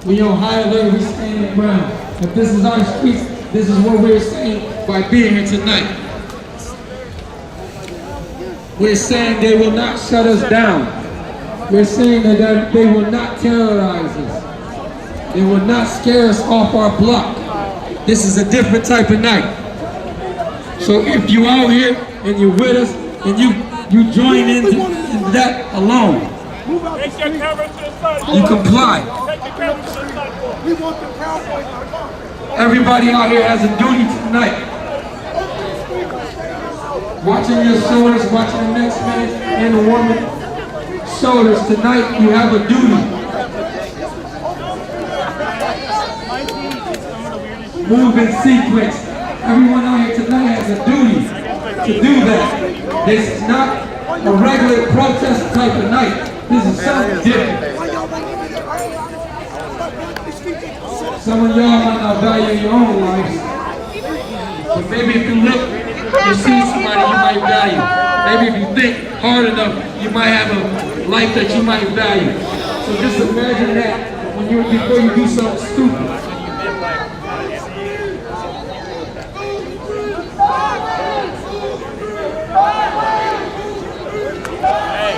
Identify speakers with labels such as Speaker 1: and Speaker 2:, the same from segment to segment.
Speaker 1: We on high alert, we standing ground. If this is our streets, this is what we're saying by being here tonight. We're saying they will not shut us down. We're saying that they will not terrorize us. They will not scare us off our block. This is a different type of night. So if you out here and you're with us and you join in that alone, you comply. Everybody out here has a duty tonight. Watching your shoulders, watching the next man and the woman shoulders tonight, you have a duty. Move in sequence. Everyone out here tonight has a duty to do that. This is not a regular protest type of night. This is something different. Some of y'all might not value your own lives, but maybe if you look, you see somebody you might value. Maybe if you think hard enough, you might have a life that you might value. So just imagine that before you do something stupid.
Speaker 2: Hey,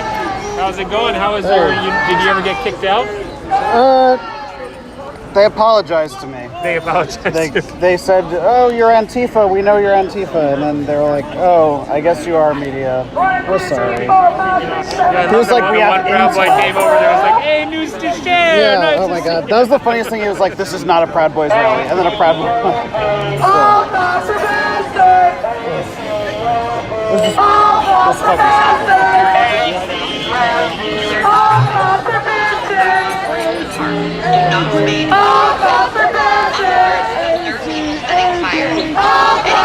Speaker 2: how's it going? How was your? Did you ever get kicked out?
Speaker 3: They apologized to me.
Speaker 2: They apologized.
Speaker 3: They said, "Oh, you're Antifa. We know you're Antifa." And then they were like, "Oh, I guess you are media. We're sorry."
Speaker 2: Yeah, it was like we have Proud Boy came over there. Was like, "Hey, news to share."
Speaker 3: Yeah.
Speaker 2: Nice
Speaker 3: Oh my God. That was the funniest thing. He was like, "This is not a Proud Boys rally," and then a Proud Boy. This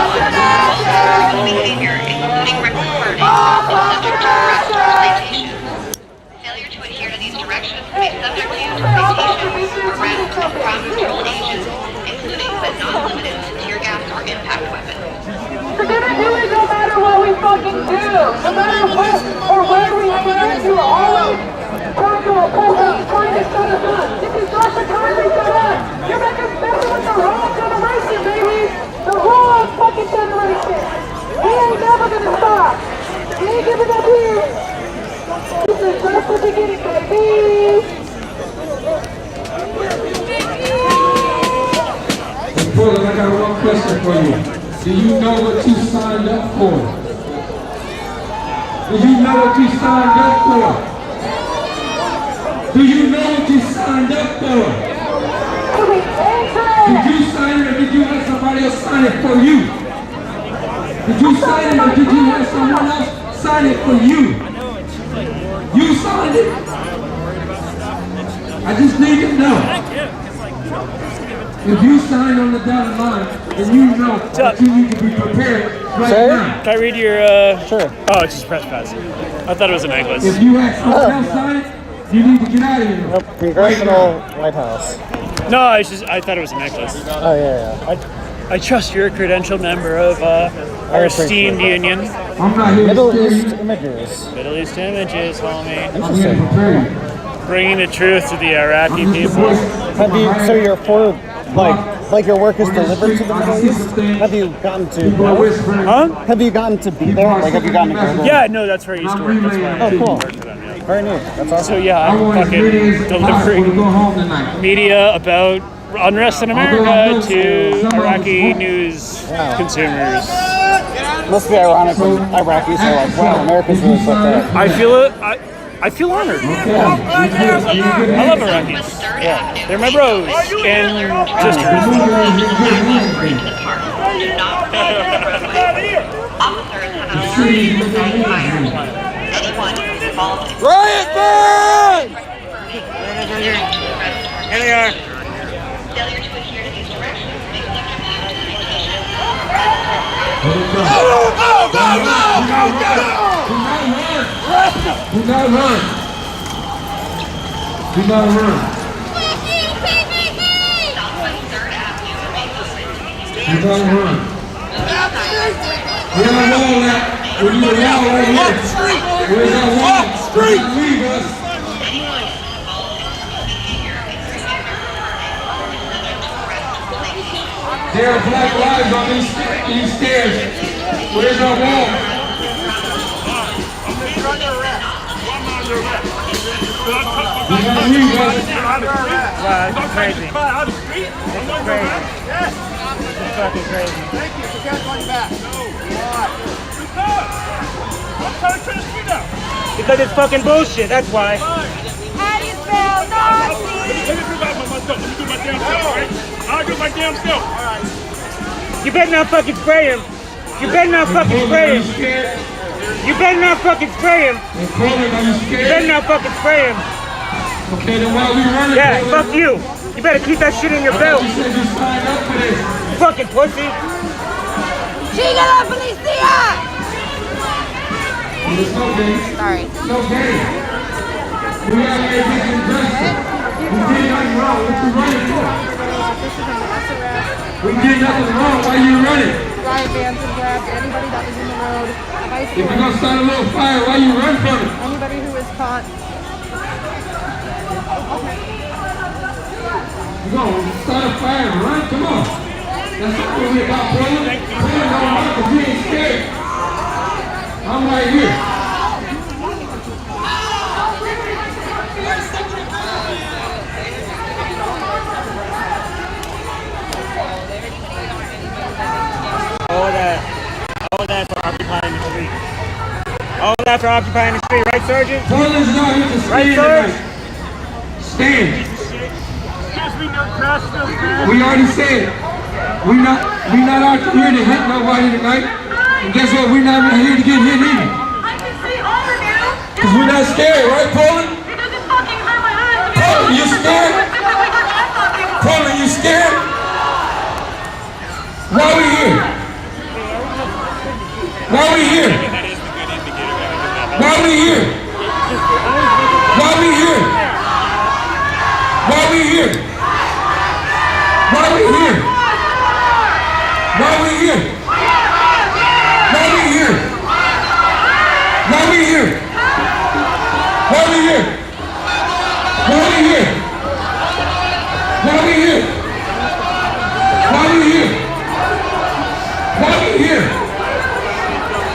Speaker 3: fucking
Speaker 4: behavior, including recording, is subject to arrest or citation. Failure to adhere to these directions may subject you to citation, arrest, and cross-control agents, including but not limited to tear gas or impact weapons.
Speaker 5: We're gonna do it no matter what we fucking do. No matter what or where we stand, you are always trying to oppose us, trying to shut us up. This is not the time to shut up. You're messing with the wrong generation, baby. The wrong fucking generation. We ain't never gonna stop. We ain't giving up here. This is just the beginning, baby.
Speaker 1: Portland, I got one question for you. Do you know what you signed up for? Do you know what you signed up for? Do you know what you signed up for? Did you sign it or did you let somebody else sign it for you? Did you sign it or did you let someone else sign it for you? You signed it? I just need to know. If you sign on the dotted line, then you know that you need to be prepared right now.
Speaker 2: Can I read your,
Speaker 3: Sure.
Speaker 2: Oh, it's just press pass. I thought it was a necklace.
Speaker 1: If you have someone else sign it, you need to get out of here.
Speaker 3: Nope, Congressional White House.
Speaker 2: No, I thought it was a necklace.
Speaker 3: Oh yeah.
Speaker 2: I trust you're a credentialed member of our esteemed union.
Speaker 1: I'm not here
Speaker 3: Middle
Speaker 1: to scare
Speaker 3: East
Speaker 1: you.
Speaker 3: Images.
Speaker 2: Middle East Images, homie.
Speaker 1: I'm here to prepare you.
Speaker 2: Bringing the truth to the Iraqi
Speaker 1: I'm just the
Speaker 2: people.
Speaker 1: voice.
Speaker 3: So you're for like your work is delivered to the Middle East? Have you gotten to?
Speaker 1: People are whispering.
Speaker 2: Huh?
Speaker 3: Have you gotten to be there? Like have you gotten to go there?
Speaker 2: Yeah, no, that's where I used to work. That's where I
Speaker 3: Oh, cool.
Speaker 2: worked for them, yeah.
Speaker 3: Very neat. That's awesome.
Speaker 2: So yeah,
Speaker 1: I
Speaker 2: I'm
Speaker 1: want as
Speaker 2: fucking
Speaker 1: many as possible to
Speaker 2: delivering
Speaker 1: go home tonight.
Speaker 2: media about unrest in America to Iraqi news consumers.
Speaker 3: Must be ironic when Iraqis are like, wow, America's really fucked up.
Speaker 2: I feel honored. I love Iraqis.
Speaker 4: Yeah.
Speaker 2: They're my bros and sisters.
Speaker 4: Do not cross the roadway. Officers have authority to open fire. Anyone involved in
Speaker 3: Riot man!
Speaker 2: Here they are.
Speaker 4: failure to adhere to these directions may subject you to citation.
Speaker 1: Do not run. Do not run.
Speaker 4: Southwest 3rd Avenue remains open.
Speaker 1: Do not run. Where's that wall at? We need a wall right here. Where's that wall? Leave us.
Speaker 4: Anyone involved in criminal behavior, including
Speaker 1: There are black lives on these stairs. Where's our wall? You gotta leave, brother.
Speaker 2: Wow, this is crazy. This is crazy. This is fucking crazy.
Speaker 6: Thank you. So get money back.
Speaker 2: Because it's fucking bullshit, that's why.
Speaker 5: How do you spell Nazi?
Speaker 7: Let me do my damn self, right? I'll do my damn self. All right.
Speaker 2: You better not fucking spray him. You better not fucking spray him. You better not fucking spray him. You better not fucking spray him.
Speaker 1: Okay, then why we running?
Speaker 2: Yeah, fuck you. You better keep that shit in your belt.
Speaker 1: You said you signed up for this.
Speaker 2: Fucking pussy.
Speaker 5: Chica la policía!
Speaker 1: There's no game.
Speaker 5: Sorry.
Speaker 1: No game. We out here getting justice. We did nothing wrong. What you running for? We did nothing wrong. Why you running?
Speaker 8: Riot bands and grabbed anybody that was in the road.
Speaker 1: If you're gonna start a little fire, why you run from it?
Speaker 8: Anybody who is caught.
Speaker 1: You're gonna start a fire and run? Come on. That's not what we're about, brother. We're not run because we ain't scared. I'm right here.
Speaker 2: All that for occupying the street. All that for occupying the street, right, Sergeant?
Speaker 1: Portland's not here to stand
Speaker 2: Right,
Speaker 1: tonight. Stand. We already said we not out here to hit nobody tonight. And guess what? We're not here to get hit either.
Speaker 5: I can see all of you.
Speaker 1: Because we're not scared, right, Portland?
Speaker 5: It doesn't fucking hurt my eyes.
Speaker 1: Portland, you scared? Portland, you scared? Why are we here? Why are we here? Why are we here? Why are we here? Why are we here? Why are we here? Why are we here? Why are we here? Why are we here? Why are we here? Why are we here? Why are we here? Why are we here? Why are we here?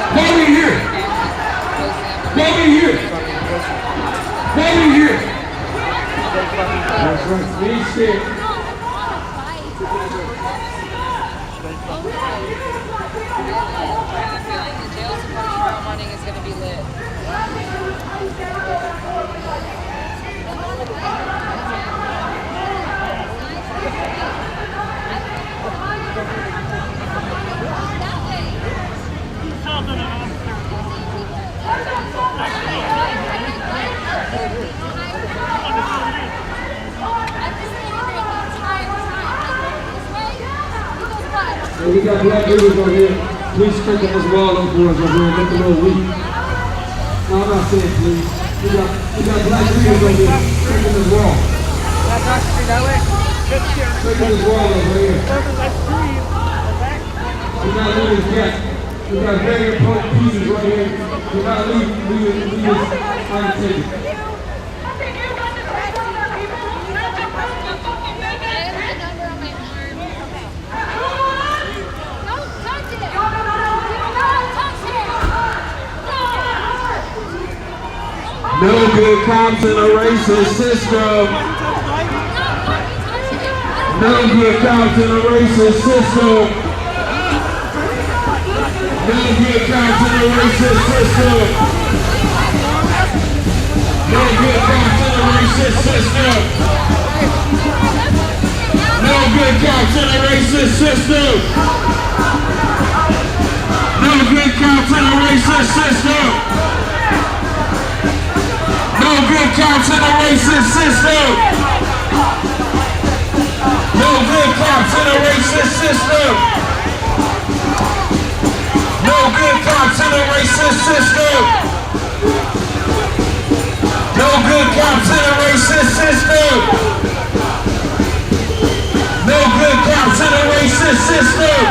Speaker 1: Why are we here? Why are we here? Why are we here? That's right. We ain't scared.
Speaker 9: The jail tomorrow morning is going to be lit.
Speaker 1: Hey, we got black leaders over here. Please strengthen this wall up for us over here. Make it a little weak. No, I'm not saying please. We got black leaders over here. Strengthen this wall. Strengthen this wall over here. We're not leaders yet. We got very important pieces right here. We're not leaders untaken. No good cops in a racist system. No good cops in a racist system. No good cops in a racist system. No good cops in a racist system. No good cops in a racist system. No good cops in a racist system. No good cops in a racist system. No good cops in a racist system. No good cops in a racist system. No good cops in a racist system. No good cops in a racist system.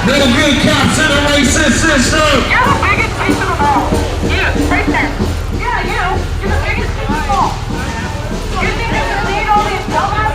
Speaker 1: No good cops in a racist system.
Speaker 5: You're the biggest piece of the ball. You, right there. Yeah, you. You're the biggest piece of the ball. You think you can lead all these dumbass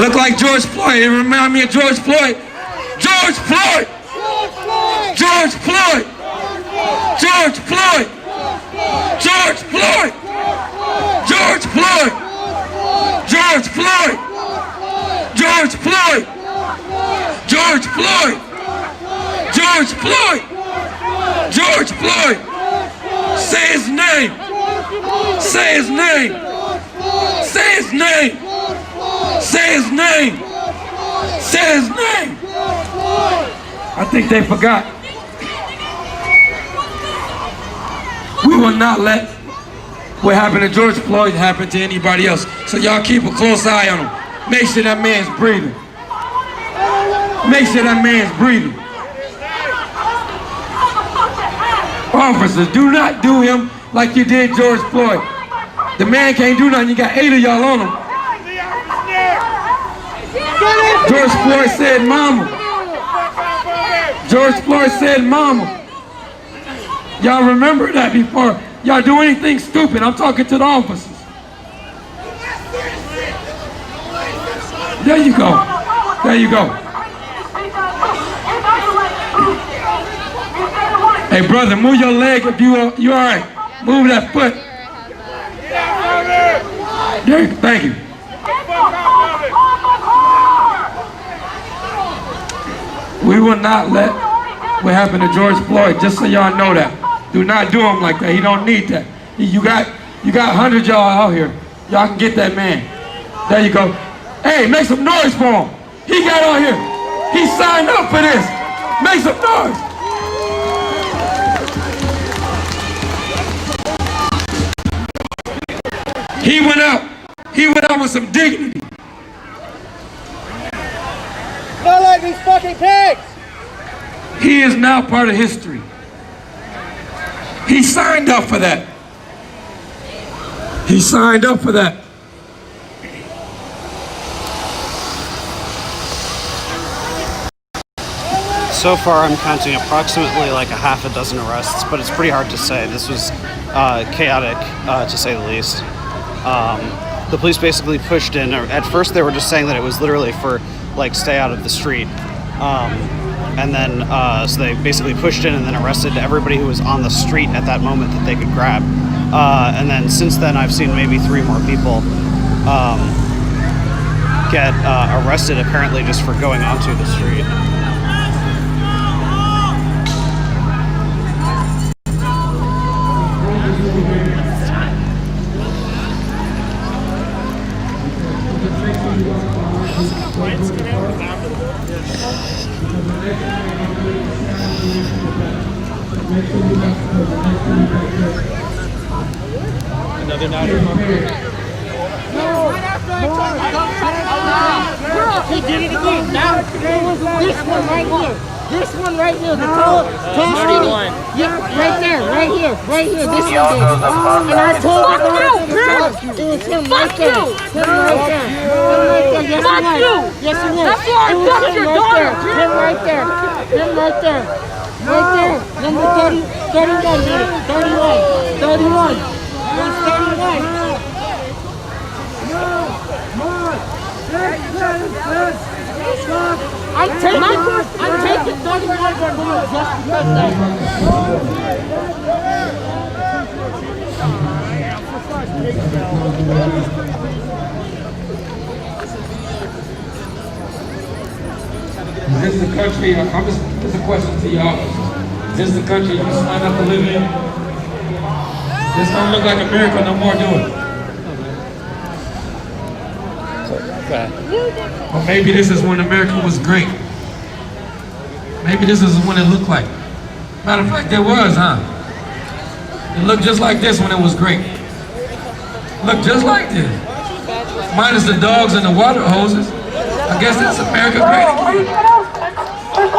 Speaker 1: Look like George Floyd. It reminds me of George Floyd. George Floyd! George Floyd! George Floyd! George Floyd! George Floyd! George Floyd! George Floyd! George Floyd! George Floyd! George Floyd! Say his name! Say his name! Say his name! Say his name! Say his name! I think they forgot. We will not let what happened to George Floyd happen to anybody else. So y'all keep a close eye on him. Make sure that man's breathing. Make sure that man's breathing. Officers, do not do him like you did George Floyd. The man can't do nothing. You got 8 of y'all on him. George Floyd said mama. George Floyd said mama. Y'all remember that before y'all do anything stupid. I'm talking to the officers. There you go. There you go. Hey brother, move your leg if you all right. Move that foot. There, thank you. We will not let what happened to George Floyd, just so y'all know that. Do not do him like that. He don't need that. You got 100 y'all out here. Y'all can get that man. There you go. Hey, make some noise for him. He got out here. He signed up for this. Make some noise. He went out. He went out with some dignity.
Speaker 6: Not like these fucking pigs!
Speaker 1: He is now part of history. He signed up for that. He signed up for that.
Speaker 3: So far, I'm counting approximately like a half a dozen arrests, but it's pretty hard to say. This was chaotic, to say the least. The police basically pushed in. At first, they were just saying that it was literally for, like, stay out of the street. And then, so they basically pushed in and then arrested everybody who was on the street at that moment that they could grab. And then since then, I've seen maybe 3 more people get arrested, apparently just for going onto the street.
Speaker 7: Another night.
Speaker 6: He did it again. Now, this one right here. This one right here. The tall skinny. Yeah, right there. Right here. Right here. This one did. And I told you. It was him right there. Him right there. Him right there. Yes, he was. Yes, he was. It was him right there. Him right there. Him right there. Right there. Number 30, 31 did it. 31. 31. It was 31. I'm taking 31 for more just because that.
Speaker 1: Is this the country, this is a question to y'all. Is this the country you signed up to live in? This don't look like America no more, do it? Or maybe this is when America was great. Maybe this is when it looked like. Matter of fact, it was, huh? It looked just like this when it was great. Looked just like this. Minus the dogs and the water hoses. I guess that's America great again.
Speaker 5: Looks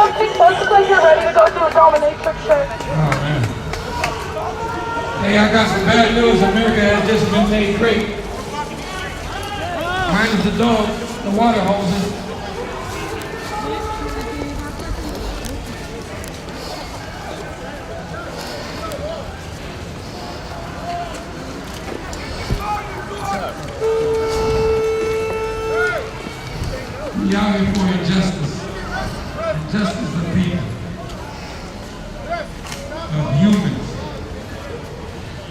Speaker 5: like you're ready to go through a dominatrix shit.
Speaker 1: Oh, man. Hey, I got some bad news. America has just been made great. Minus the dogs, the water hoses. We out here for injustice. Injustice of people. Of humans.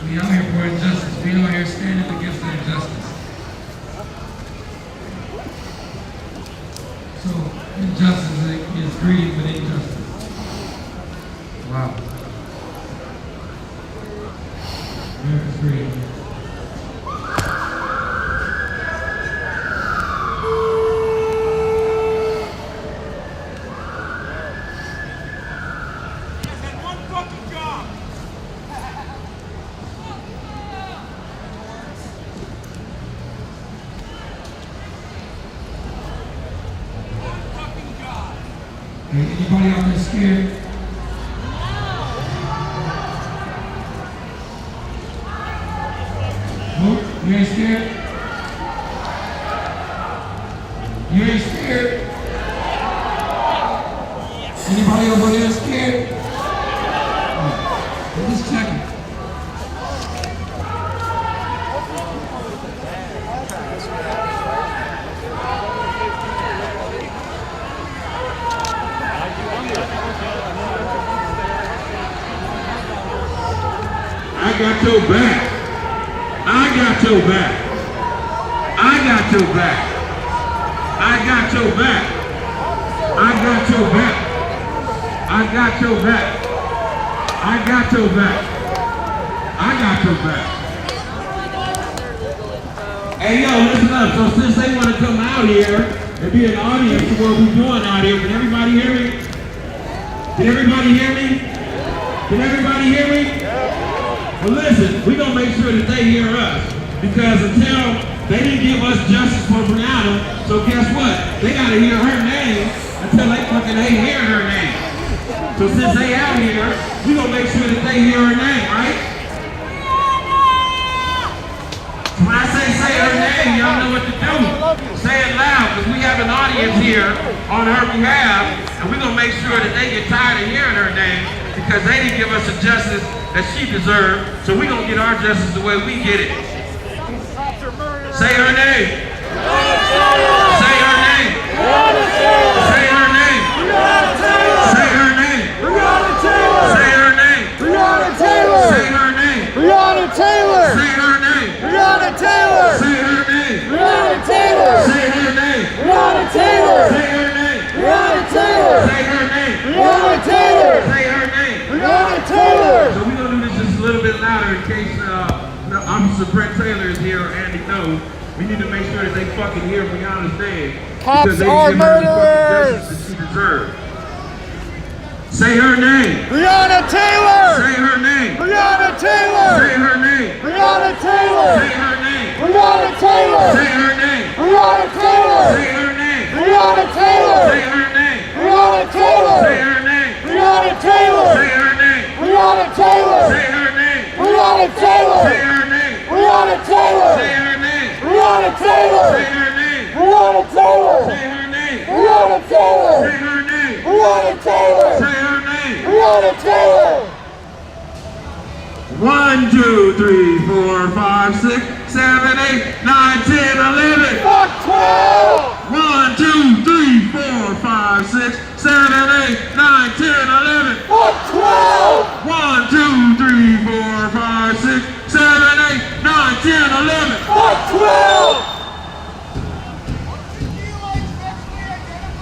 Speaker 1: We out here for injustice. We out here standing against the injustice. So, injustice is greed with injustice. Wow. America's greed. Anybody out there scared? Nope, you ain't scared? You ain't scared? Anybody over there scared? I'm just checking. I got your back. I got your back. I got your back. I got your back. I got your back. I got your back. I got your back. I got your back. Hey yo, listen up. So since they want to come out here and be an audience of what we're doing out here, can everybody hear me? Can everybody hear me? Can everybody hear me? Well listen, we're going to make sure that they hear us, because until they didn't give us justice for Brianna, so guess what? They got to hear her name until they fucking ain't hear her name. So since they out here, we're going to make sure that they hear her name, right? So when I say her name, y'all know what to do. Say it loud, because we have an audience here on her behalf, and we're going to make sure that they get tired of hearing her name, because they didn't give us the justice that she deserved, so we're going to get our justice the way we get it. Say her name. Say her name. Say her name. Say her name. Say her name. Say her name.
Speaker 6: Breonna Taylor!
Speaker 1: Say her name.
Speaker 6: Breonna Taylor!
Speaker 1: Say her name.
Speaker 6: Breonna Taylor!
Speaker 1: Say her name.
Speaker 6: Breonna Taylor!
Speaker 1: Say her name.
Speaker 6: Breonna Taylor!
Speaker 1: Say her name.
Speaker 6: Breonna Taylor!
Speaker 1: Say her name.
Speaker 6: Breonna Taylor!
Speaker 1: So we're going to do this just a little bit louder in case Officer Brett Taylor is here or Andy knows. We need to make sure that they fucking hear Brianna's name.
Speaker 6: Cops are murderers!
Speaker 1: That she deserves. Say her name.
Speaker 6: Breonna Taylor!
Speaker 1: Say her name.
Speaker 6: Breonna Taylor!
Speaker 1: Say her name.
Speaker 6: Breonna Taylor!
Speaker 1: Say her name.
Speaker 6: Breonna Taylor!
Speaker 1: Say her name.
Speaker 6: Breonna Taylor!
Speaker 1: Say her name.
Speaker 6: Breonna Taylor!
Speaker 1: Say her name.
Speaker 6: Breonna Taylor!
Speaker 1: Say her name.
Speaker 6: Breonna Taylor!
Speaker 1: Say her name.
Speaker 6: Breonna Taylor!
Speaker 1: Say her name.
Speaker 6: Breonna Taylor!
Speaker 1: Say her name.
Speaker 6: Breonna Taylor!
Speaker 1: Say her name.
Speaker 6: Breonna Taylor!
Speaker 1: Say her name.
Speaker 6: Breonna Taylor!
Speaker 1: Say her name.
Speaker 6: Breonna Taylor!
Speaker 1: Say her name.
Speaker 6: Breonna Taylor!
Speaker 1: Say her name.
Speaker 6: Breonna Taylor!
Speaker 1: 1, 2, 3, 4, 5, 6, 7, 8, 9, 10, 11.
Speaker 6: Fuck 12!
Speaker 1: 1, 2, 3, 4, 5, 6, 7, 8, 9, 10, 11.
Speaker 6: Fuck 12!
Speaker 1: 1, 2, 3, 4, 5, 6, 7, 8, 9, 10, 11.
Speaker 6: Fuck 12!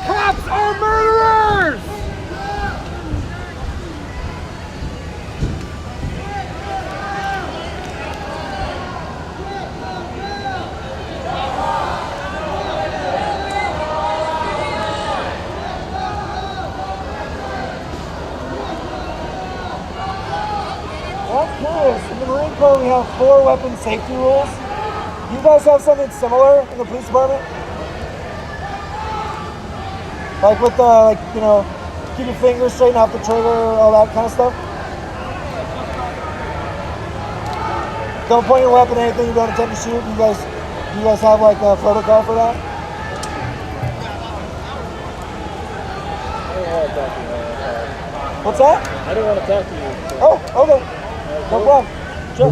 Speaker 6: Cops are murderers! I'm curious, in the Marine Corps we have 4 weapon safety rules. Do you guys have something similar in the police department? Like with the, keep your fingers straight off the trigger, all that kind of stuff? Don't point your weapon at anything you don't intend to shoot. Do you guys have like a protocol for that? What's that?
Speaker 10: I didn't want to talk to you.
Speaker 6: Oh, okay. No problem. Sure.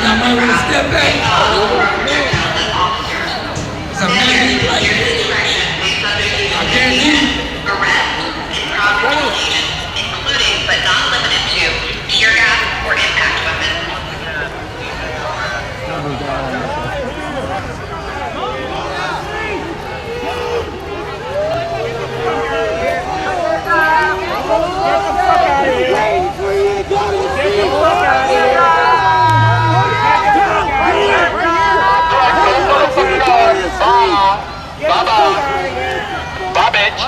Speaker 1: Y'all might want to step back. It's a man place. I guarantee you.
Speaker 4: Arrest and prosecution, including but not limited to tear gas or impact weapons.
Speaker 7: Bye, bitch.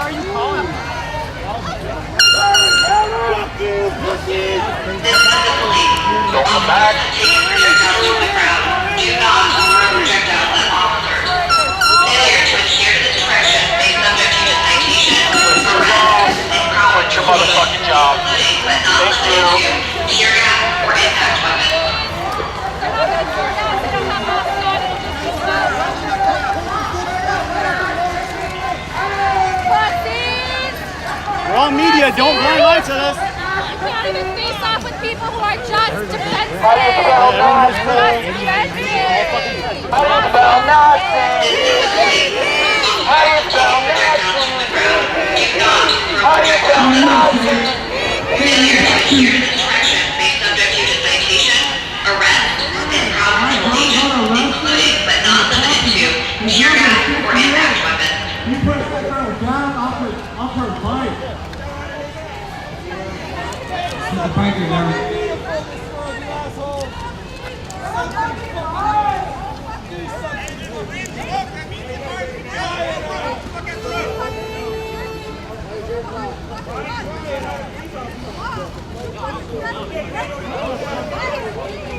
Speaker 7: Don't come back.
Speaker 4: Taking projectiles from the crowd. Do not throw projectiles at officers. Failure to adhere to this direction may subject you to citation, arrest, and
Speaker 7: Quit your motherfucking job.
Speaker 4: including but not limited to tear gas or impact weapons.
Speaker 3: We're all media, don't blind lights at us.
Speaker 9: You can't even face off with people who are just defensive.
Speaker 3: Everyone's cold.
Speaker 4: Failure to adhere to this direction may subject you to citation, arrest, and prosecution, including but not limited to tear gas or impact weapons.
Speaker 1: You put the girl down off her bike. The biker never.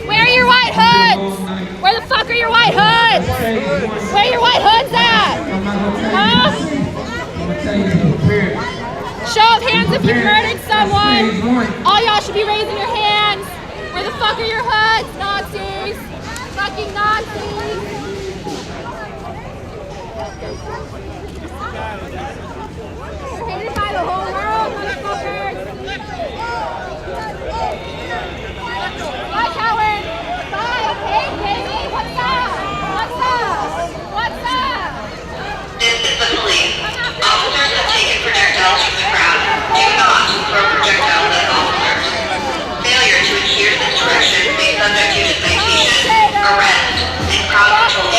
Speaker 9: Where are your white hoods? Where the fuck are your white hoods? Where are your white hoods at? Huh? Show of hands if you murdered someone. All y'all should be raising your hands. Where the fuck are your hoods, Nazis? Fucking Nazis. You're hated by the whole world, motherfuckers. Bye, coward. Bye. Hey, baby. What's up? What's up? What's up?
Speaker 4: This is the police. Officers have taken projectiles from the crowd. Do not throw projectiles at officers. Failure to adhere to this direction may subject you to citation, arrest, and crowd control,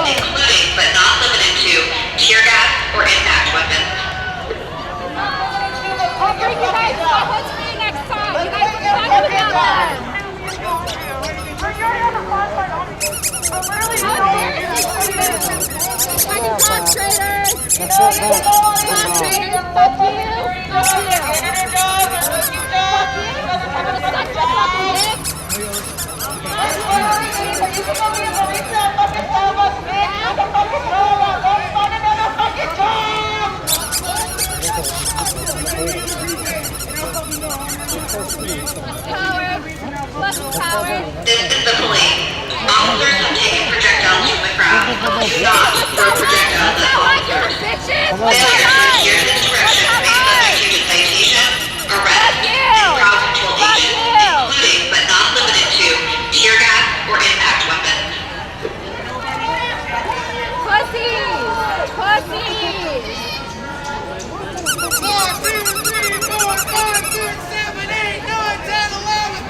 Speaker 4: including but not limited to tear gas or impact weapons.
Speaker 9: I'll bring you guys my hoods for you next time. You guys can talk about that. How embarrassing for you. Fucking clock traders. Clock traders. Fuck you. Fuck you. Fuck you. I'm gonna suck your fucking dick. Coward. Fucking coward.
Speaker 4: This is the police. Officers have taken projectiles from the crowd. Do not throw projectiles at officers.
Speaker 9: Bitches.
Speaker 4: Failure to adhere to this direction may subject you to citation, arrest, and crowd control, including but not limited to tear gas or impact weapons.
Speaker 9: Pussies. Pussies.
Speaker 6: 1, 2, 3, 4, 5, 6, 7, 8, 9, 10, 11.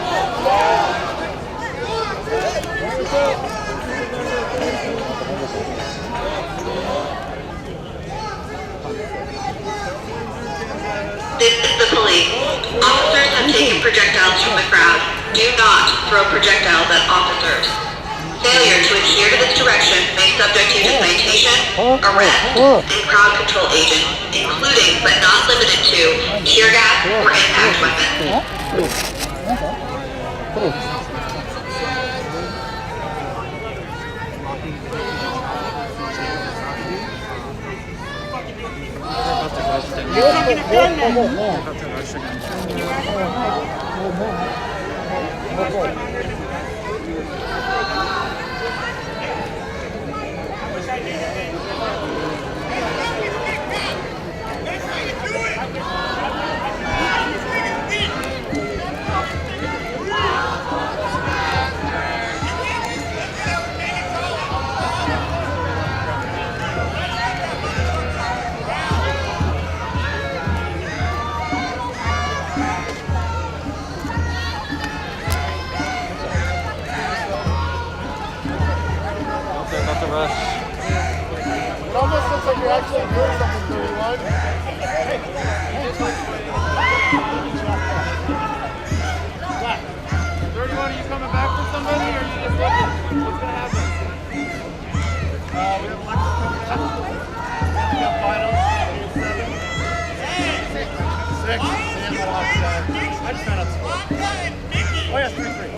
Speaker 4: This is the police. Officers have taken projectiles from the crowd. Do not throw projectiles at officers. Failure to adhere to this direction may subject you to citation, arrest, and crowd control agent, including but not limited to tear gas or impact weapons.
Speaker 10: rush.
Speaker 11: It almost looks like you're actually doing something, 31. 31, are you coming back for somebody, or are you just looking? What's going to happen? We have Alexis coming up. We got finals. 6. I just found out the score. Oh, yeah, 3-3.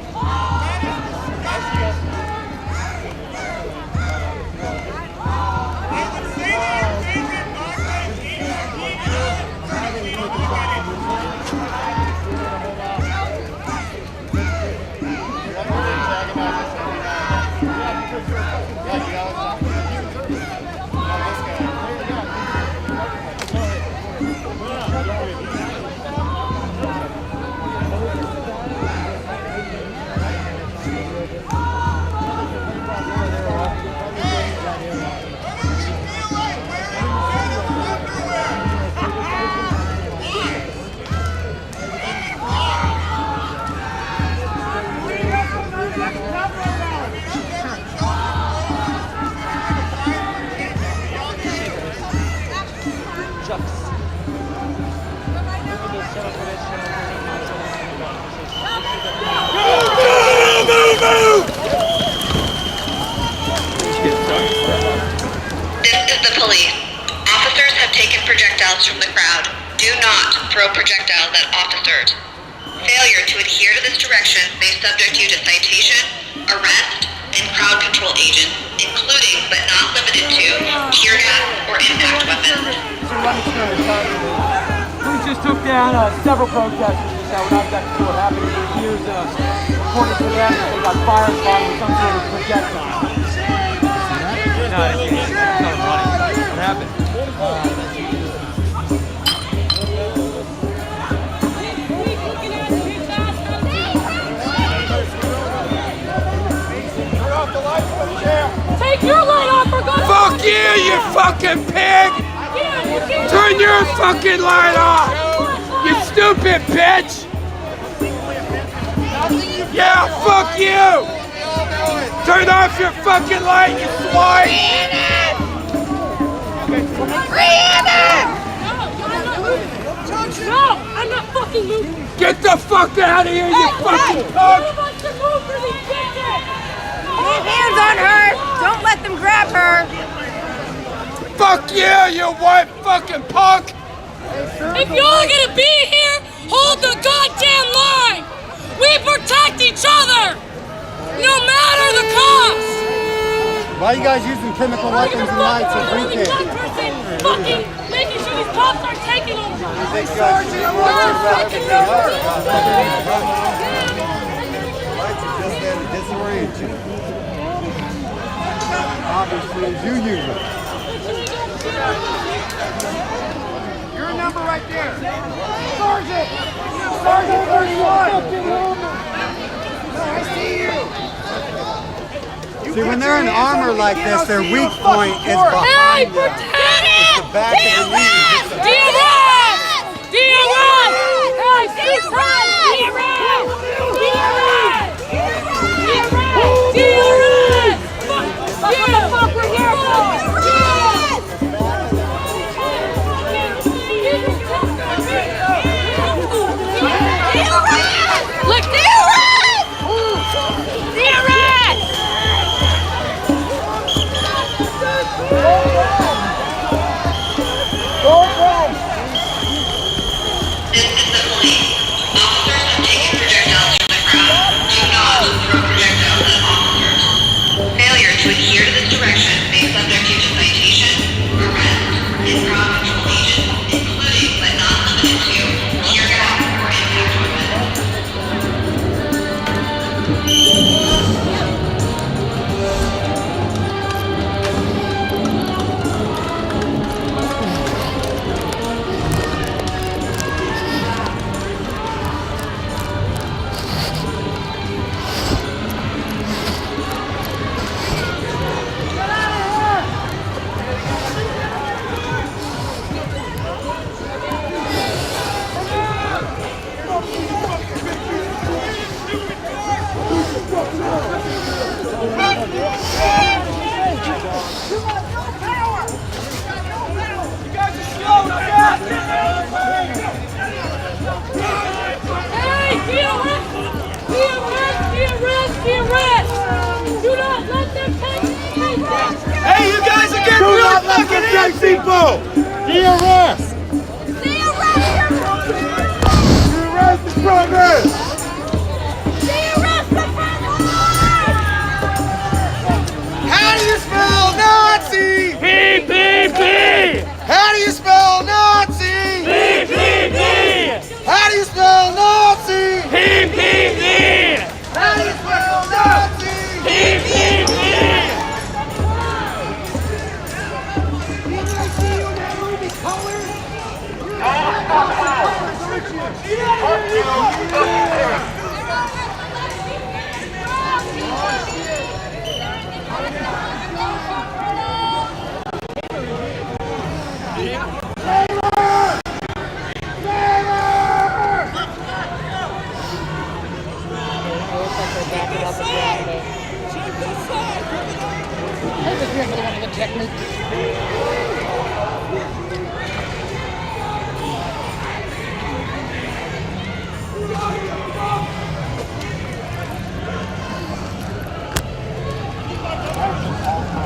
Speaker 4: This is the police. Officers have taken projectiles from the crowd. Do not throw projectiles at officers. Failure to adhere to this direction may subject you to citation, arrest, and crowd control agents, including but not limited to tear gas or impact weapons.
Speaker 10: We just took down several protesters just now. We're not exactly sure what happened. It appears, according to them, they got fire spawned with some sort of projectile. No, it's not running. What happened?
Speaker 9: Take your light off for God's sake!
Speaker 1: Fuck you, you fucking pig! Turn your fucking light off! You stupid bitch! Yeah, fuck you! Turn off your fucking light, you swine!
Speaker 9: No, I'm not fucking moving!
Speaker 1: Get the fuck out of here, you fucking punk!
Speaker 8: Hands on her! Don't let them grab her!
Speaker 1: Fuck you, you white fucking punk!
Speaker 9: If y'all are gonna be here, hold the goddamn line! We protect each other! No matter the cost!
Speaker 11: Why are you guys using chemical weapons and lights and briefcase?
Speaker 9: One person fucking making sure these cops aren't taking over!
Speaker 11: Disorient you. Obviously, as you use it. Your number right there. Sergeant! Sergeant 31! I see you! See, when they're in armor like this, their weak point is behind them. It's the back of the knee.
Speaker 4: This is the police. Officers have taken projectiles from the
Speaker 11: white people! De-arrest! De-arrest the progress! How do you spell Nazi?
Speaker 2: PPP!
Speaker 11: How do you spell Nazi?
Speaker 2: PPP!
Speaker 11: How do you spell Nazi?
Speaker 2: PPP!
Speaker 11: How do you spell Nazi?
Speaker 2: PPP!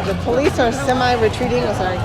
Speaker 6: The police are semi-retreating. Oh, sorry.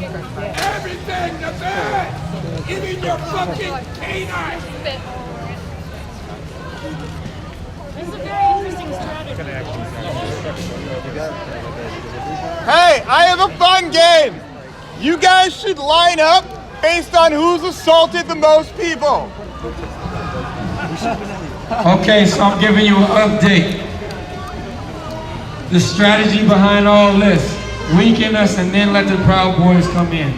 Speaker 11: Everything the bad! Even your fucking canine!
Speaker 9: This is a very interesting strategy.
Speaker 11: Hey, I have a fun game! You guys should line up based on who's assaulted the most people.
Speaker 1: Okay, so I'm giving you an update. The strategy behind all this, weaken us and then let the Proud Boys come in.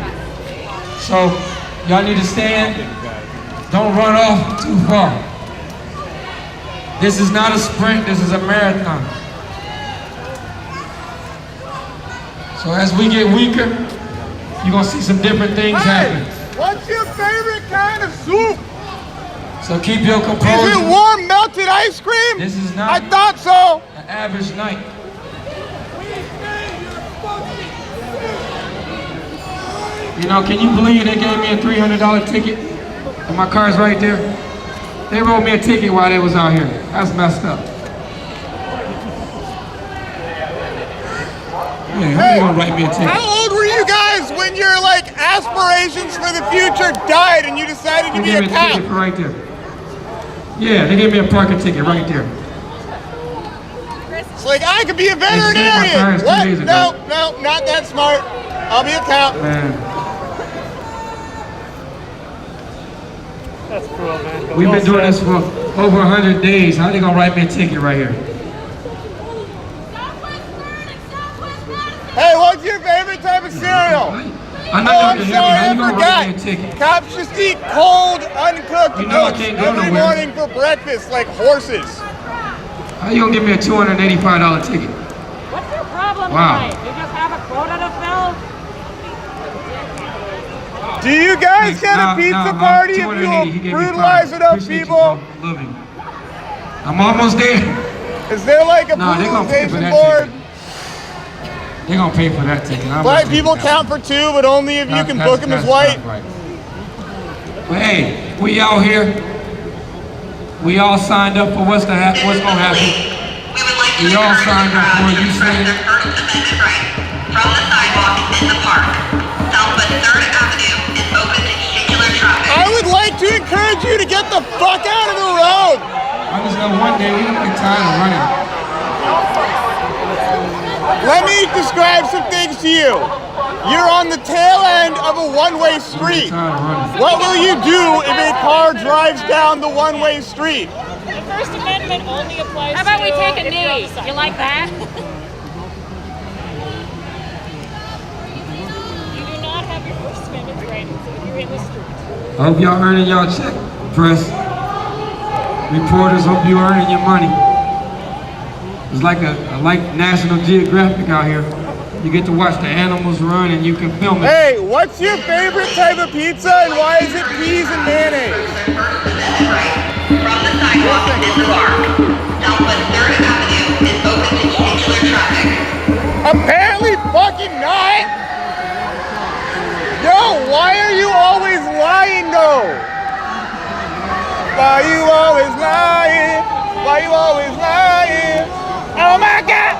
Speaker 1: So, y'all need to stand. Don't run off too far. This is not a sprint, this is a marathon. So as we get weaker, you're gonna see some different things happen.
Speaker 11: What's your favorite kind of soup?
Speaker 1: So keep your composure.
Speaker 11: Is it warm melted ice cream?
Speaker 1: This is not
Speaker 11: I thought so.
Speaker 1: an average night. You know, can you believe they gave me a $300 ticket? And my car's right there. They wrote me a ticket while they was out here. That's messed up. Yeah, who
Speaker 11: Hey,
Speaker 1: gonna write me a ticket?
Speaker 11: how old were you guys when your like aspirations for the future died and you decided to
Speaker 1: They
Speaker 11: be
Speaker 1: gave
Speaker 11: a
Speaker 1: me a
Speaker 11: cop?
Speaker 1: ticket for right there. Yeah, they gave me a parking ticket right there.
Speaker 11: It's like I could be a
Speaker 1: saved my
Speaker 11: veterinarian.
Speaker 1: tires 2
Speaker 11: What?
Speaker 1: days ago.
Speaker 11: No, no, not that smart. I'll be a cop.
Speaker 1: Man,
Speaker 2: That's cool, man.
Speaker 1: we've been doing this for over 100 days. How they gonna write me a ticket right here?
Speaker 11: Hey, what's your favorite type of cereal?
Speaker 1: I know
Speaker 11: Oh,
Speaker 1: y'all
Speaker 11: I'm
Speaker 1: can hear me.
Speaker 11: sorry,
Speaker 1: How
Speaker 11: I
Speaker 1: you gonna write me a
Speaker 11: forgot.
Speaker 1: ticket?
Speaker 11: Cops just eat cold, uncooked
Speaker 1: You know I
Speaker 11: oats
Speaker 1: can't go
Speaker 11: every
Speaker 1: nowhere.
Speaker 11: morning for breakfast, like horses.
Speaker 1: How you gonna give me a $285 ticket?
Speaker 9: What's your problem
Speaker 1: Wow.
Speaker 9: tonight? You just have a quota to fill?
Speaker 11: Do you guys get a
Speaker 1: Nah,
Speaker 11: pizza
Speaker 1: nah,
Speaker 11: party if
Speaker 1: 280. He
Speaker 11: you
Speaker 1: gave me
Speaker 11: brutalize
Speaker 1: 5.
Speaker 11: enough
Speaker 1: Appreciate you,
Speaker 11: people?
Speaker 1: bro. Love you. I'm almost there.
Speaker 11: Is there like a
Speaker 1: Nah, they gonna pay for
Speaker 11: brutalization
Speaker 1: that
Speaker 11: board?
Speaker 1: ticket. They're gonna pay for that ticket. I'm
Speaker 11: Black
Speaker 1: gonna
Speaker 11: people
Speaker 1: take that.
Speaker 11: count for 2, but only if you
Speaker 1: That-
Speaker 11: can
Speaker 1: that's-
Speaker 11: book them as
Speaker 1: that's
Speaker 11: white.
Speaker 1: not right. But hey, we out here. We all signed up for what's gonna happen.
Speaker 4: We would like to
Speaker 1: We all
Speaker 4: encourage
Speaker 1: signed
Speaker 4: the
Speaker 1: up
Speaker 4: crowd
Speaker 1: for it.
Speaker 4: to
Speaker 1: You
Speaker 4: express
Speaker 1: said
Speaker 4: their
Speaker 1: it.
Speaker 4: First Amendment right from the sidewalk in the park. Southwest 3rd Avenue is open to vehicular traffic.
Speaker 11: I would like to encourage you to get the fuck out of the road.
Speaker 1: I just know one day we're gonna get tired of running.
Speaker 11: Let me describe some things to you. You're on the tail end of a one-way street.
Speaker 1: Tired of running.
Speaker 11: What will you do if a car drives down the one-way street?
Speaker 9: The First Amendment only applies How about we take a knee? You like that? You do not have your First Amendment rights if you're in the street.
Speaker 1: I hope y'all earning y'all check, press. Reporters, hope you earning your money. It's like National Geographic out here. You get to watch the animals run and you can film it.
Speaker 11: Hey, what's your favorite type of pizza and why is it peas and mayonnaise?
Speaker 4: From the sidewalk in the park, Southwest 3rd Avenue is open to vehicular traffic.
Speaker 11: Apparently fucking not! Yo, why are you always lying though? Why you always lying? Why you always lying? Oh my god!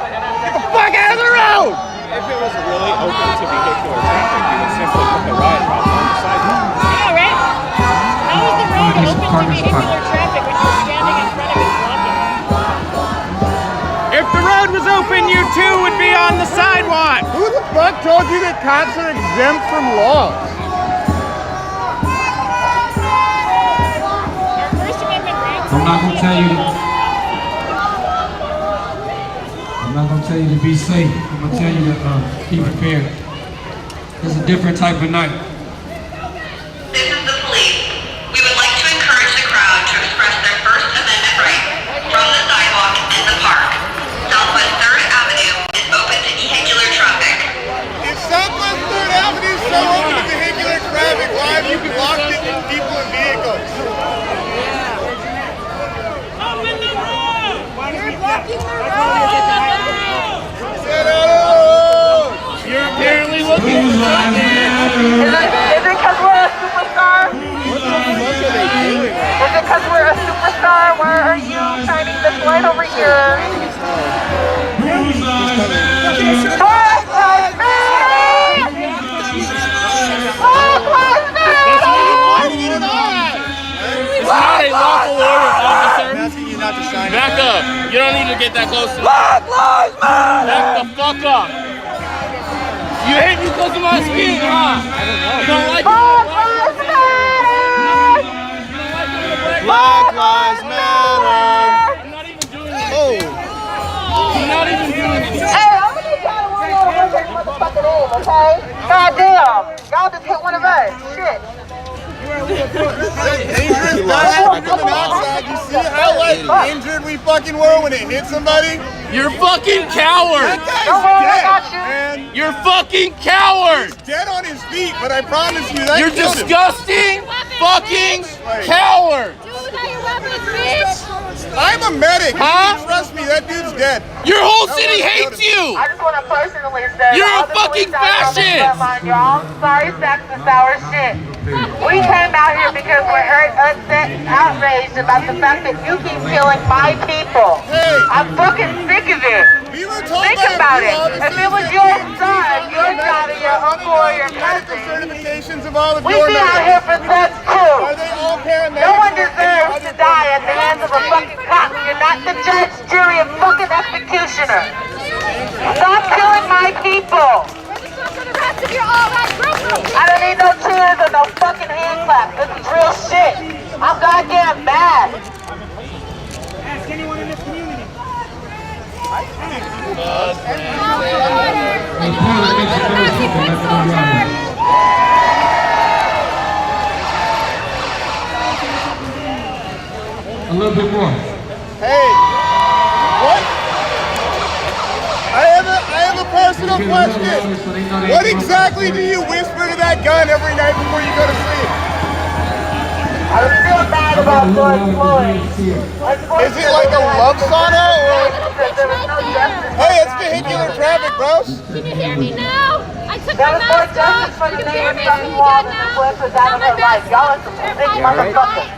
Speaker 11: Get the fuck out of the road!
Speaker 12: If it was really open to vehicular traffic, you would simply put the riot cops on the sidewalk.
Speaker 9: Yeah, right? How is the road open to vehicular traffic when you're standing in front of it blocking?
Speaker 11: If the road was open, you too would be on the sidewalk! Who the fuck told you that cops are exempt from laws?
Speaker 1: I'm not gonna tell you to be safe. I'm gonna tell you to be prepared. It's a different type of night.
Speaker 4: This is the police. We would like to encourage the crowd to express their First Amendment right from the sidewalk in the park. Southwest 3rd Avenue is open to vehicular traffic.
Speaker 11: If Southwest 3rd Avenue is so open to vehicular traffic, why have you blocked it with people and vehicles?
Speaker 9: You're blocking the road!
Speaker 11: You're apparently looking
Speaker 5: Is it because we're a superstar? Is it because we're a superstar? Why are you shining this light over here? Black Lives Matter! Black Lives Matter!
Speaker 12: It's not a lawful order, officer. Back up. You don't need to get that close to me.
Speaker 5: Black Lives Matter!
Speaker 12: Back the fuck up. You hate me close to my skin, huh? I don't know. You don't like
Speaker 5: Black Lives Matter!
Speaker 11: Black Lives Matter!
Speaker 12: I'm not even doing it. Oh. I'm not even doing it.
Speaker 5: Hey, I'm gonna get y'all to run out of this motherfucking aim, okay? Goddamn. Y'all just hit one of us. Shit.
Speaker 11: Dangerous dust coming outside. You see how injured we fucking were when it hit somebody?
Speaker 12: You're fucking coward.
Speaker 11: That guy's
Speaker 5: Don't worry, I
Speaker 11: dead,
Speaker 5: got you.
Speaker 11: man.
Speaker 12: You're fucking coward.
Speaker 11: He's dead on his feet, but I promise you that
Speaker 12: You're
Speaker 11: killed him.
Speaker 12: disgusting fucking coward.
Speaker 11: I'm a medic.
Speaker 12: Huh?
Speaker 11: Trust me, that dude's dead.
Speaker 12: Your whole
Speaker 11: No
Speaker 12: city
Speaker 11: one
Speaker 12: hates
Speaker 11: killed him.
Speaker 12: you.
Speaker 5: I just want to personally say,
Speaker 12: You're
Speaker 5: all
Speaker 12: a
Speaker 5: the
Speaker 12: fucking
Speaker 5: police out there on the
Speaker 12: fascist.
Speaker 5: front line, you're all sorry sacks of sour shit. We came out here because we're hurt, upset, and outraged about the fact that you keep killing my people.
Speaker 11: Hey.
Speaker 5: I'm fucking sick of it.
Speaker 11: We were told
Speaker 5: Think
Speaker 11: by
Speaker 5: about
Speaker 11: a few
Speaker 5: it.
Speaker 11: officers
Speaker 5: If it was
Speaker 11: that
Speaker 5: your
Speaker 11: you were
Speaker 5: son, your
Speaker 11: medical
Speaker 5: daughter, your uncle, or your
Speaker 11: medical
Speaker 5: cousin,
Speaker 11: certifications of all of
Speaker 5: we'd
Speaker 11: your
Speaker 5: be out
Speaker 11: medics.
Speaker 5: here for sex too.
Speaker 11: Are they all paramedics?
Speaker 5: No one
Speaker 11: or any
Speaker 5: deserves
Speaker 11: other
Speaker 5: to die at the hands of a fucking cop. You're not the judge, jury, and fucking executioner. Stop killing my people. I don't need no cheers or no fucking hand claps. This is real shit. I'm goddamn mad.
Speaker 2: Ask anyone in this community.
Speaker 1: A little bit more.
Speaker 11: Hey, what? I have a personal question. What exactly do you whisper to that gun every night before you go to sleep?
Speaker 5: I was still mad about George Floyd.
Speaker 11: Is it like a love sauna or? Hey, it's vehicular traffic, bros.
Speaker 9: Can you hear me now? I took
Speaker 5: That
Speaker 9: my
Speaker 5: was more
Speaker 9: mask
Speaker 5: justice
Speaker 9: off.
Speaker 5: for
Speaker 9: You
Speaker 5: the
Speaker 9: can hear
Speaker 5: niggas
Speaker 9: me?
Speaker 5: that
Speaker 9: Can you
Speaker 5: involved
Speaker 9: good
Speaker 5: in the
Speaker 9: now?
Speaker 5: influences out of their life. Y'all are some sick motherfuckers.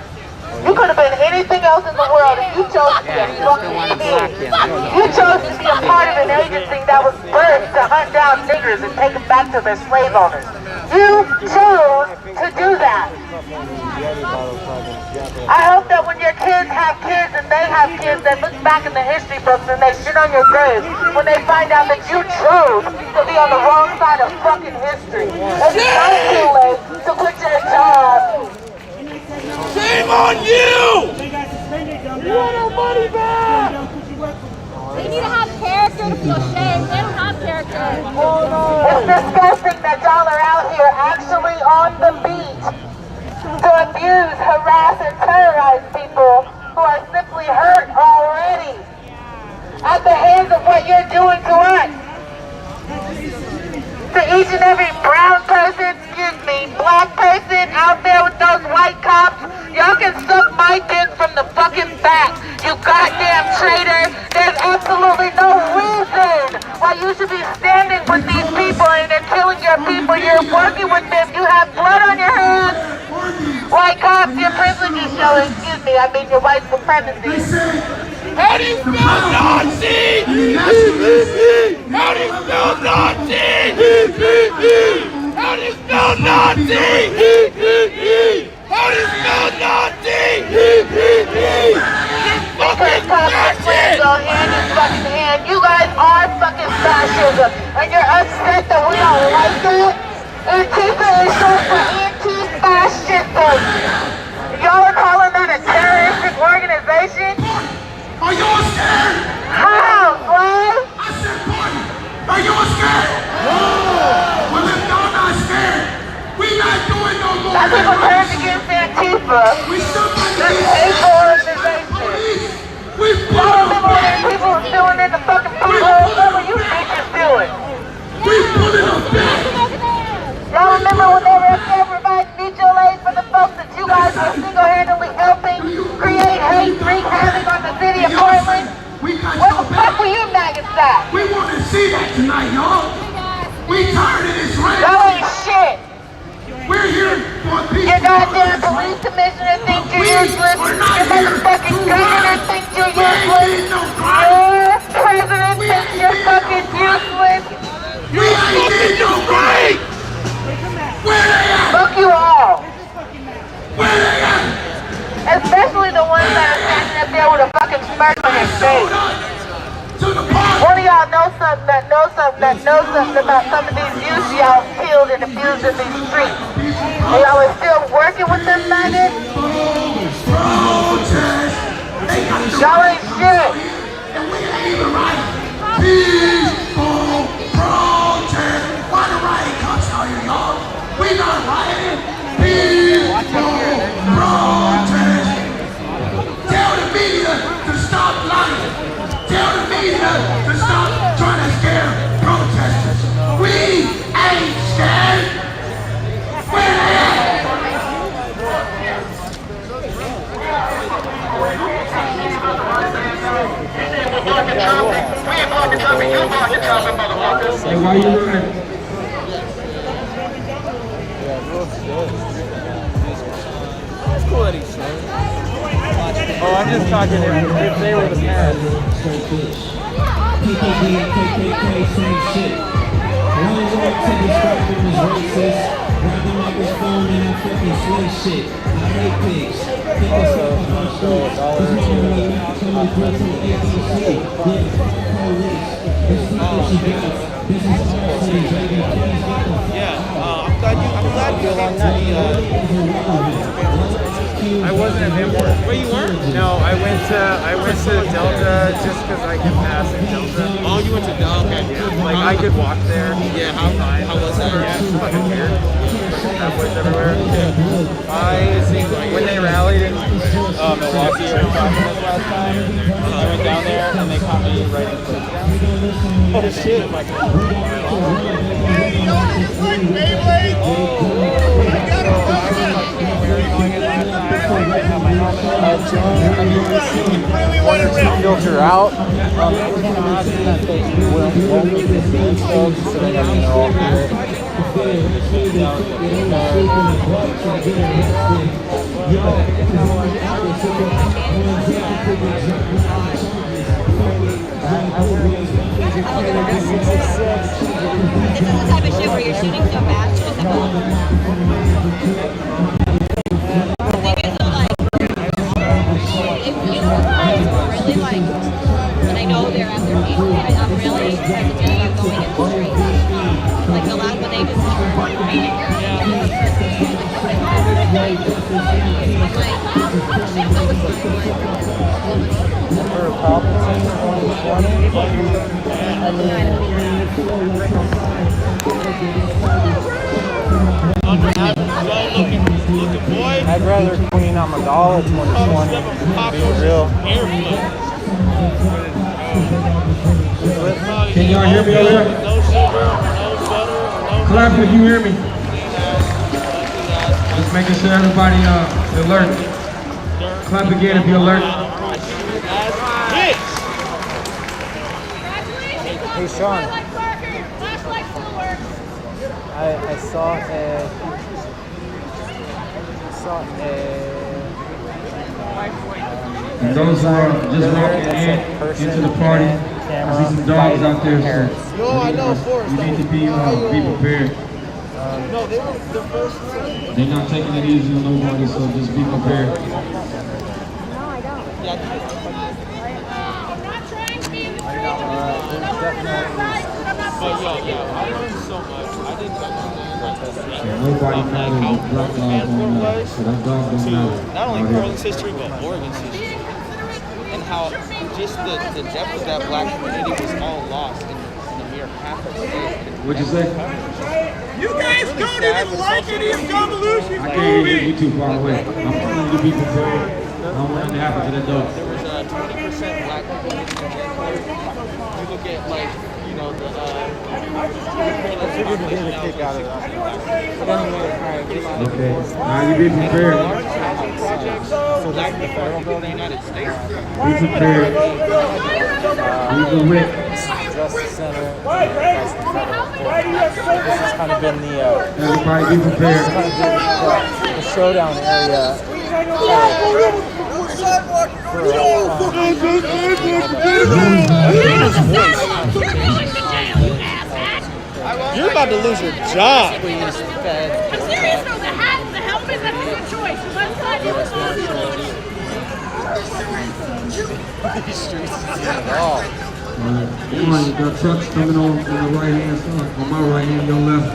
Speaker 5: You could have been anything else in the world and you chose to be a fucking thief. You chose to be a part of an agency that was birthed to hunt down niggers and take them back to their slave owners. You chose to do that. I hope that when your kids have kids and they have kids, they look back in the history books and they shit on your grave when they find out that you chose to be on the wrong side of fucking history. It's not too late to quit your job.
Speaker 12: Shame on you!
Speaker 2: They got suspended, dumb.
Speaker 5: You want our money back!
Speaker 9: They need to have character to feel shame. They don't have character.
Speaker 5: It's disgusting that y'all are out here actually on the beat to abuse, harass, and terrorize people who are simply hurt already at the hands white cops, y'all can suck my dick from the fucking back, you goddamn traitor. There's absolutely no reason why you should be standing with these people and they're killing your people. You're working with them. You have blood on your hands. White cops, your privilege is showing. Excuse me, I mean your white supremacy.
Speaker 12: How do you spell Nazi? How do you spell Nazi? How do you spell Nazi? How do you spell Nazi?
Speaker 5: Because fascism go hand in fucking hand. You guys are fucking fascism. And you're upset that we don't like it. Antifa is short for anti-fascism. Y'all are calling that a terroristic organization?
Speaker 11: Are you scared?
Speaker 5: How, boy?
Speaker 11: I said, boy, are you scared? No. Well, if y'all not scared, we not doing no more.
Speaker 5: That people turned against Antifa.
Speaker 11: We still got
Speaker 5: this hateful organization.
Speaker 11: We
Speaker 5: y'all remember when people were stealing in the fucking food hall? What were you bitches doing?
Speaker 11: We pulling them back.
Speaker 5: Y'all remember when they were providing mutual aid for the folks that you guys were single-handedly helping create hate, wreak havoc on the city of Portland? What the fuck were you maggots at?
Speaker 11: We want to see that tonight, y'all. We tired of this rain.
Speaker 5: Y'all ain't shit.
Speaker 11: We're here for people.
Speaker 5: Your goddamn police commissioner thinks you're useless. Your motherfucking governor thinks you're useless. Your president thinks you're fucking useless.
Speaker 11: We ain't did no right. Where they at?
Speaker 5: Fuck you all.
Speaker 11: Where they at?
Speaker 5: Especially the ones that are standing up there with a fucking smirk on their face. One of y'all know something about some of these youths y'all killed and abused in these streets. And y'all are still working with them maggots? Y'all ain't shit.
Speaker 11: And we ain't even right. Peaceful protest. Why the riot cops out here, y'all? We not rioting. Peaceful protest. Tell the media to stop lying. Tell the media to stop trying to scare protesters. We ain't scared. Where they at?
Speaker 1: Hey, why you running?
Speaker 10: It's cool that he's slow. Oh, I'm just talking if they were the parents.
Speaker 13: PKD and KKK, same shit. One word to describe them as racist. Grab the microphone and I fucking slay shit. I hate pigs. Think it's not a hot street. This man really not coming through from ABC. Yeah, fuck police. This is what she got. This is our city, baby. Please get the fuck out.
Speaker 12: I'm glad you came to the
Speaker 10: I wasn't an import.
Speaker 12: Wait, you weren't?
Speaker 10: No, I went to Delta just because I could pass in Delta.
Speaker 12: Oh, you went to Delta? Okay.
Speaker 10: Yeah, like I could walk there.
Speaker 12: Yeah, how was that?
Speaker 10: Yeah, it's fucking weird. Cowboys everywhere. When they rallied in Milwaukee or Providence last time, I went down there and they caught me right in the place. Oh shit!
Speaker 11: Hey, yo, it's like Beyblade. I got
Speaker 10: One or two filter out. That they won't make the seeds so they have to know all
Speaker 9: This is the type of shit where you're shooting so fast, you just have to look. The thing is, though, like, if you guys were really, like, and I know they're at their peak, but I'm really hesitant about going in the streets. Like, the last one they just
Speaker 10: For Republican 2020, I'd rather Queen Amidala 2020, be real.
Speaker 1: Can y'all hear me over here? Clap if you hear me. making sure everybody alert. Clap again if you're alert.
Speaker 14: Hey Sean, I saw
Speaker 1: And those who are just walking into the party, I see some dogs out there, so
Speaker 11: No, I know, Forrest.
Speaker 1: you need to be prepared.
Speaker 11: No, they were the first.
Speaker 1: They're not taking it easy on nobody, so just be prepared.
Speaker 9: No, I don't. I'm not trying to be in the street.
Speaker 12: I learned so much. I didn't understand
Speaker 1: Nobody knows what Black Lives Matter, so that dog don't matter.
Speaker 12: not only Portland's history, but Oregon's history. And how just the depth of that black community was all lost in a mere half a day.
Speaker 1: What'd you say?
Speaker 11: You guys don't even like any of John Belushi's
Speaker 1: I can't hear
Speaker 11: movie.
Speaker 1: you too far away. I'm telling you to be prepared. I don't want nothing to happen to that dog.
Speaker 12: There was a 20% black community in January. You look at the
Speaker 14: I figured to get a kick out of that. But anyway,
Speaker 1: Okay. Now you be prepared.
Speaker 12: projects for black people in the United States.
Speaker 1: Be prepared. Use the whip.
Speaker 14: Justice Center. This has kind of been the
Speaker 1: Everybody be prepared.
Speaker 14: the showdown area.
Speaker 11: You're about to lose your job.
Speaker 9: I'm serious though, the hat and the helmet, that's a good choice. Let's not do this.
Speaker 14: These streets is all.
Speaker 1: Come on, you got trucks coming on the right hand side. On my right hand, your left.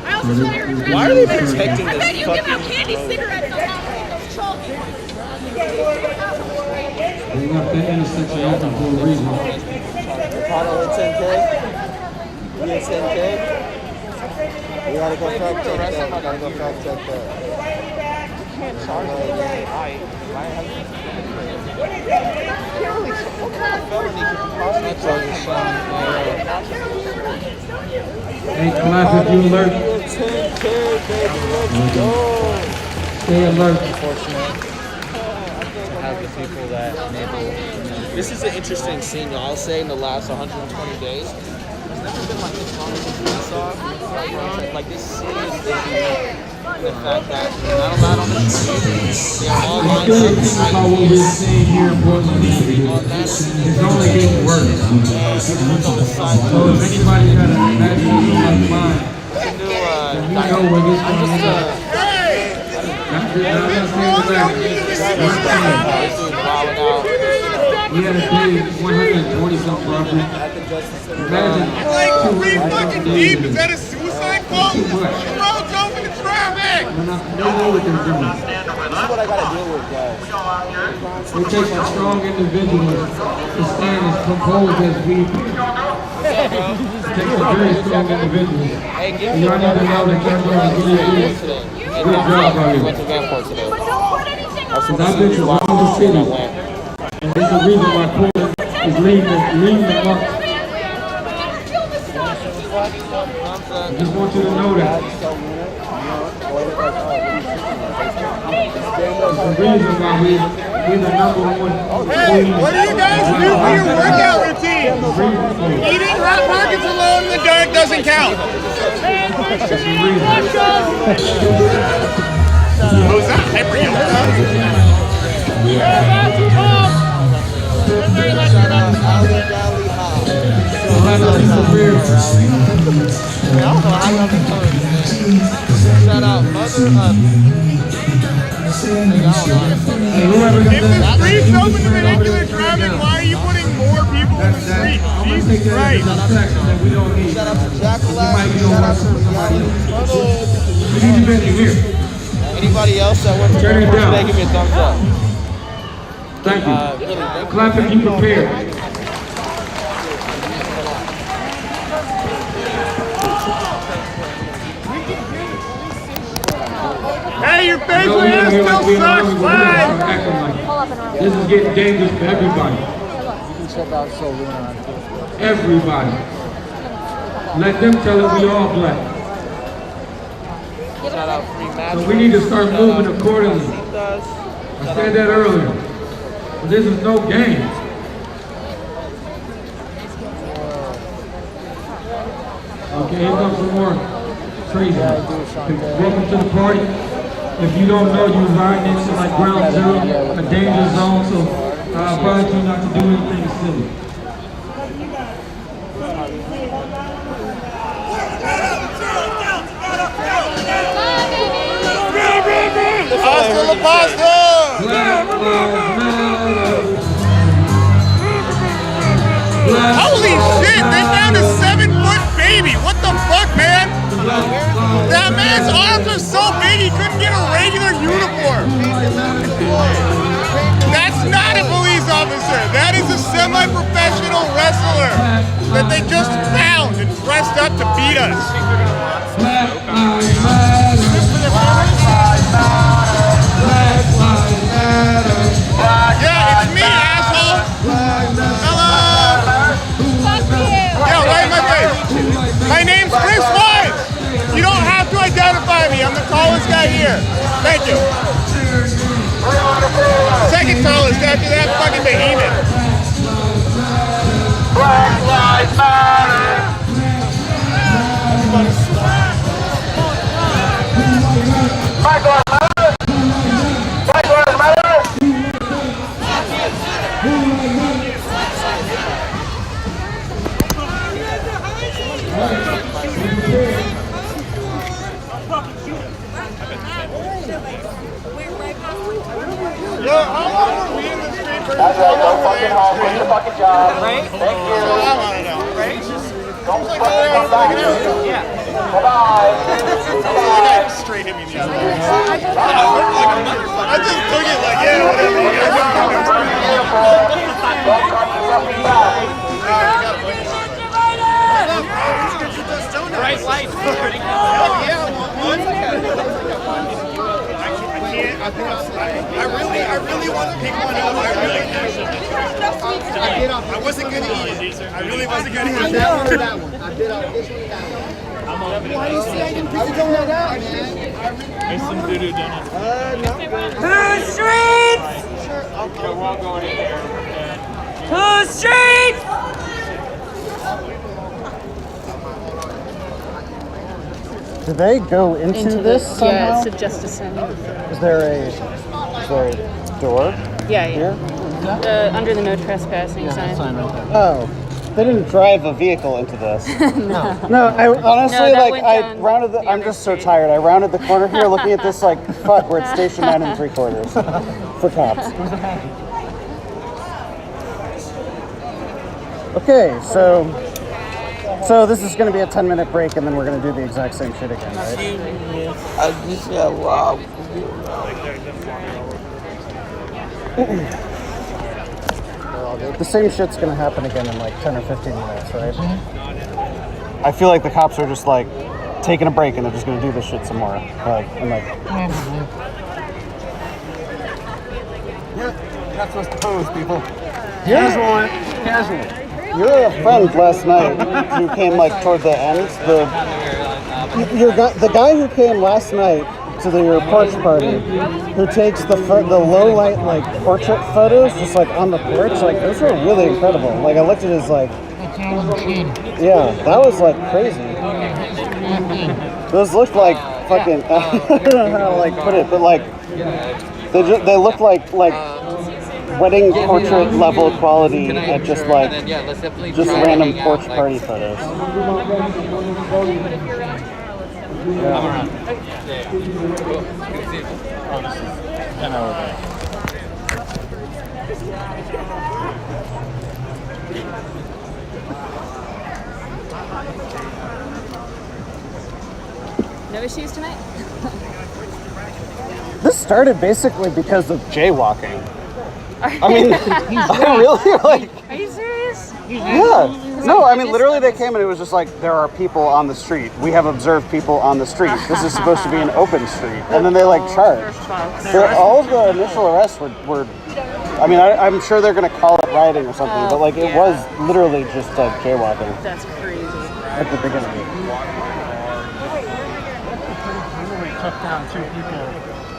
Speaker 9: I also saw your address.
Speaker 11: Why are they protecting
Speaker 9: I
Speaker 11: this
Speaker 9: bet you give out
Speaker 11: fucking
Speaker 9: candy
Speaker 11: road?
Speaker 9: cigarettes on those chalky.
Speaker 1: They left that intersection open for a reason.
Speaker 14: Auto at 10K. We at 10K. We gotta go fact check that. We gotta go fact check that.
Speaker 1: Hey, clap if you alert.
Speaker 14: 10K, baby, let's go.
Speaker 1: Stay alert.
Speaker 12: Have the people that enable. This is an interesting scene, I'll say, in the last 120 days. There's never been like this long as we saw. Like this scene is unique. The fact that they're not allowed on the street. They're all lined
Speaker 1: It's
Speaker 12: up.
Speaker 1: good to think about what we're seeing here in Portland. It's only getting worse. So if anybody got a imagination like mine, then we know where this is going to end. We had a day 120 something robbery. Imagine
Speaker 11: Like 3 fucking deep. Is that a suicide quote?
Speaker 1: too much.
Speaker 11: The road's open to traffic.
Speaker 1: They know what they're doing.
Speaker 14: This is what I gotta deal with, guys.
Speaker 1: It takes a strong individual to stand as composed as we do. It takes a very strong individual. And y'all need to know that y'all doing a really good job out here. Because I've been to all the cities. And there's a reason why Portland is leading the mark. I just want you to know that. There's a reason why we're the #1.
Speaker 11: Hey, what do you guys do for your workout routine? Eating Hot Pockets alone in the dark doesn't count. Who's that? Hyper
Speaker 12: Shout out
Speaker 11: If the street's open to vehicular traffic, why are you putting more people in the street? Jesus Christ.
Speaker 1: We don't need.
Speaker 12: Shout out to Jack
Speaker 1: You might be on one somebody else. We need to be here.
Speaker 12: Anybody else that went to
Speaker 1: Turn it
Speaker 12: the
Speaker 1: down.
Speaker 12: today, give me a thumbs up.
Speaker 1: Thank you.
Speaker 12: Really, thank you.
Speaker 1: Clap if you prepared.
Speaker 11: Hey, your facial hair still sucks, flag!
Speaker 1: This is getting dangerous for everybody.
Speaker 14: You can check out Soul Luna on Facebook.
Speaker 1: Everybody. Let them tell it we all black.
Speaker 12: Shout out Free
Speaker 1: So we need to start moving accordingly. I said that earlier. But this is no game. Okay, here comes some more crazy. Welcome to the party. If you don't know, you're riding into like ground zero, a danger zone, so I advise you not to do anything silly.
Speaker 12: Hasta la pasta! Holy shit, they found a 7-foot baby. What the fuck, man? That man's arms are so big he couldn't get a regular uniform. That's not a police officer. That is a semi-professional wrestler that they just found and dressed up to beat us. Yeah, it's me, asshole. Hello. Yo, right in my face. My name's Chris Wise. You don't have to identify me. I'm the tallest guy here. Thank you. Second tallest after that fucking behemoth. Black Lives Matter. Black Lives Matter. Black Lives Matter. Yo, how long were we in the street for
Speaker 5: That's right, go fucking home, quit your fucking job. Right? Thank you.
Speaker 12: I want to know. Right?
Speaker 5: Don't fucking come back here.
Speaker 12: Yeah.
Speaker 5: Bye-bye.
Speaker 12: That guy straight hit me in the eye. I just took it like, yeah, whatever.
Speaker 5: Don't come fucking back.
Speaker 12: Bright lights. Hell yeah, one. I really want to pick one up. I wasn't gonna eat it. I really wasn't gonna eat that one or that one. I bit off this one and that one. Why do you say I didn't pick it that out, man?
Speaker 7: There's some doo-doo done.
Speaker 12: No.
Speaker 8: Who's streets?
Speaker 7: Okay, we're all going in here.
Speaker 8: Who's streets?
Speaker 3: Do they go into this somehow?
Speaker 15: Yeah, it's a Justice Center.
Speaker 3: Is there a door?
Speaker 15: Yeah, under the no trespassing sign.
Speaker 3: Oh, they didn't drive a vehicle into this.
Speaker 15: No.
Speaker 3: No, I honestly,
Speaker 15: No, that
Speaker 3: like,
Speaker 15: went
Speaker 3: I
Speaker 15: down
Speaker 3: rounded the, I'm just so tired. I rounded the corner here looking at this like, fuck, we're at station 9 3/4 for cops. Okay, so this is going to be a 10-minute break, and then we're going to do the exact same shit again, right?
Speaker 14: I just got robbed.
Speaker 3: The same shit's going to happen again in like 10 or 15 minutes, right? I feel like the cops are just like taking a break, and they're just going to do this shit some more. Like, I'm like,
Speaker 11: You're not supposed to pose, people.
Speaker 3: Casual. You were a friend last night who came like toward the end. The guy who came last night to your porch party, who takes the low light like portrait photos, just like on the porch. Like those were really incredible. Like I looked at his like, yeah, that was like crazy. Those looked like fucking. I don't know how to like put it, but like they look like wedding portrait level quality at just random porch party photos.
Speaker 7: I'm around.
Speaker 15: No issues tonight?
Speaker 3: This started basically because of jaywalking. I mean, really? Like,
Speaker 15: are you serious?
Speaker 3: Yeah. No, I mean, literally they came and it was just like, there are people on the street. We have observed people on the street. This is supposed to be an open street. And then they like charged. All of the initial arrests were I mean, I'm sure they're going to call it rioting or something, but like it was literally just like jaywalking.
Speaker 15: That's crazy.
Speaker 3: At the beginning.
Speaker 10: took down 2 people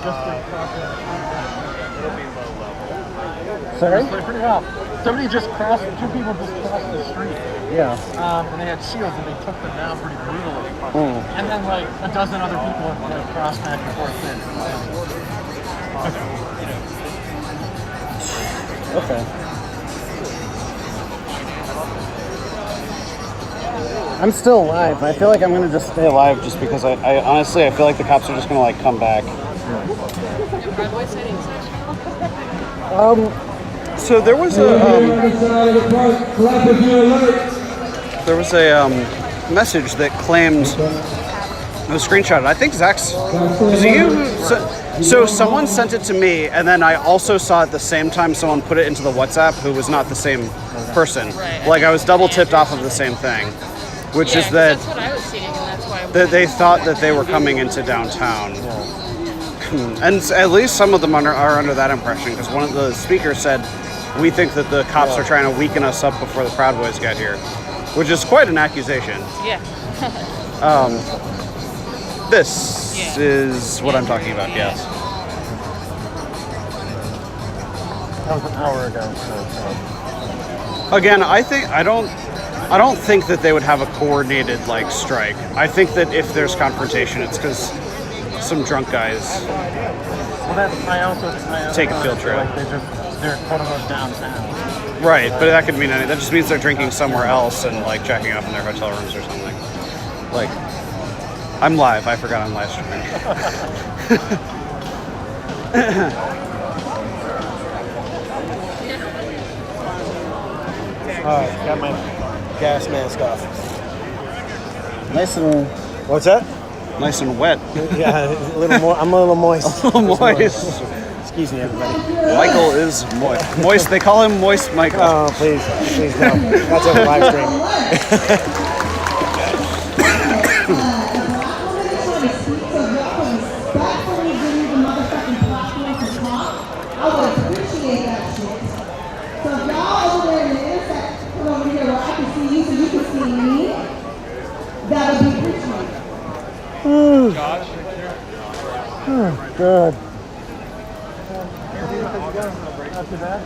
Speaker 10: just for crossing the street.
Speaker 16: Sorry?
Speaker 10: Pretty rough. Somebody just crossed, 2 people just crossed the street.
Speaker 16: Yeah.
Speaker 10: And they had shields and they took them down pretty brutally. And then like a dozen other people like crossed back and forth in.
Speaker 16: Okay. I'm still alive. I feel like I'm gonna just stay alive just because I honestly I feel like the cops are just gonna like come back. So there was a message that claimed it was screenshotted. I think Zach's. Was it you? So someone sent it to me, and then I also saw at the same time someone put it into the WhatsApp who was not the same person. Like I was double tipped off of the same thing, which is that
Speaker 15: that's what I was seeing, and that's why
Speaker 16: that they thought that they were coming into downtown. And at least some of them are under that impression, because one of the speakers said, "We think that the cops are trying to weaken us up before the Proud Boys get here," which is quite an accusation.
Speaker 15: Yeah.
Speaker 16: This is what I'm talking about. Yes.
Speaker 10: That was an hour ago.
Speaker 16: Again, I don't think that they would have a coordinated like strike. I think that if there's confrontation, it's because some drunk guys
Speaker 10: I also
Speaker 16: take a field trip.
Speaker 10: Like they're quote unquote downtown.
Speaker 16: Right, but that could mean anything. That just means they're drinking somewhere else and like checking up in their hotel rooms or something. Like, I'm live. I forgot I'm live streaming.
Speaker 14: Alright, got my gas mask off.
Speaker 16: Nice and...
Speaker 14: What's that?
Speaker 16: Nice and wet.
Speaker 14: Yeah, a little more. I'm a little moist.
Speaker 16: A little moist.
Speaker 14: Excuse me, everybody.
Speaker 16: Michael is moist. Moist. They call him Moist Michael.
Speaker 14: Oh, please no. That's on the live stream.
Speaker 16: Oh, God.
Speaker 10: Not too bad.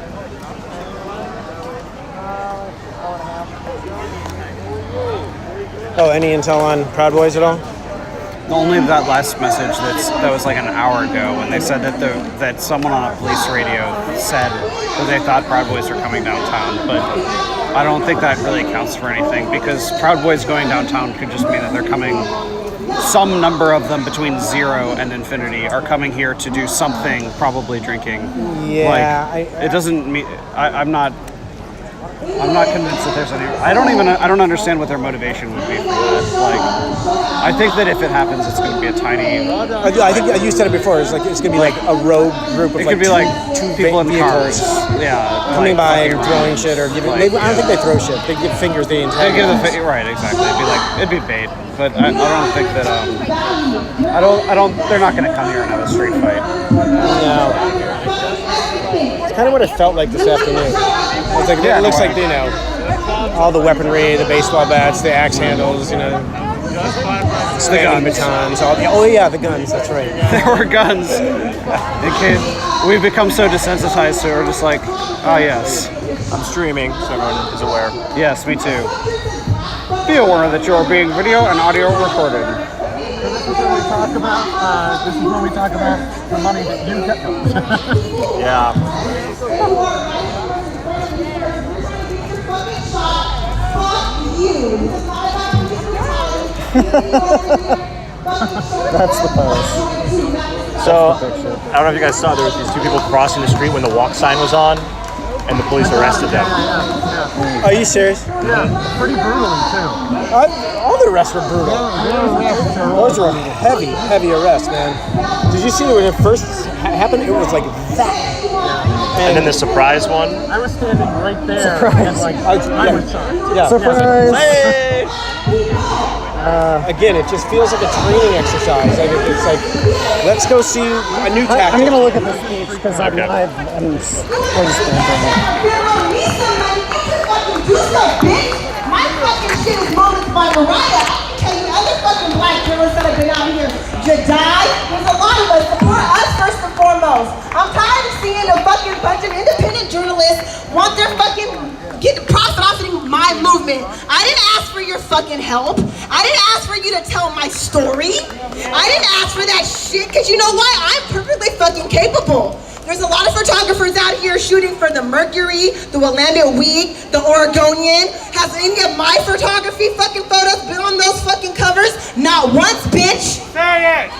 Speaker 14: Oh, any intel on Proud Boys at all?
Speaker 16: Only that last message that was like an hour ago when they said that someone on a police radio said that they thought Proud Boys were coming downtown, but I don't think that really counts for anything, because Proud Boys going downtown could just mean that they're coming. Some number of them between 0 and infinity are coming here to do something, probably drinking.
Speaker 14: Yeah,
Speaker 16: like, it doesn't mean I'm not convinced that there's any. I don't understand what their motivation would be for that. Like, I think that if it happens, it's going to be a tiny.
Speaker 14: I think you said it before. It's going to be like a rogue group of
Speaker 16: it could be like two people in
Speaker 14: vehicles.
Speaker 16: Cars. Yeah,
Speaker 14: coming
Speaker 16: like,
Speaker 14: by and throwing shit or giving. I don't think they throw shit. They give fingers. They
Speaker 16: give the right, exactly. It'd be bait, but I don't think that. I don't. They're not going to come here and have a street fight.
Speaker 14: No. It's kind of what it felt like this afternoon. It's like it looks like all the weaponry, the baseball bats, the axe handles, the batons. The guns. That's right.
Speaker 16: There were guns. We've become so desensitized, so we're just like, yes.
Speaker 17: I'm streaming, so everyone is aware.
Speaker 16: Yes, me too. Be aware that you're being video and audio recorded.
Speaker 10: This is when we talk about the money that you get.
Speaker 17: Yeah.
Speaker 16: That's the post.
Speaker 17: So, I don't know if you guys saw, there was these 2 people crossing the street when the walk sign was on, and the police arrested them.
Speaker 14: Are you serious?
Speaker 10: Yeah, pretty brutally too.
Speaker 14: All the arrests were brutal. Those were heavy arrests, man. Did you see when it first happened? It was like that.
Speaker 17: And then the surprise one.
Speaker 10: I was standing right there.
Speaker 14: Surprise.
Speaker 10: And I was shocked.
Speaker 14: Yeah.
Speaker 16: Surprise.
Speaker 14: Hey! Again, it just feels like a training exercise. Like it's like, let's go see a new tactic.
Speaker 16: I'm gonna look at the speech because I'm live and
Speaker 5: My fucking shit is moments by Mariah. I can tell you other fucking black girls that have been out here
Speaker 18: you die. There's a lot of us. Support us first and foremost. I'm tired of seeing a fucking bunch of independent journalists want their fucking get profit off of my movement. I didn't ask for your fucking help. I didn't ask for you to tell my story. I didn't ask for that shit, because you know what? I'm perfectly fucking capable. There's a lot of photographers out here shooting for the Mercury, the Willamette Week, the Oregonian. Has any of my photography fucking photos been on those fucking covers? Not once, bitch.
Speaker 2: Say it.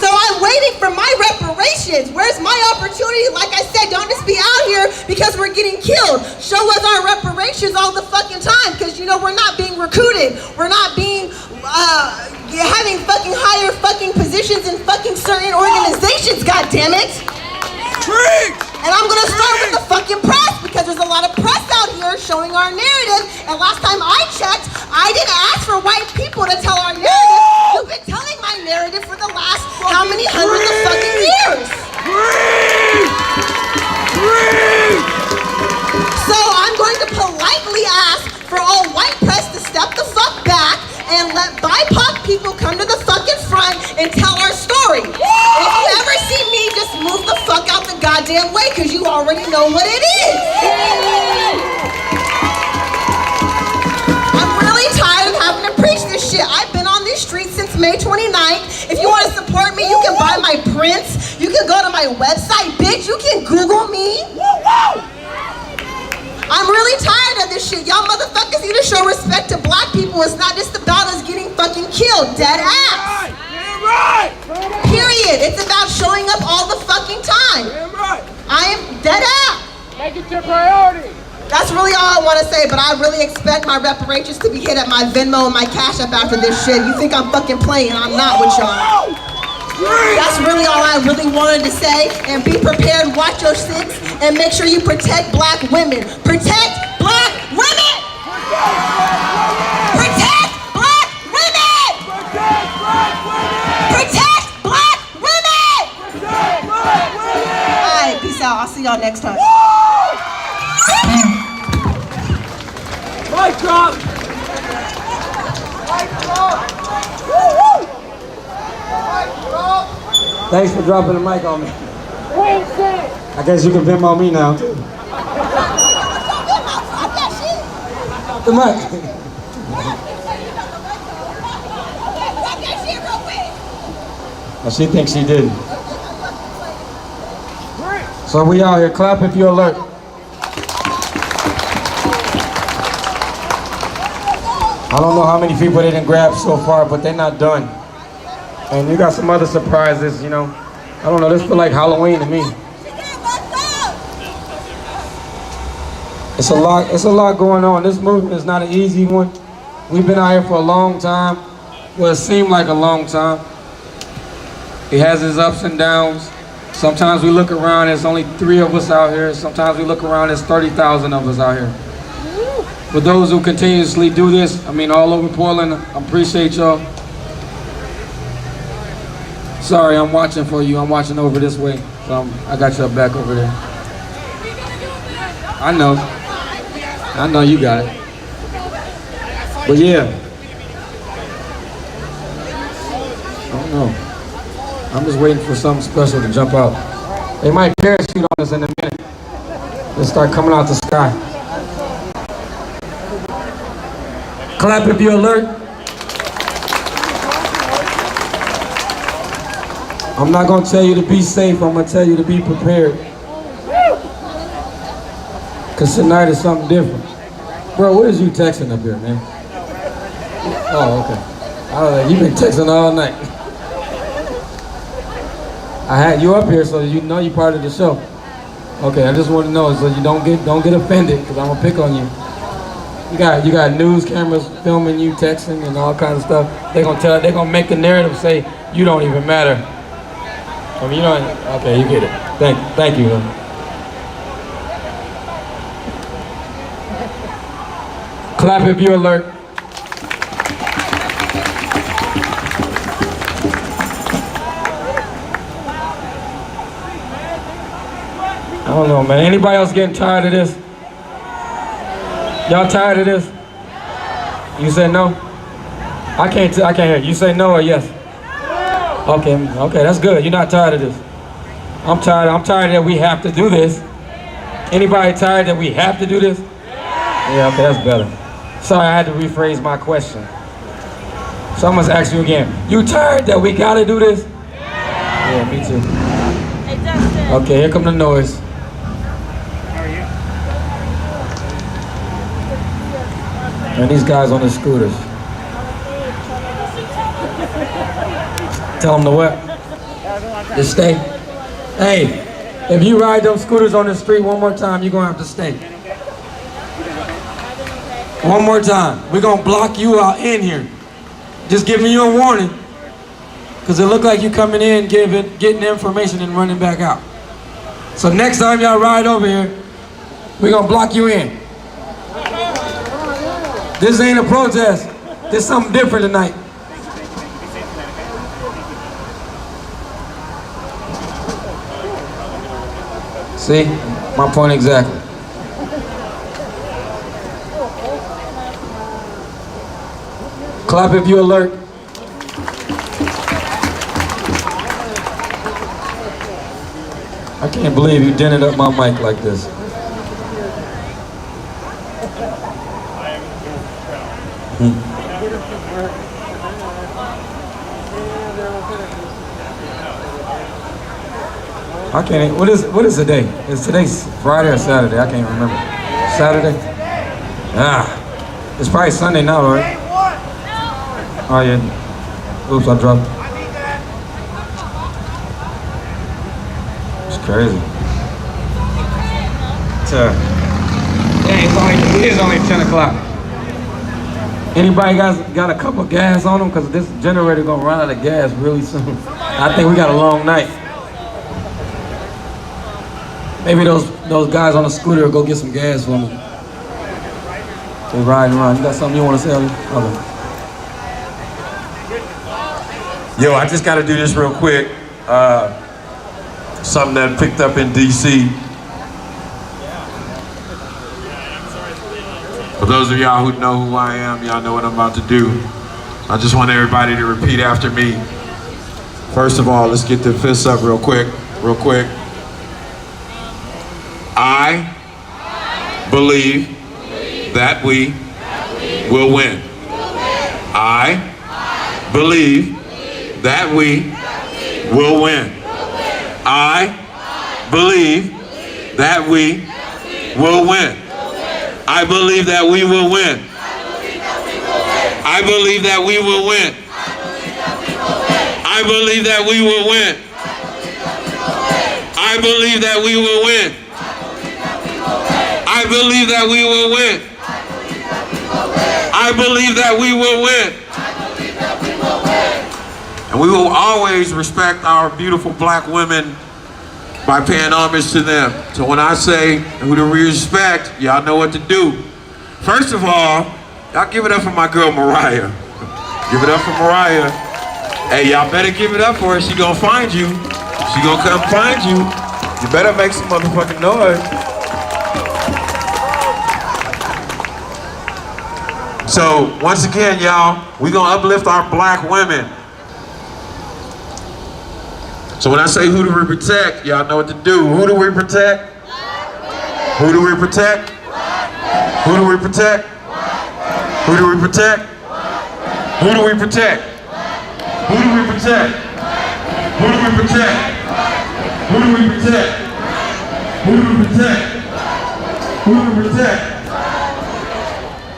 Speaker 18: So I'm waiting for my reparations. Where's my opportunity? Like I said, don't just be out here because we're getting killed. Show us our reparations all the fucking time, because you know we're not being recruited. We're not being having fucking higher fucking positions in fucking certain organizations, goddammit. And I'm gonna start with the fucking press, because there's a lot of press out here showing our narrative. And last time I checked, I didn't ask for white people to tell our narrative. You've been telling my narrative for the last how many hundreds of fucking years? So I'm going to politely ask for all white press to step the fuck back and let BIPOC people come to the fucking front and tell our story. If you ever see me, just move the fuck out the goddamn way, because you already know what it is. I'm really tired of having to preach this shit. I've been on these streets since May 29th. If you want to support me, you can buy my prints. You can go to my website, bitch. You can Google me. I'm really tired of this shit. Y'all motherfuckers need to show respect to black people. It's not just about us getting fucking killed. Dead ass. Period. It's about showing up all the fucking time. I am dead ass.
Speaker 2: Make it your priority.
Speaker 18: That's really all I want to say, but I really expect my reparations to be hit at my Venmo and my Cash App after this shit. You think I'm fucking playing? I'm not with y'all. That's really all I really wanted to say. And be prepared, watch your six, and make sure you protect black women. Protect black women! Protect black women! Protect black women! Alright, peace out. I'll see y'all next time.
Speaker 2: Mic drop!
Speaker 1: Thanks for dropping the mic on me. I guess you can Venmo me now too. The mic. Well, she thinks she did. So we out here. Clap if you're alert. I don't know how many people they didn't grab so far, but they're not done. And you got some other surprises, you know. I don't know, this feel like Halloween to me. It's a lot going on. This movement is not an easy one. We've been out here for a long time. Well, it seemed like a long time. It has its ups and downs. Sometimes we look around, there's only 3 of us out here. Sometimes we look around, there's 30,000 of us out here. For those who continuously do this, I mean, all over Portland, I appreciate y'all. Sorry, I'm watching for you. I'm watching over this way. So I got your back over there. I know you got it. But yeah. I don't know. I'm just waiting for something special to jump out. They might parachute on us in a minute. They'll start coming out the sky. Clap if you're alert. I'm not gonna tell you to be safe, I'm gonna tell you to be prepared. Cause tonight is something different. Bro, what is you texting up here, man? Oh, okay. I was like, you've been texting all night. I had you up here so you know you're part of the show. Okay, I just want to know so you don't get offended, because I'm gonna pick on you. You got news cameras filming you, texting, and all kinds of stuff. They're gonna make the narrative say you don't even matter. I mean, you don't. Okay, you get it. Thank you. Clap if you're alert. I don't know, man. Anybody else getting tired of this? Y'all tired of this? You said no? I can't hear. You say no or yes? Okay, that's good. You're not tired of this. I'm tired that we have to do this. Anybody tired that we have to do this? Yeah, okay, that's better. Sorry, I had to rephrase my question. So I must ask you again. You tired that we gotta do this? Yeah, me too. Okay, here come the noise. And these guys on the scooters. Tell them to what? Just stay. Hey, if you ride those scooters on the street one more time, you're gonna have to stay. One more time. We're gonna block you out in here. Just giving you a warning. Because it look like you coming in, getting information and running back out. So next time y'all ride over here, we're gonna block you in. This ain't a protest. This is something different tonight. See? My point exactly. Clap if you alert. I can't believe you dented up my mic like this. I can't. What is the day? Is today's Friday or Saturday? I can't remember. Saturday? It's probably Sunday now, right? Oh yeah. Oops, I dropped it. It's crazy. It is only 10 o'clock. Anybody got a cup of gas on them? Because this generator gonna run out of gas really soon. I think we got a long night. Maybe those guys on the scooter will go get some gas for me. They riding around. You got something you want to say? Okay.
Speaker 19: Yo, I just got to do this real quick. Something that picked up in DC. For those of y'all who know who I am, y'all know what I'm about to do. I just want everybody to repeat after me. First of all, let's get the fists up real quick. I believe that we will win. I believe that we will win. I believe that we will win. I believe that we will win. I believe that we will win. I believe that we will win. I believe that we will win. I believe that we will win. I believe that we will win. And we will always respect our beautiful black women by paying homage to them. So when I say who to respect, y'all know what to do. First of all, y'all give it up for my girl Mariah. Give it up for Mariah. Hey, y'all better give it up for her. She gonna find you. She gonna come find you. You better make some motherfucking noise. So once again, y'all, we gonna uplift our black women. So when I say who do we protect, y'all know what to do. Who do we protect? Who do we protect? Who do we protect? Who do we protect? Who do we protect? Who do we protect? Who do we protect? Who do we protect? Who do we protect? Who do we protect?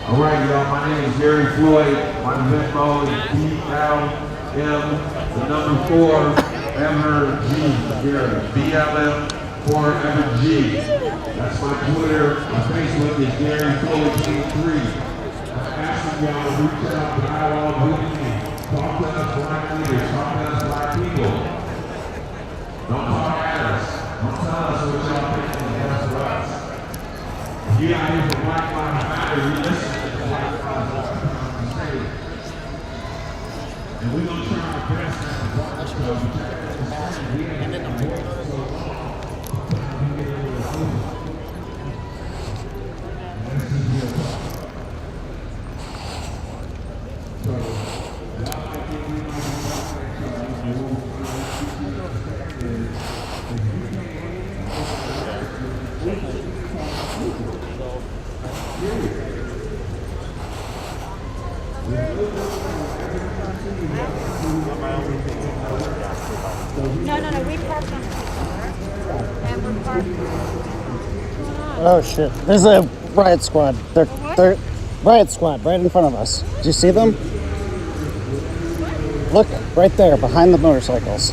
Speaker 19: All right, y'all, my name is Gary Floyd. My Venmo is BLM, 4MG, Gary, BLM, 4MG. That's my Twitter. My Facebook is Gary Floyd 23. I'm asking y'all to reach out, dialogue with me. Talk to us black leaders, talk to us black people. Don't talk at us. Don't tell us what y'all think is best for us. If you out here for Black Lives Matter, you listen to the Black Lives Matter. And we're going to try our best to protect this country. We ain't been avoiding so long. So
Speaker 9: No, we parked on the and we're parked.
Speaker 3: Oh shit! There's a riot squad. They're riot squad right in front of us. Do you see them? Look right there behind the motorcycles.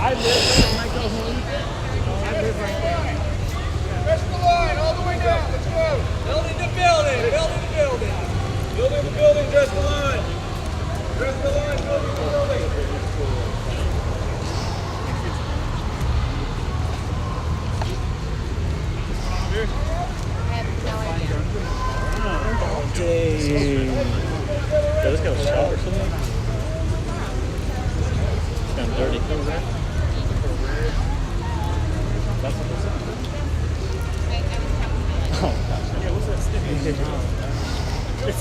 Speaker 12: I live there when I go home. I live right there. Press the line all the way down. Let's go. Building to building. Building to building. Building to building. Dress the line. Dress the line. Building to building.
Speaker 17: Dang. Yo, this guy was shot or something? It's kind of dirty. That's what this is. Oh, gosh. Yeah, what's that stick? It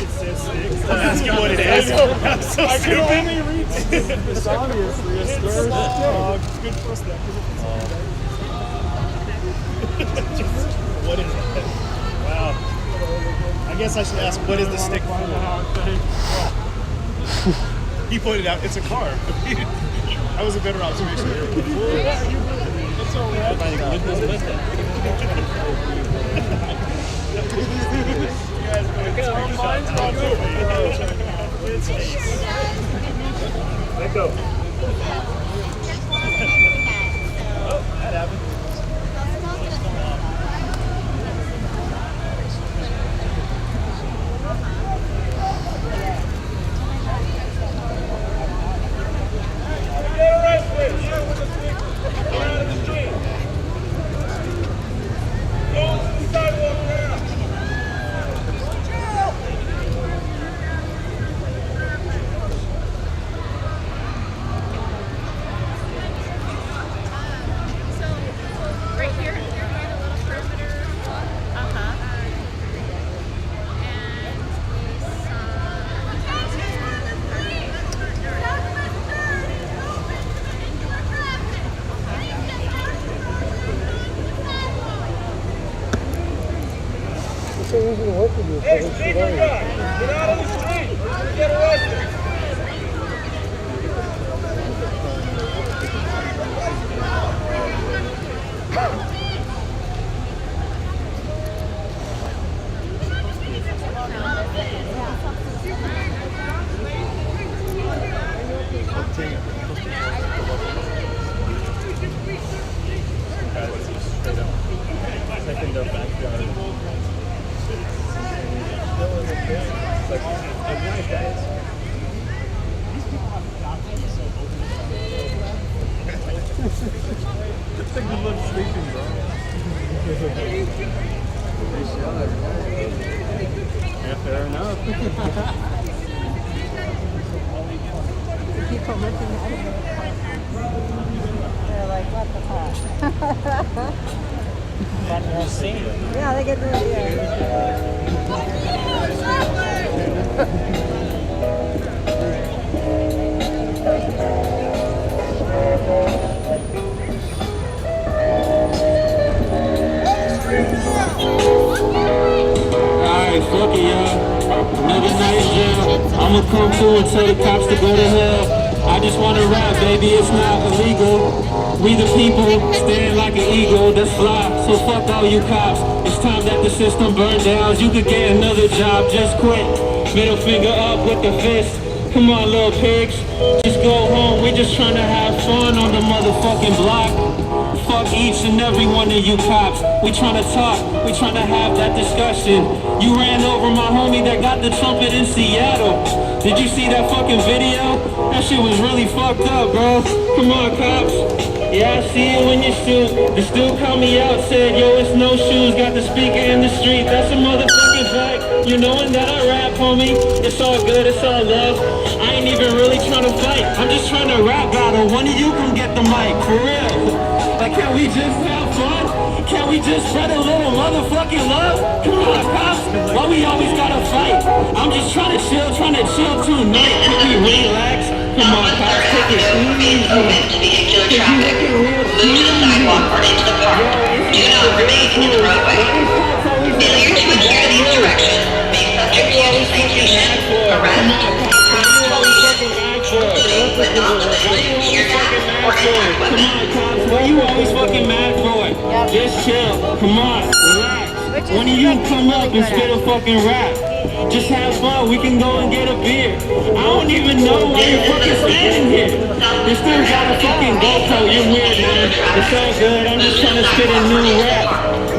Speaker 17: says stick. Don't ask him what it is. That's so stupid. I can only read stick. It's obviously a square stick. Good for that. What is that? Wow. I guess I should ask, what is the stick for? He pointed out, it's a car. That was a better observation. It's all right. Let go. Oh, that happened. Hey, speaker guy, get out of the street. You get arrested. Second up backyard. It's like we love sleeping, bro. Yeah, fair enough.
Speaker 6: People looking at it. They're like, what the fuck? Yeah, they get the idea.
Speaker 13: Alright, fuck it, y'all. Another night in jail. I'ma come through and tell the cops to go to hell. I just wanna rap, baby, it's not illegal. We the people, stand like an eagle, that's fly. So fuck all you cops. It's time that the system burn down. You could get another job, just quit. Middle finger up with the fist. Come on, little pigs. Just go home. We just trying to have fun on the motherfucking block. Fuck each and every one of you cops. We trying to talk. We trying to have that discussion. You ran over my homie that got the trumpet in Seattle. Did you see that fucking video? That shit was really fucked up, bro. Come on, cops. Yeah, I see it when you shoot. This dude called me out, said, yo, it's no shoes. Got the speaker in the street. That's a motherfucking fact. You knowing that I rap, homie. It's all good, it's all love. I ain't even really trying to fight. I'm just trying to rap battle. One of you can get the mic, for real. Like, can we just have fun? Can we just spread a little motherfucking love? Come on, cops. Why we always gotta fight? I'm just trying to chill tonight. Can we relax? Come on, cops, take it easy.
Speaker 4: Vehicular traffic. Move to the sidewalk or into the park. Do not remain in the roadway. Failure to adhere to these directions may subject you to citation, arrest, including but not limited to tear gas or impact weapons.
Speaker 13: What you always fucking mad for? Just chill. Come on, relax. One of you come up and spit a fucking rap. Just have fun. We can go and get a beer. I don't even know why you're fucking standing here. You still got a fucking GoPro. You're weird, man. It's all good. I'm just trying to spit a new rap.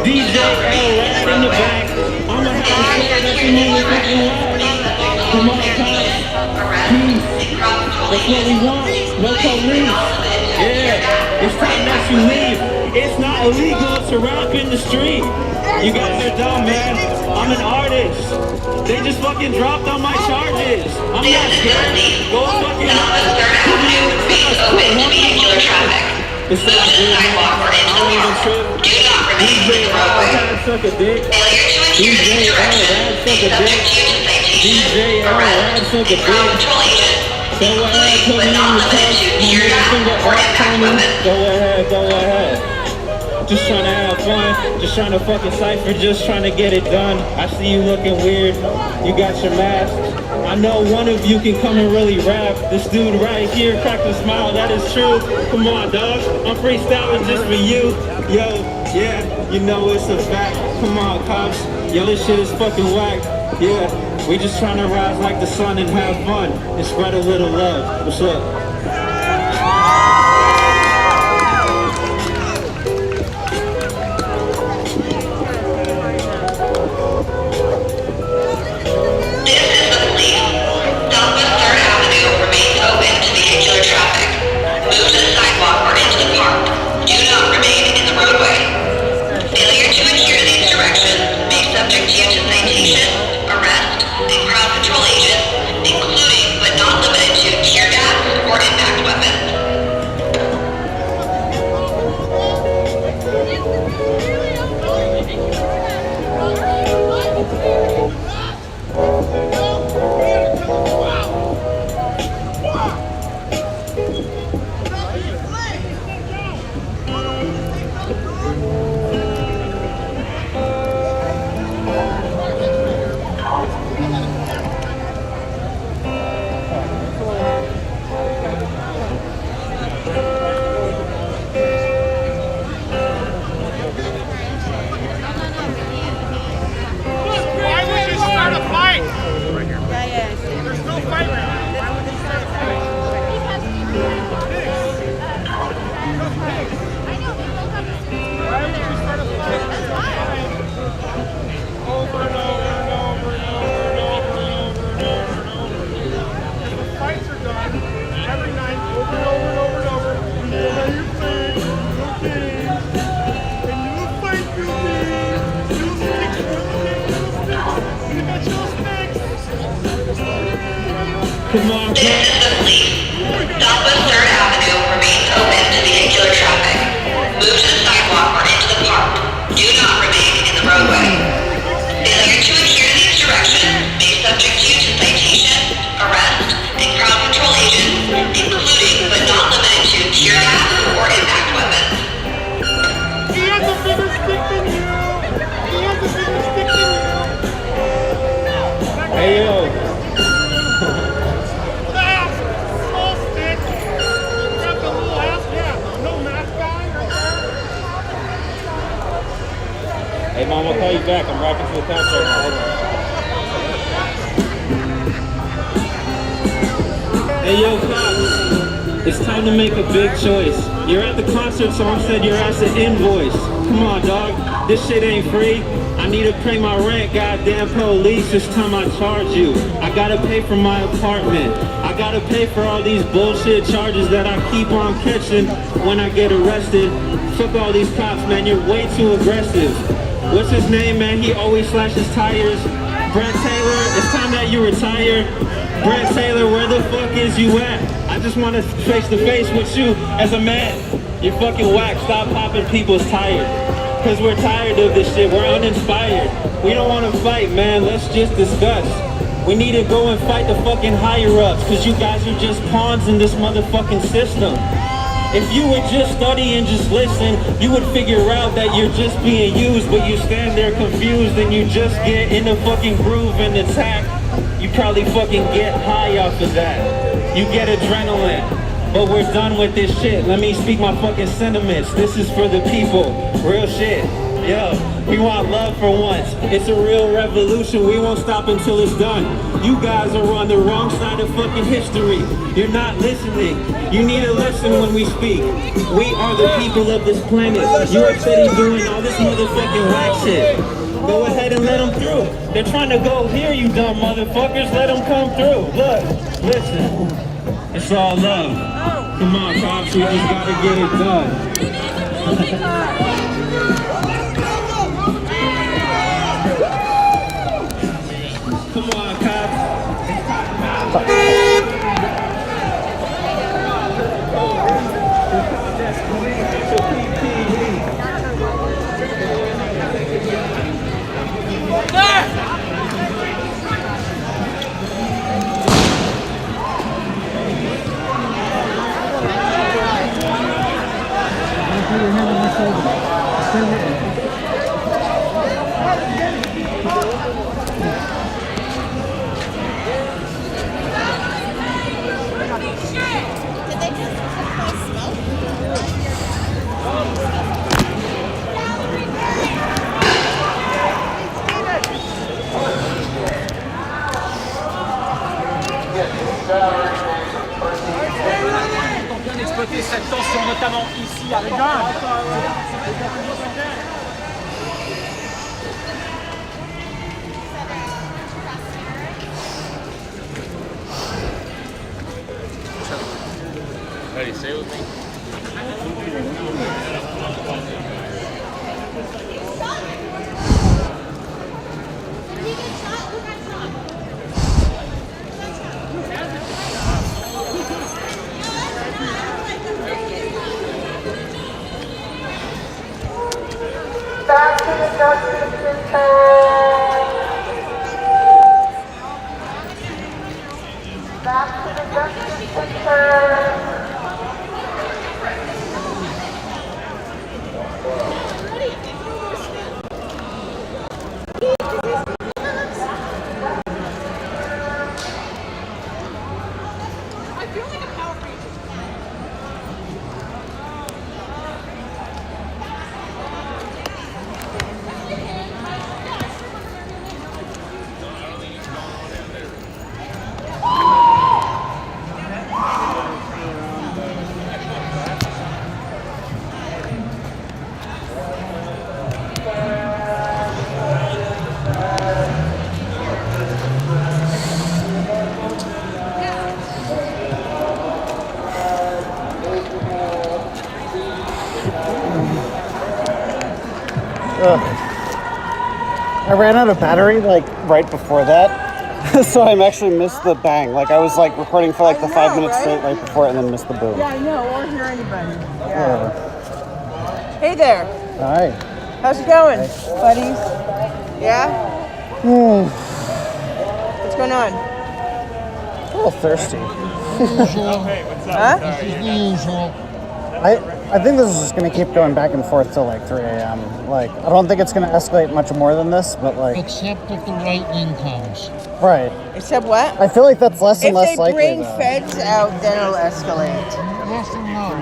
Speaker 13: DJ L rap in the back. I'ma have to swear that you know the fucking rap. Come on, cops. Peace. That's what we want. No police. Yeah. It's time that you leave. It's not illegal to rap in the street. You guys are dumb, man. I'm an artist. They just fucking dropped on my charges. I'm not scared. Go fucking
Speaker 4: vehicular traffic.
Speaker 13: It's not good, man. I don't even trip.
Speaker 4: Do not remain in the roadway.
Speaker 13: Suck a dick.
Speaker 4: Failure to adhere to these directions may subject you to citation, arrest, and crowd control agent, including but not limited to tear gas or impact weapons.
Speaker 13: Go ahead. Just trying to have fun, just trying to fucking cypher, just trying to get it done. I see you looking weird, you got your mask. I know one of you can come and really rap. This dude right here cracked a smile, that is true. Come on, dog, I'm freestyling just for you. Yo, yeah, you know it's a fact. Come on, cops, yo, this shit is fucking whack. Yeah, we just trying to rise like the sun and have fun and spread a little love. What's up?
Speaker 4: This is the police. Southwest 3rd Avenue remains open to vehicular traffic. Move to the sidewalk or into the park. Do not remain in the roadway. Failure to adhere to these directions may subject you to citation, arrest, and crowd control agents, including but not limited to tear gas or impact weapons.
Speaker 11: He has a bigger stick than you! He has a bigger stick than you!
Speaker 13: Hey, yo. Hey, Mom, I'll call you back. I'm rapping to the cops right now. Hold on. Hey yo, cops, it's time to make a big choice. You're at the concert, so instead your ass an invoice. Come on, dog, this shit ain't free. I need to pay my rent, goddamn police, it's time I charge you. I gotta pay for my apartment. I gotta pay for all these bullshit charges that I keep on catching when I get arrested. Fuck all these cops, man, you're way too aggressive. What's his name, man? He always slashes tires. Brent Taylor, it's time that you retire. Brent Taylor, where the fuck is you at? I just want to face to face with you as a man. You're fucking whack. Stop popping people's tires. Cause we're tired of this shit. We're uninspired. We don't want to fight, man. Let's just discuss. We need to go and fight the fucking higher ups. Cause you guys are just pawns in this motherfucking system. If you would just study and just listen, you would figure out that you're just being used, but you stand there confused and you just get in the fucking groove and attack. You probably fucking get high off of that. You get adrenaline, but we're done with this shit. Let me speak my fucking sentiments. This is for the people, real shit. Yo, we want love for once. It's a real revolution. We won't stop until it's done. You guys are on the wrong side of fucking history. You're not listening. You need to listen when we speak. We are the people of this planet. You're upset doing all this motherfucking whack shit. Go ahead and let them through. They're trying to go here, you dumb motherfuckers. Let them come through. Look, listen. It's all love. Come on, cops. We just gotta get it done. Come on, cops.
Speaker 10: Bien exploiter cette tension, notamment ici à Rennes.
Speaker 12: Ready, stay with me.
Speaker 5: Back to the justice system. Back to the justice system.
Speaker 3: I ran out of battery like right before that, so I actually missed the bang. Like I was like recording for like the 5 minutes straight right before it and then missed the boom.
Speaker 6: Yeah, I know. Or hear anybody.
Speaker 3: Yeah.
Speaker 6: Hey there.
Speaker 3: Hi.
Speaker 6: How's it going, buddies? Yeah? What's going on?
Speaker 3: A little thirsty.
Speaker 6: Huh?
Speaker 3: I think this is just going to keep going back and forth till like 3 a.m. Like, I don't think it's going to escalate much more than this, but like...
Speaker 20: Except if the right wing comes.
Speaker 3: Right.
Speaker 6: Except what?
Speaker 3: I feel like that's less and less likely.
Speaker 6: If they bring feds out, then it'll escalate.
Speaker 20: Yes or no?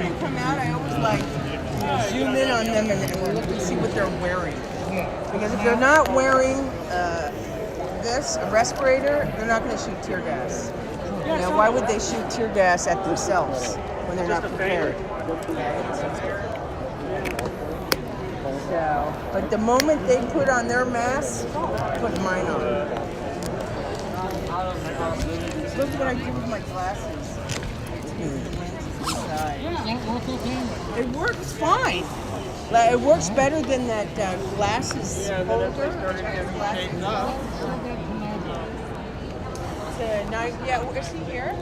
Speaker 6: they come out, I always like zoom in on them and look and see what they're wearing. Because if they're not wearing a respirator, they're not going to shoot tear gas. You know, why would they shoot tear gas at themselves when they're not prepared? So, but the moment they put on their mask, put mine on. Look what I do with my glasses. It works fine. Like, it works better than that glasses holder. Yeah, is he here?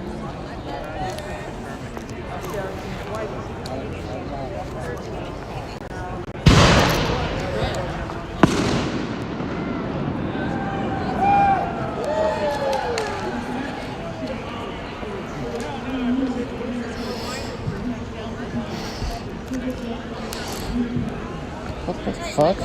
Speaker 20: What the fuck?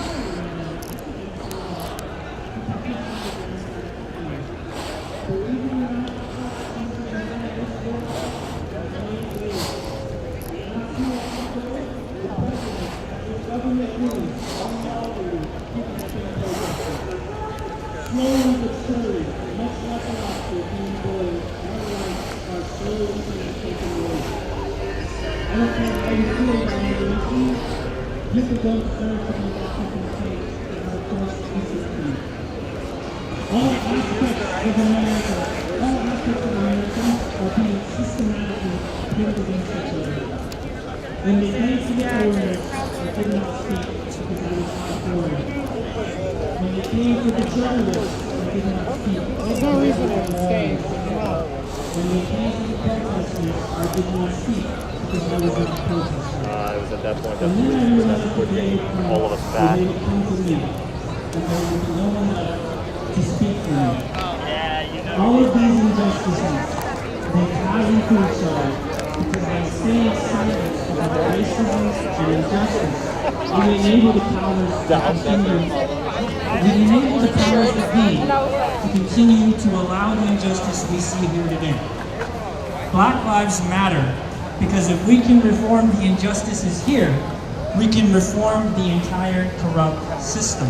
Speaker 13: And they came to the foreigners, I did not speak because I was not foreign. When they came to the journalists, I did not speak. There's no reason to stay. When they came to the protesters, I did not speak because I was not protesting.
Speaker 21: It was at that point that we're getting all of us back.
Speaker 13: When they came to me, that there would be no one left to speak for me. All of these injustices, they tie into each other because by staying silent about racism and injustice, we enable the powers to continue. We enable the powers that be to continue to allow the injustice we see here today. Black Lives Matter because if we can reform the injustices here, we can reform the entire corrupt system.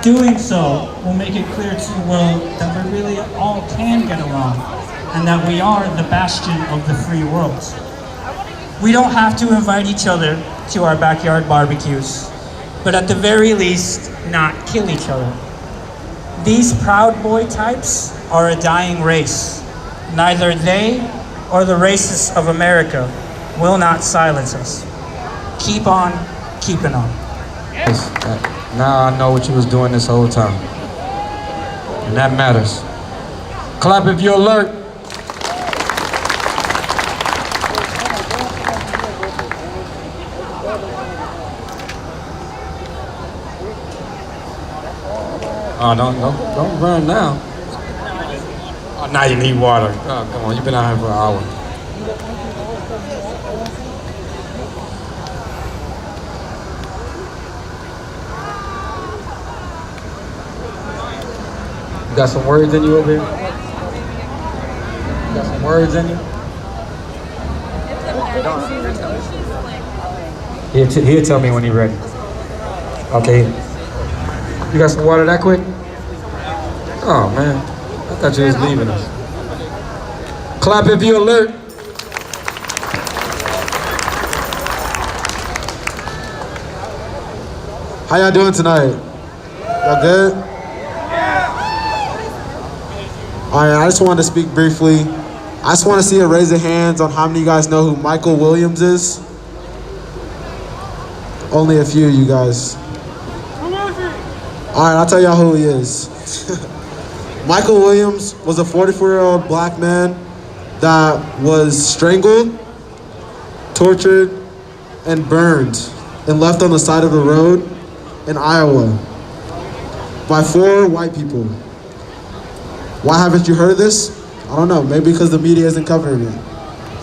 Speaker 13: Doing so will make it clear to the world that we really all can get along and that we are the bastion of the free world. We don't have to invite each other to our backyard barbecues, but at the very least, not kill each other. These Proud Boy types are a dying race. Neither they or the racists of America will not silence us. Keep on keeping on.
Speaker 1: Now I know what you was doing this whole time. And that matters. Clap if you're alert. Oh, don't run now. Oh, now you need water. Oh, come on, you've been out here for an hour. You got some words in you over here? You got some words in you? He'll tell me when he's ready. Okay. You got some water that quick? Oh man, I thought you was leaving us. Clap if you're alert.
Speaker 22: How y'all doing tonight? Y'all good? All right, I just wanted to speak briefly. I just want to see a raise of hands on how many of you guys know who Michael Williams is. Only a few of you guys. All right, I'll tell y'all who he is. Michael Williams was a 44-year-old black man that was strangled, tortured, and burned and left on the side of the road in Iowa by 4 white people. Why haven't you heard of this? I don't know, maybe because the media isn't covering it.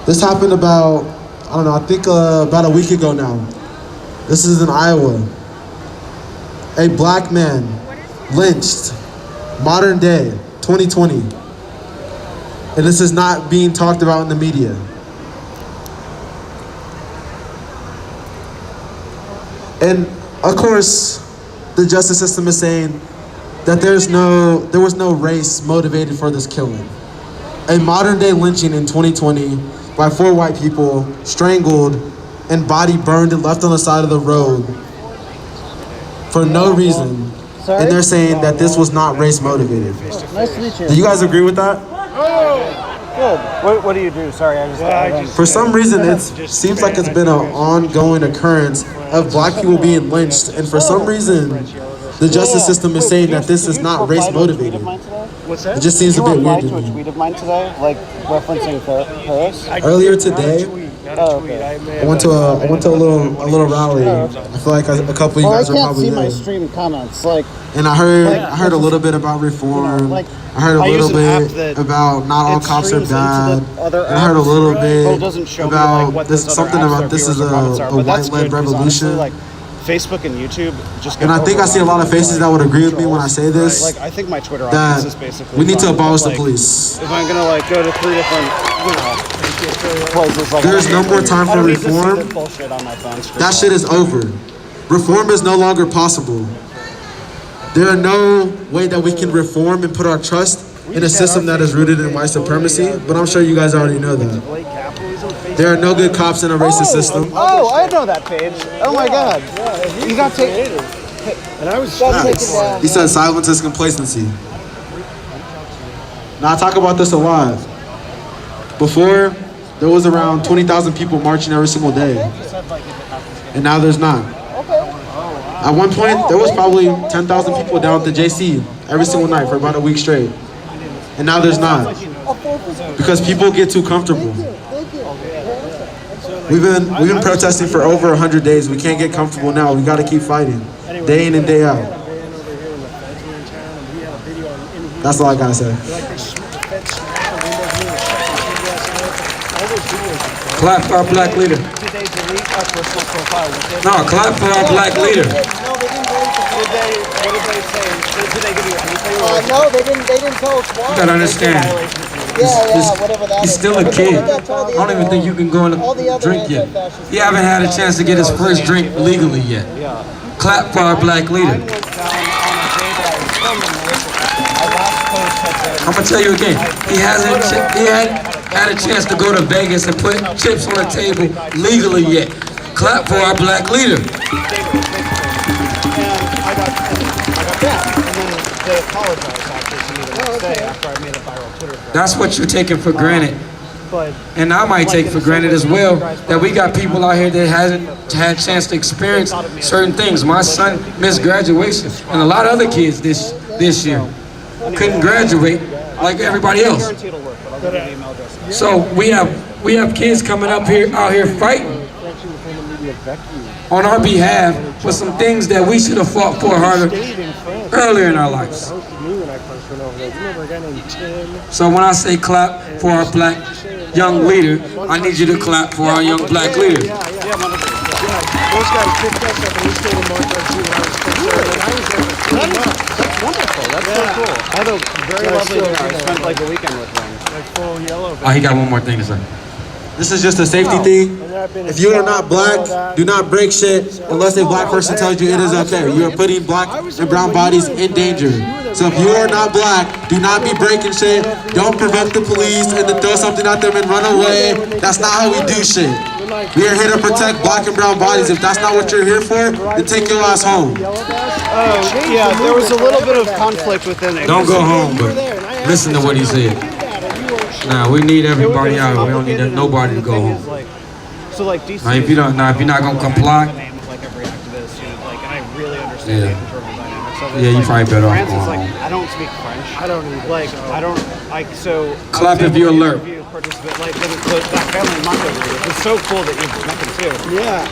Speaker 22: This happened about, I don't know, I think about a week ago now. This is in Iowa. A black man lynched, modern day, 2020. And this is not being talked about in the media. And of course, the justice system is saying that there was no race motivated for this killing. A modern day lynching in 2020 by 4 white people, strangled and body burned and left on the side of the road for no reason.
Speaker 3: Sorry?
Speaker 22: And they're saying that this was not race motivated.
Speaker 3: Nice to meet you.
Speaker 22: Do you guys agree with that?
Speaker 3: Good. What do you do? Sorry, I just.
Speaker 22: For some reason, it seems like it's been an ongoing occurrence of black people being lynched, and for some reason, the justice system is saying that this is not race motivated.
Speaker 3: What's that?
Speaker 22: It just seems a bit weird to
Speaker 3: You replied to a
Speaker 22: me.
Speaker 3: tweet of mine today, like referencing Paris.
Speaker 22: Earlier today, I went to a little rally. I feel like a couple of you guys
Speaker 3: I
Speaker 22: are
Speaker 3: can't
Speaker 22: probably
Speaker 3: see my
Speaker 22: there.
Speaker 3: stream comments. Like,
Speaker 22: And I heard a little bit about reform. I heard a little bit about not all cops are bad. I heard a little bit about this, something about this is a white-led revolution.
Speaker 3: Like, Facebook and YouTube just.
Speaker 22: And I think I see a lot of faces that would agree with me when I say this.
Speaker 3: Like, I think my Twitter
Speaker 22: that
Speaker 3: audience is basically.
Speaker 22: we need to
Speaker 3: fine,
Speaker 22: abolish
Speaker 3: but,
Speaker 22: the police.
Speaker 3: If I'm gonna like go to 3 different, places, like
Speaker 22: There's no more time
Speaker 3: I
Speaker 22: for
Speaker 3: don't need to see
Speaker 22: reform.
Speaker 3: the bullshit on my phone screen.
Speaker 22: That shit is over. Reform is no longer possible. There are no way that we can reform and put our trust in a system that is rooted in white supremacy, but I'm sure you guys already know that. There are no good cops in a racist system.
Speaker 3: Oh, I know that page. Oh my god. You got taken.
Speaker 22: And I was He said silence is complacency. Now I talk about this a lot. Before, there was around 20,000 people marching every single day. And now there's not. At one point, there was probably 10,000 people down at the JC every single night for about a week straight. And now there's not. Because people get too comfortable. We've been protesting for over 100 days. We can't get comfortable now. We got to keep fighting, day in and day out. That's all I gotta say.
Speaker 1: Clap for our black leader. No, clap for our black leader.
Speaker 6: No, they didn't tell us why.
Speaker 1: You gotta understand. He's still a kid. I don't even think you can go and drink yet. He haven't had a chance to get his first drink legally yet. Clap for our black leader. I'm gonna tell you again. He had a chance to go to Vegas and put chips on the table legally yet. Clap for our black leader.
Speaker 3: They apologized actually to me the next day after I made a viral Twitter thread.
Speaker 1: That's what you're taking for granted. And I might take for granted as well that we got people out here that hasn't had a chance to experience certain things. My son missed graduation, and a lot of other kids this year couldn't graduate like everybody else. So we have kids coming up here out here fighting on our behalf for some things that we should have fought for harder earlier in our lives. So when I say clap for our black young leader, I need you to clap for our young black leader.
Speaker 11: Those guys picked us up and we stayed in Martha too when I was concerned.
Speaker 3: That's wonderful. That's so cool. I had a very lovely dinner. I spent like a weekend with them.
Speaker 11: Like full yellow.
Speaker 1: Oh, he got one more thing to say.
Speaker 22: This is just a safety thing. If you are not black, do not break shit unless a black person tells you it is okay. You are putting black and brown bodies in danger. So if you are not black, do not be breaking shit. Don't provoke the police and to throw something at them and run away. That's not how we do shit. We are here to protect black and brown bodies. If that's not what you're here for, then take your ass home.
Speaker 3: Oh, yeah, there was a little bit of conflict within it.
Speaker 1: Don't go home, but listen to what he said. Nah, we need everybody out. We don't need nobody to go home.
Speaker 3: So like DC.
Speaker 1: Now, if you're not gonna comply,
Speaker 3: like every activist, and I really understand the internal dynamics of it.
Speaker 1: Yeah, you probably better off
Speaker 3: France
Speaker 1: going
Speaker 3: is like,
Speaker 1: home.
Speaker 3: I don't speak French. I don't either. So
Speaker 1: Clap if you're alert.
Speaker 3: Participant, like that family in Mongo, it's so cool that you've met them too. Yeah.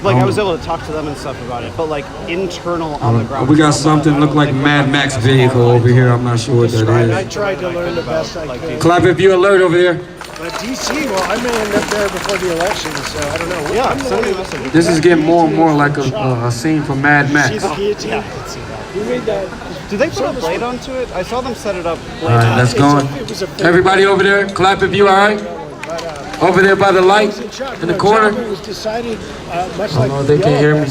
Speaker 3: I was able to talk to them and stuff about it, but like internal on the ground.
Speaker 1: We got something look like Mad Max vehicle over here. I'm not sure what that
Speaker 11: I
Speaker 1: is.
Speaker 11: tried to learn the best I could.
Speaker 1: Clap if you're alert over there.
Speaker 11: But DC, well, I may end up there before the election, so I don't know.
Speaker 3: Yeah, send me a message.
Speaker 1: This is getting more and more like a scene from Mad Max.
Speaker 11: See the guillotine? Yeah, I can see that. Who made that?
Speaker 3: Did they put a blade onto it? I saw them set it up.
Speaker 1: All right, let's go. Everybody over there, clap if you all right. Over there by the light in the corner.
Speaker 7: It was decided, much
Speaker 1: I don't know if they can hear me.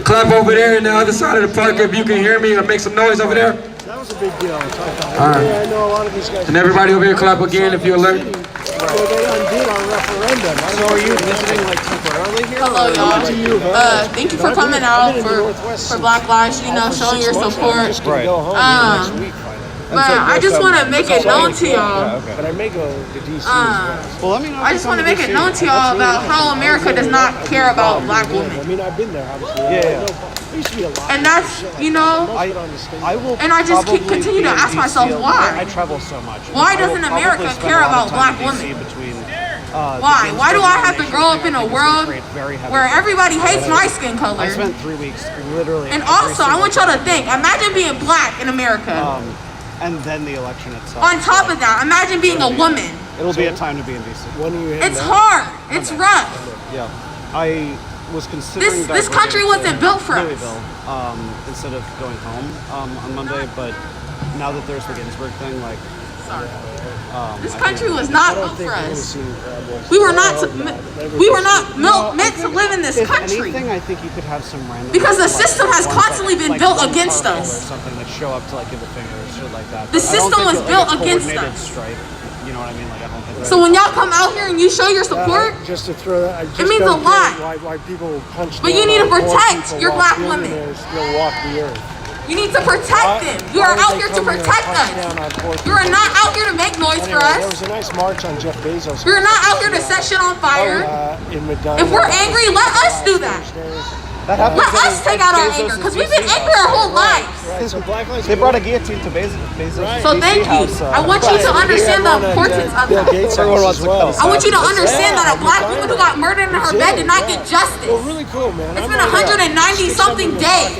Speaker 1: Clap over there in the other side of the park if you can hear me, or make some noise over there.
Speaker 7: That was a big deal.
Speaker 1: All right.
Speaker 7: I know a lot of these guys.
Speaker 1: And everybody over here clap again if you're alert.
Speaker 7: Well, they undid our referendum. So are you visiting like temporarily here?
Speaker 8: Hello, y'all. Thank you for coming out for Black Lives. You know, showing your support. But I just want to make it known to y'all.
Speaker 7: But I may go to DC.
Speaker 8: Well, let me know. I just want to make it known to y'all about how America does not care about black women.
Speaker 7: I mean, I've been there, obviously.
Speaker 8: Yeah.
Speaker 7: There used to be a lot.
Speaker 8: And that's, you know,
Speaker 3: I will
Speaker 8: and I just continue to ask myself why.
Speaker 3: I travel so much.
Speaker 8: Why doesn't America care about black women? Why? Why do I have to grow up in a world where everybody hates my skin color?
Speaker 3: I spent 3 weeks literally.
Speaker 8: And also, I want y'all to think, imagine being black in America.
Speaker 3: And then the election itself.
Speaker 8: On top of that, imagine being a woman.
Speaker 3: It'll be a time to be in DC.
Speaker 7: When are you
Speaker 8: It's hard. It's rough.
Speaker 3: Yeah. I was considering
Speaker 8: This country wasn't built for us.
Speaker 3: Louisville, instead of going home on Monday, but now that there's the Ginsburg thing, like,
Speaker 8: This country was not built for us. We were not meant to live in this country.
Speaker 3: If anything, I think you could have some random.
Speaker 8: Because the system has constantly been built against
Speaker 3: Or
Speaker 8: us.
Speaker 3: something that show up to like give the finger or shit like that.
Speaker 8: The
Speaker 3: But I don't
Speaker 8: system
Speaker 3: think
Speaker 8: was
Speaker 3: that,
Speaker 8: built
Speaker 3: like, a
Speaker 8: against
Speaker 3: coordinated
Speaker 8: us.
Speaker 3: Strike, you know what I mean? Like I don't think.
Speaker 8: So when y'all come out here and you show your support,
Speaker 7: just to throw that, I just
Speaker 8: it means a
Speaker 7: don't
Speaker 8: lot.
Speaker 7: get why people punch.
Speaker 8: But you need to protect your black women.
Speaker 7: Still walk the earth.
Speaker 8: You need to protect them. You are out here to protect us. You are not out here to make noise for
Speaker 7: There
Speaker 8: us.
Speaker 7: was a nice march on Jeff Bezos.
Speaker 8: You're not out here to set shit on fire.
Speaker 7: In Medina.
Speaker 8: If we're angry, let us do that. Let us take out our anger, because we've been angry our whole lives.
Speaker 3: They brought a guillotine to Bezos.
Speaker 8: So thank you. I want you to understand the importance of that. I want you to understand that a black woman who got murdered in her bed did not get justice.
Speaker 7: Really cool, man.
Speaker 8: It's been 190 something days.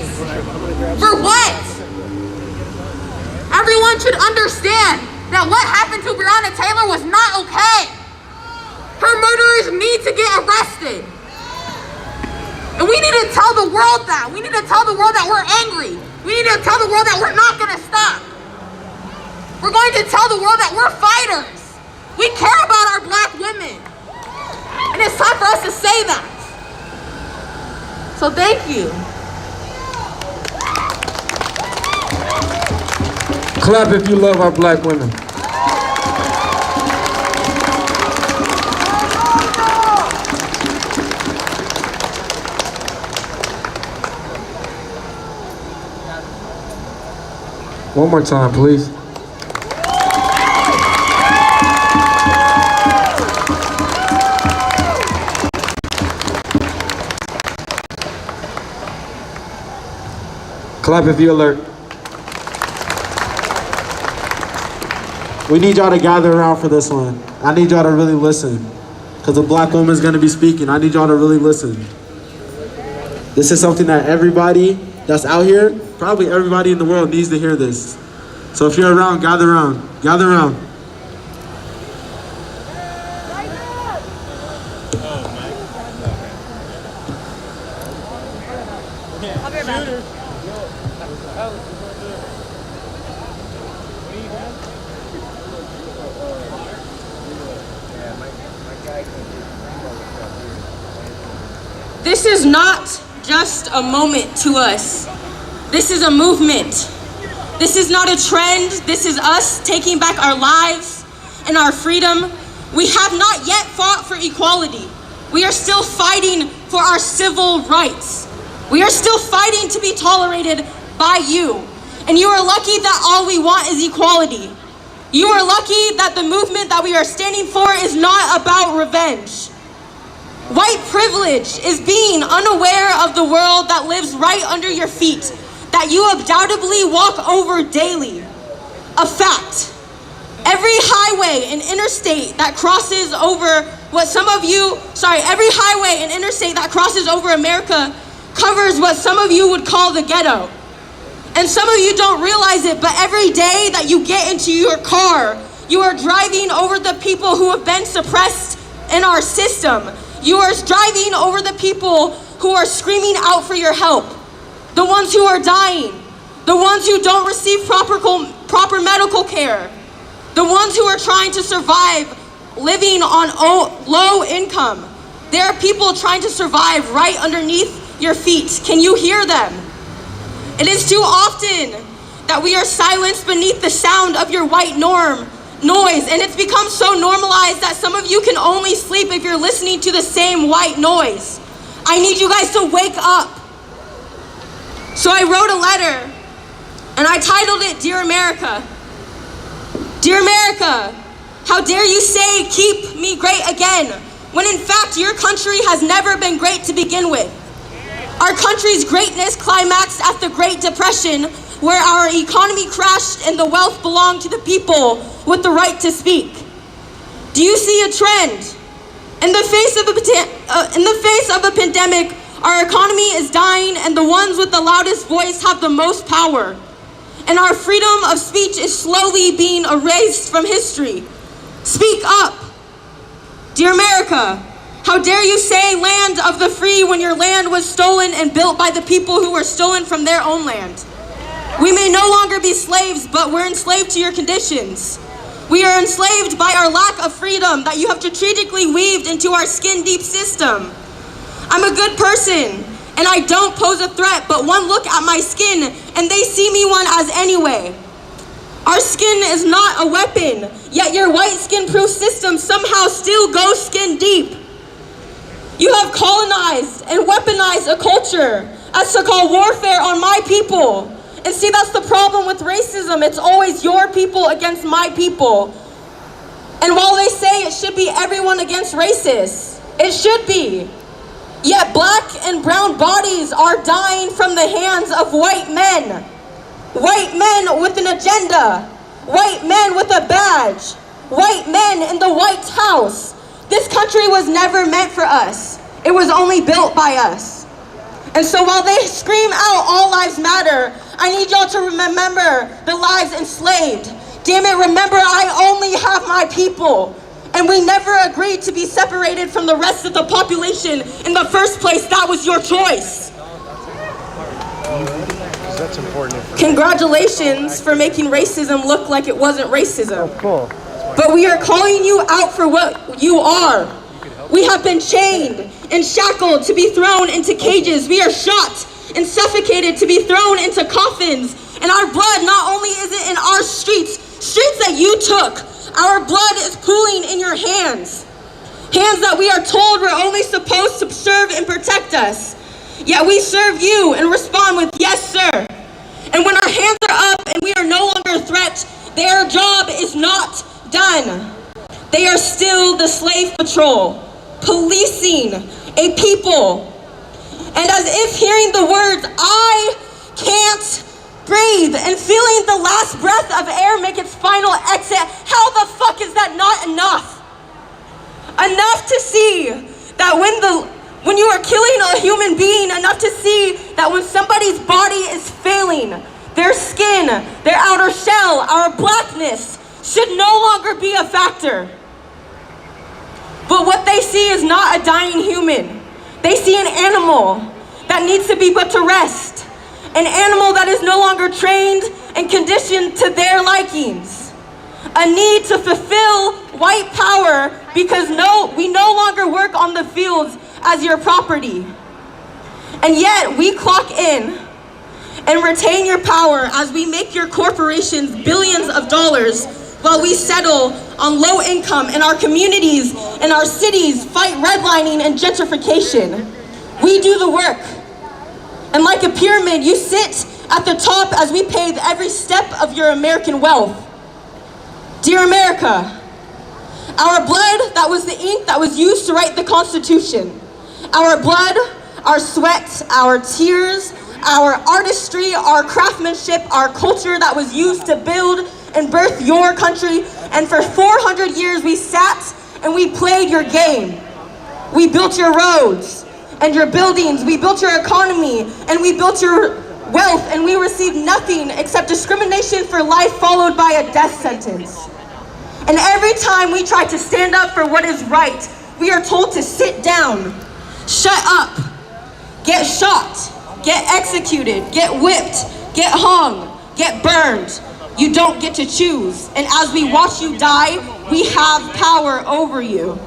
Speaker 8: For what? Everyone should understand that what happened to Breonna Taylor was not okay. Her murderers need to get arrested. And we need to tell the world that. We need to tell the world that we're angry. We need to tell the world that we're not going to stop. We're going to tell the world that we're fighters. We care about our black women. And it's time for us to say that. So thank you.
Speaker 1: Clap if you love our black women. One more time, please. Clap if you're alert.
Speaker 22: We need y'all to gather around for this one. I need y'all to really listen. Because a black woman is going to be speaking. I need y'all to really listen. This is something that everybody that's out here, probably everybody in the world needs to hear this. So if you're around, gather around. Gather around.
Speaker 23: This is not just a moment to us. This is a movement. This is not a trend. This is us taking back our lives and our freedom. We have not yet fought for equality. We are still fighting for our civil rights. We are still fighting to be tolerated by you. And you are lucky that all we want is equality. You are lucky that the movement that we are standing for is not about revenge. White privilege is being unaware of the world that lives right under your feet, that you undoubtedly walk over daily. A fact. Every highway and interstate that crosses over every highway and interstate that crosses over America covers what some of you would call the ghetto. And some of you don't realize it, but every day that you get into your car, you are driving over the people who have been suppressed in our system. You are driving over the people who are screaming out for your help. The ones who are dying. The ones who don't receive proper medical care. The ones who are trying to survive living on low income. There are people trying to survive right underneath your feet. Can you hear them? It is too often that we are silenced beneath the sound of your white noise, and it's become so normalized that some of you can only sleep if you're listening to the same white noise. I need you guys to wake up. So I wrote a letter, and I titled it, Dear America. Dear America, how dare you say, keep me great again, when in fact your country has never been great to begin with. Our country's greatness climaxed at the Great Depression, where our economy crashed and the wealth belonged to the people with the right to speak. Do you see a trend? In the face of a pandemic, our economy is dying, and the ones with the loudest voice have the most power. And our freedom of speech is slowly being erased from history. Speak up. Dear America, how dare you say land of the free when your land was stolen and built by the people who were stolen from their own land? We may no longer be slaves, but we're enslaved to your conditions. We are enslaved by our lack of freedom that you have strategically weaved into our skin-deep system. I'm a good person, and I don't pose a threat, but one look at my skin, and they see me one as anyway. Our skin is not a weapon, yet your white skin-proof system somehow still goes skin-deep. You have colonized and weaponized a culture as to call warfare on my people. And see, that's the problem with racism. It's always your people against my people. And while they say it should be everyone against racists, it should be. Yet black and brown bodies are dying from the hands of white men. White men with an agenda. White men with a badge. White men in the White House. This country was never meant for us. It was only built by us. And so while they scream out, all lives matter, I need y'all to remember the lives enslaved. Damn it, remember I only have my people. And we never agreed to be separated from the rest of the population in the first place. That was your choice.
Speaker 7: That's important.
Speaker 23: Congratulations for making racism look like it wasn't racism.
Speaker 7: Oh, cool.
Speaker 23: But we are calling you out for what you are. We have been chained and shackled to be thrown into cages. We are shot and suffocated to be thrown into coffins. And our blood not only is it in our streets that you took, our blood is pooling in your hands. Hands that we are told were only supposed to serve and protect us. Yet we serve you and respond with, yes, sir. And when our hands are up and we are no longer a threat, their job is not done. They are still the slave patrol, policing a people. And as if hearing the words, I can't breathe, and feeling the last breath of air make its final exit, how the fuck is that not enough? Enough to see that when you are killing a human being, enough to see that when somebody's body is failing, their skin, their outer shell, our blackness should no longer be a factor. But what they see is not a dying human. They see an animal that needs to be put to rest. An animal that is no longer trained and conditioned to their likings. A need to fulfill white power because we no longer work on the fields as your property. And yet we clock in and retain your power as we make your corporations billions of dollars while we settle on low income and our communities and our cities fight redlining and gentrification. We do the work. And like a pyramid, you sit at the top as we pave every step of your American wealth. Dear America, our blood, that was the ink that was used to write the Constitution. Our blood, our sweat, our tears, our artistry, our craftsmanship, our culture that was used to build and birth your country. And for 400 years we sat and we played your game. We built your roads and your buildings, we built your economy, and we built your wealth, and we received nothing except discrimination for life followed by a death sentence. And every time we try to stand up for what is right, we are told to sit down, shut up, get shot, get executed, get whipped, get hung, get burned. You don't get to choose. And as we watch you die, we have power over you.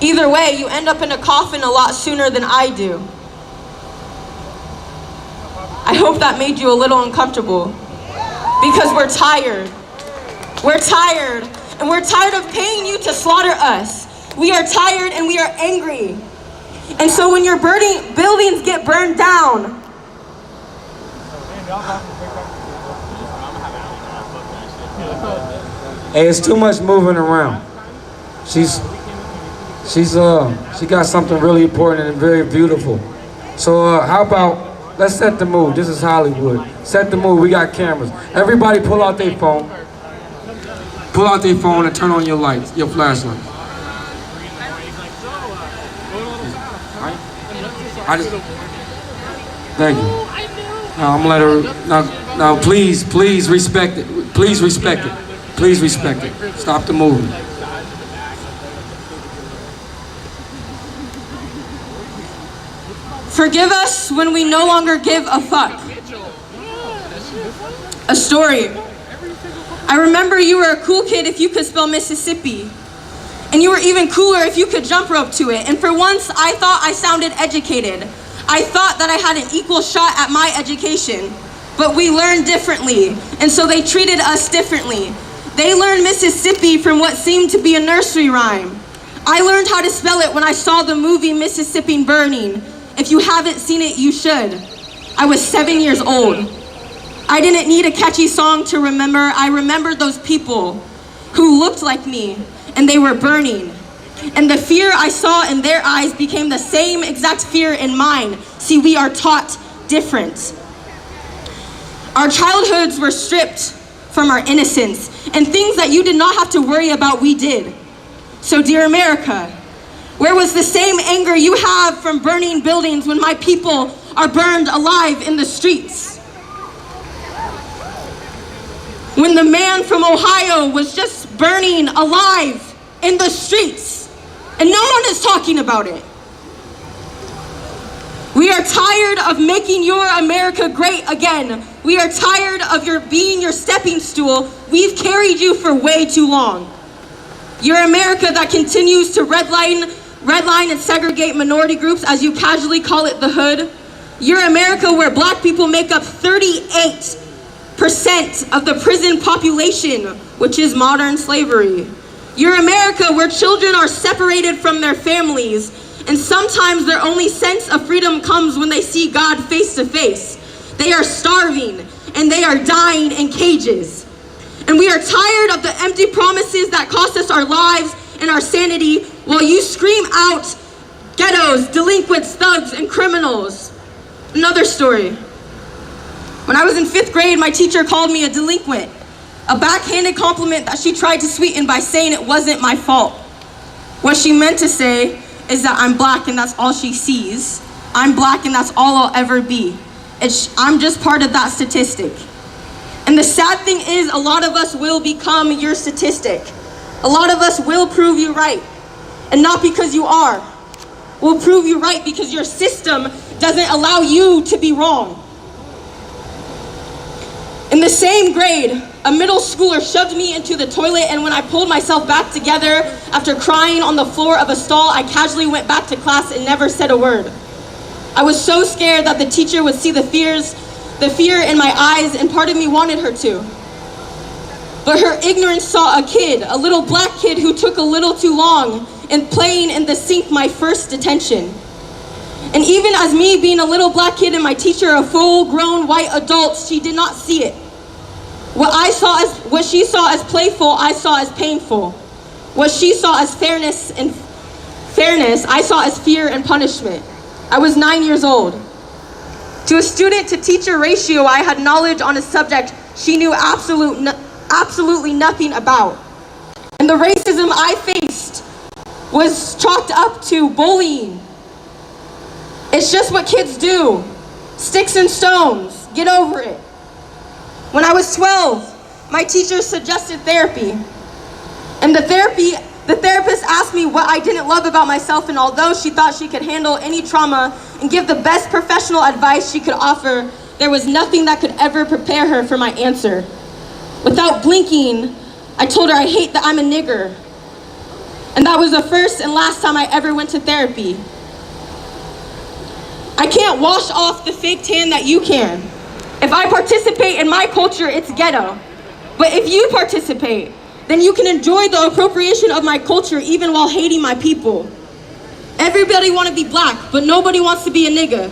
Speaker 23: Either way, you end up in a coffin a lot sooner than I do. I hope that made you a little uncomfortable, because we're tired. We're tired, and we're tired of paying you to slaughter us. We are tired and we are angry. And so when your buildings get burned down,
Speaker 1: hey, it's too much moving around. She got something really important and very beautiful. So how about, let's set the mood. This is Hollywood. Set the mood, we got cameras. Everybody pull out their phone. Pull out their phone and turn on your lights, your flashlights. Thank you. Now I'm gonna let her, now please respect it. Please respect it. Please respect it. Stop the movement.
Speaker 23: forgive us when we no longer give a fuck. A story. I remember you were a cool kid if you could spell Mississippi. And you were even cooler if you could jump rope to it. And for once, I thought I sounded educated. I thought that I had an equal shot at my education. But we learned differently, and so they treated us differently. They learned Mississippi from what seemed to be a nursery rhyme. I learned how to spell it when I saw the movie Mississippi Burning. If you haven't seen it, you should. I was 7 years old. I didn't need a catchy song to remember. I remembered those people who looked like me, and they were burning. And the fear I saw in their eyes became the same exact fear in mine. See, we are taught different. Our childhoods were stripped from our innocence, and things that you did not have to worry about, we did. So, dear America, where was the same anger you have from burning buildings when my people are burned alive in the streets? When the man from Ohio was just burning alive in the streets, and no one is talking about it. We are tired of making your America great again. We are tired of being your stepping stool. We've carried you for way too long. Your America that continues to redline and segregate minority groups, as you casually call it, the hood. Your America where black people make up 38% of the prison population, which is modern slavery. Your America where children are separated from their families, and sometimes their only sense of freedom comes when they see God face to face. They are starving, and they are dying in cages. And we are tired of the empty promises that cost us our lives and our sanity while you scream out ghettos, delinquents, thugs, and criminals. Another story. When I was in 5th grade, my teacher called me a delinquent. A backhanded compliment that she tried to sweeten by saying it wasn't my fault. What she meant to say is that I'm black and that's all she sees. I'm black and that's all I'll ever be. I'm just part of that statistic. And the sad thing is, a lot of us will become your statistic. A lot of us will prove you right. And not because you are. We'll prove you right because your system doesn't allow you to be wrong. In the same grade, a middle schooler shoved me into the toilet, and when I pulled myself back together after crying on the floor of a stall, I casually went back to class and never said a word. I was so scared that the teacher would see the fear in my eyes, and part of me wanted her to. But her ignorance saw a kid, a little black kid who took a little too long in playing in the sink my first detention. And even as me being a little black kid and my teacher a full-grown white adult, she did not see it. What she saw as playful, I saw as painful. What she saw as fairness, I saw as fear and punishment. I was 9 years old. To a student-to-teacher ratio, I had knowledge on a subject she knew absolutely nothing about. And the racism I faced was chalked up to bullying. It's just what kids do. Sticks and stones. Get over it. When I was 12, my teacher suggested therapy. And the therapist asked me what I didn't love about myself, and although she thought she could handle any trauma and give the best professional advice she could offer, there was nothing that could ever prepare her for my answer. Without blinking, I told her I hate that I'm a nigger. And that was the first and last time I ever went to therapy. I can't wash off the fake tan that you can. If I participate in my culture, it's ghetto. But if you participate, then you can enjoy the appropriation of my culture even while hating my people. Everybody want to be black, but nobody wants to be a nigga.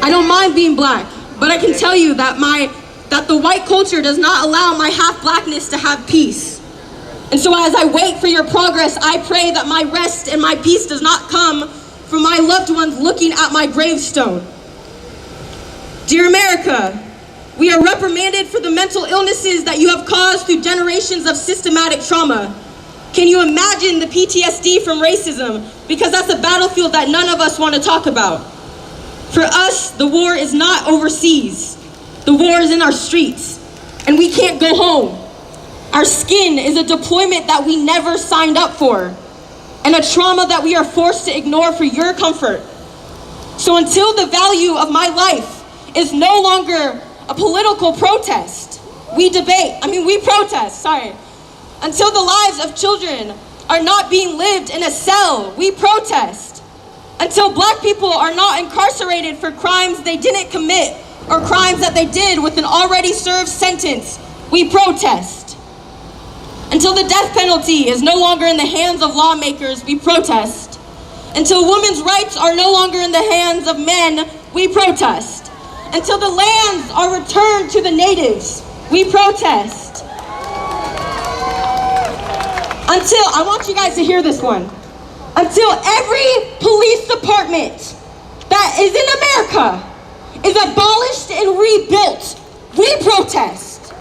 Speaker 23: I don't mind being black, but I can tell you that the white culture does not allow my half-blackness to have peace. And so as I wait for your progress, I pray that my rest and my peace does not come from my loved ones looking at my gravestone. Dear America, we are reprimanded for the mental illnesses that you have caused through generations of systematic trauma. Can you imagine the PTSD from racism? Because that's a battlefield that none of us want to talk about. For us, the war is not overseas. The war is in our streets, and we can't go home. Our skin is a deployment that we never signed up for, and a trauma that we are forced to ignore for your comfort. So until the value of my life is no longer a political protest, we protest. Until the lives of children are not being lived in a cell, we protest. Until black people are not incarcerated for crimes they didn't commit or crimes that they did with an already served sentence, we protest. Until the death penalty is no longer in the hands of lawmakers, we protest. Until women's rights are no longer in the hands of men, we protest. Until the lands are returned to the natives, we protest. Until, I want you guys to hear this one. Until every police department that is in America is abolished and rebuilt, we protest.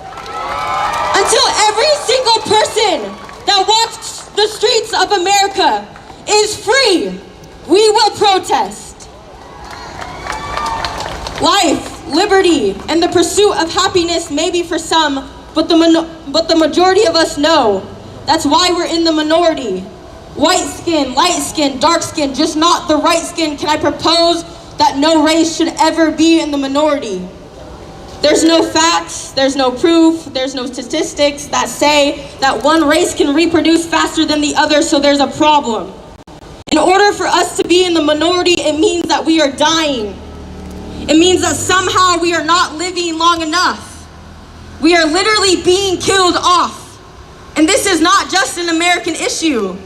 Speaker 23: Until every single person that walks the streets of America is free, we will protest. Life, liberty, and the pursuit of happiness may be for some, but the majority of us know. That's why we're in the minority. White skin, light skin, dark skin, just not the right skin. Can I propose that no race should ever be in the minority? There's no facts, there's no proof, there's no statistics that say that one race can reproduce faster than the other, so there's a problem. In order for us to be in the minority, it means that we are dying. It means that somehow we are not living long enough. We are literally being killed off. And this is not just an American issue.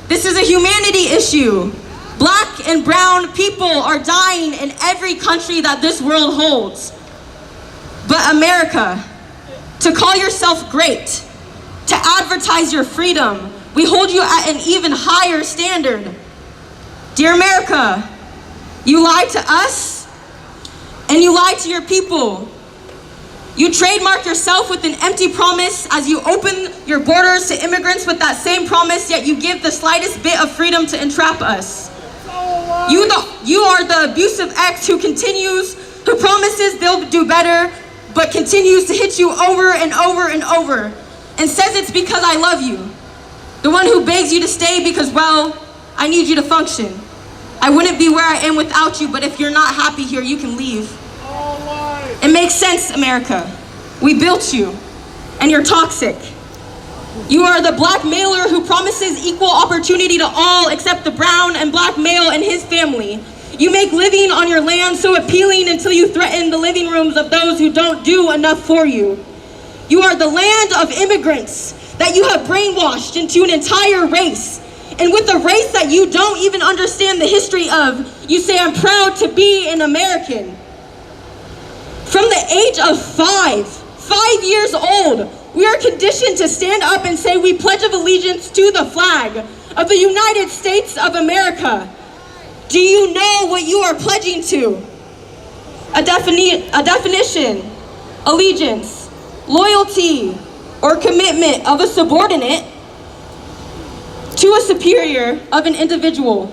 Speaker 23: This is a humanity issue. Black and brown people are dying in every country that this world holds. But America, to call yourself great, to advertise your freedom, we hold you at an even higher standard. Dear America, you lied to us and you lied to your people. You trademark yourself with an empty promise as you open your borders to immigrants with that same promise, yet you give the slightest bit of freedom to entrap us. You are the abusive ex who promises they'll do better, but continues to hit you over and over and over, and says it's because I love you. The one who begs you to stay because, well, I need you to function. I wouldn't be where I am without you, but if you're not happy here, you can leave. It makes sense, America. We built you, and you're toxic. You are the black mailer who promises equal opportunity to all except the brown and black male and his family. You make living on your land so appealing until you threaten the living rooms of those who don't do enough for you. You are the land of immigrants that you have brainwashed into an entire race. And with a race that you don't even understand the history of, you say, I'm proud to be an American. From the age of 5 years old, we are conditioned to stand up and say we pledge of allegiance to the flag of the United States of America. Do you know what you are pledging to? A definition, allegiance, loyalty, or commitment of a subordinate to a superior of an individual.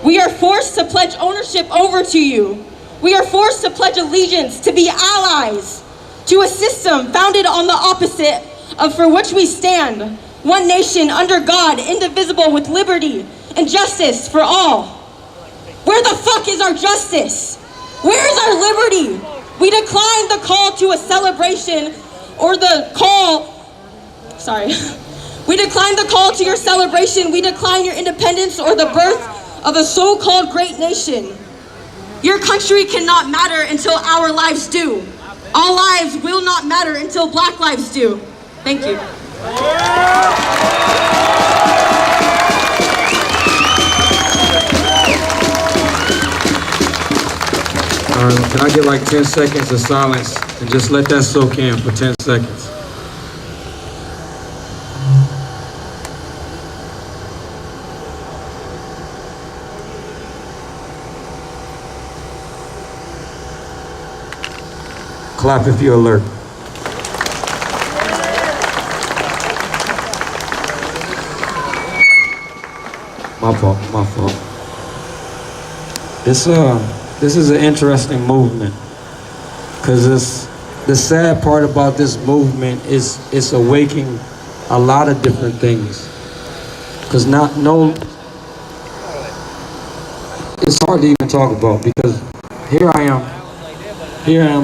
Speaker 23: We are forced to pledge ownership over to you. We are forced to pledge allegiance, to be allies to a system founded on the opposite of for which we stand. One nation under God, indivisible with liberty and justice for all. Where the fuck is our justice? Where is our liberty? We decline the call to a celebration or the call sorry. We decline the call to your celebration. We decline your independence or the birth of a so-called great nation. Your country cannot matter until our lives do. All lives will not matter until Black lives do. Thank you.
Speaker 1: Can I get like 10 seconds of silence and just let that soak in for 10 seconds? Clap if you're alert. My fault. This is an interesting movement, because the sad part about this movement is it's awakening a lot of different things. Because it's hard to even talk about, because here I am,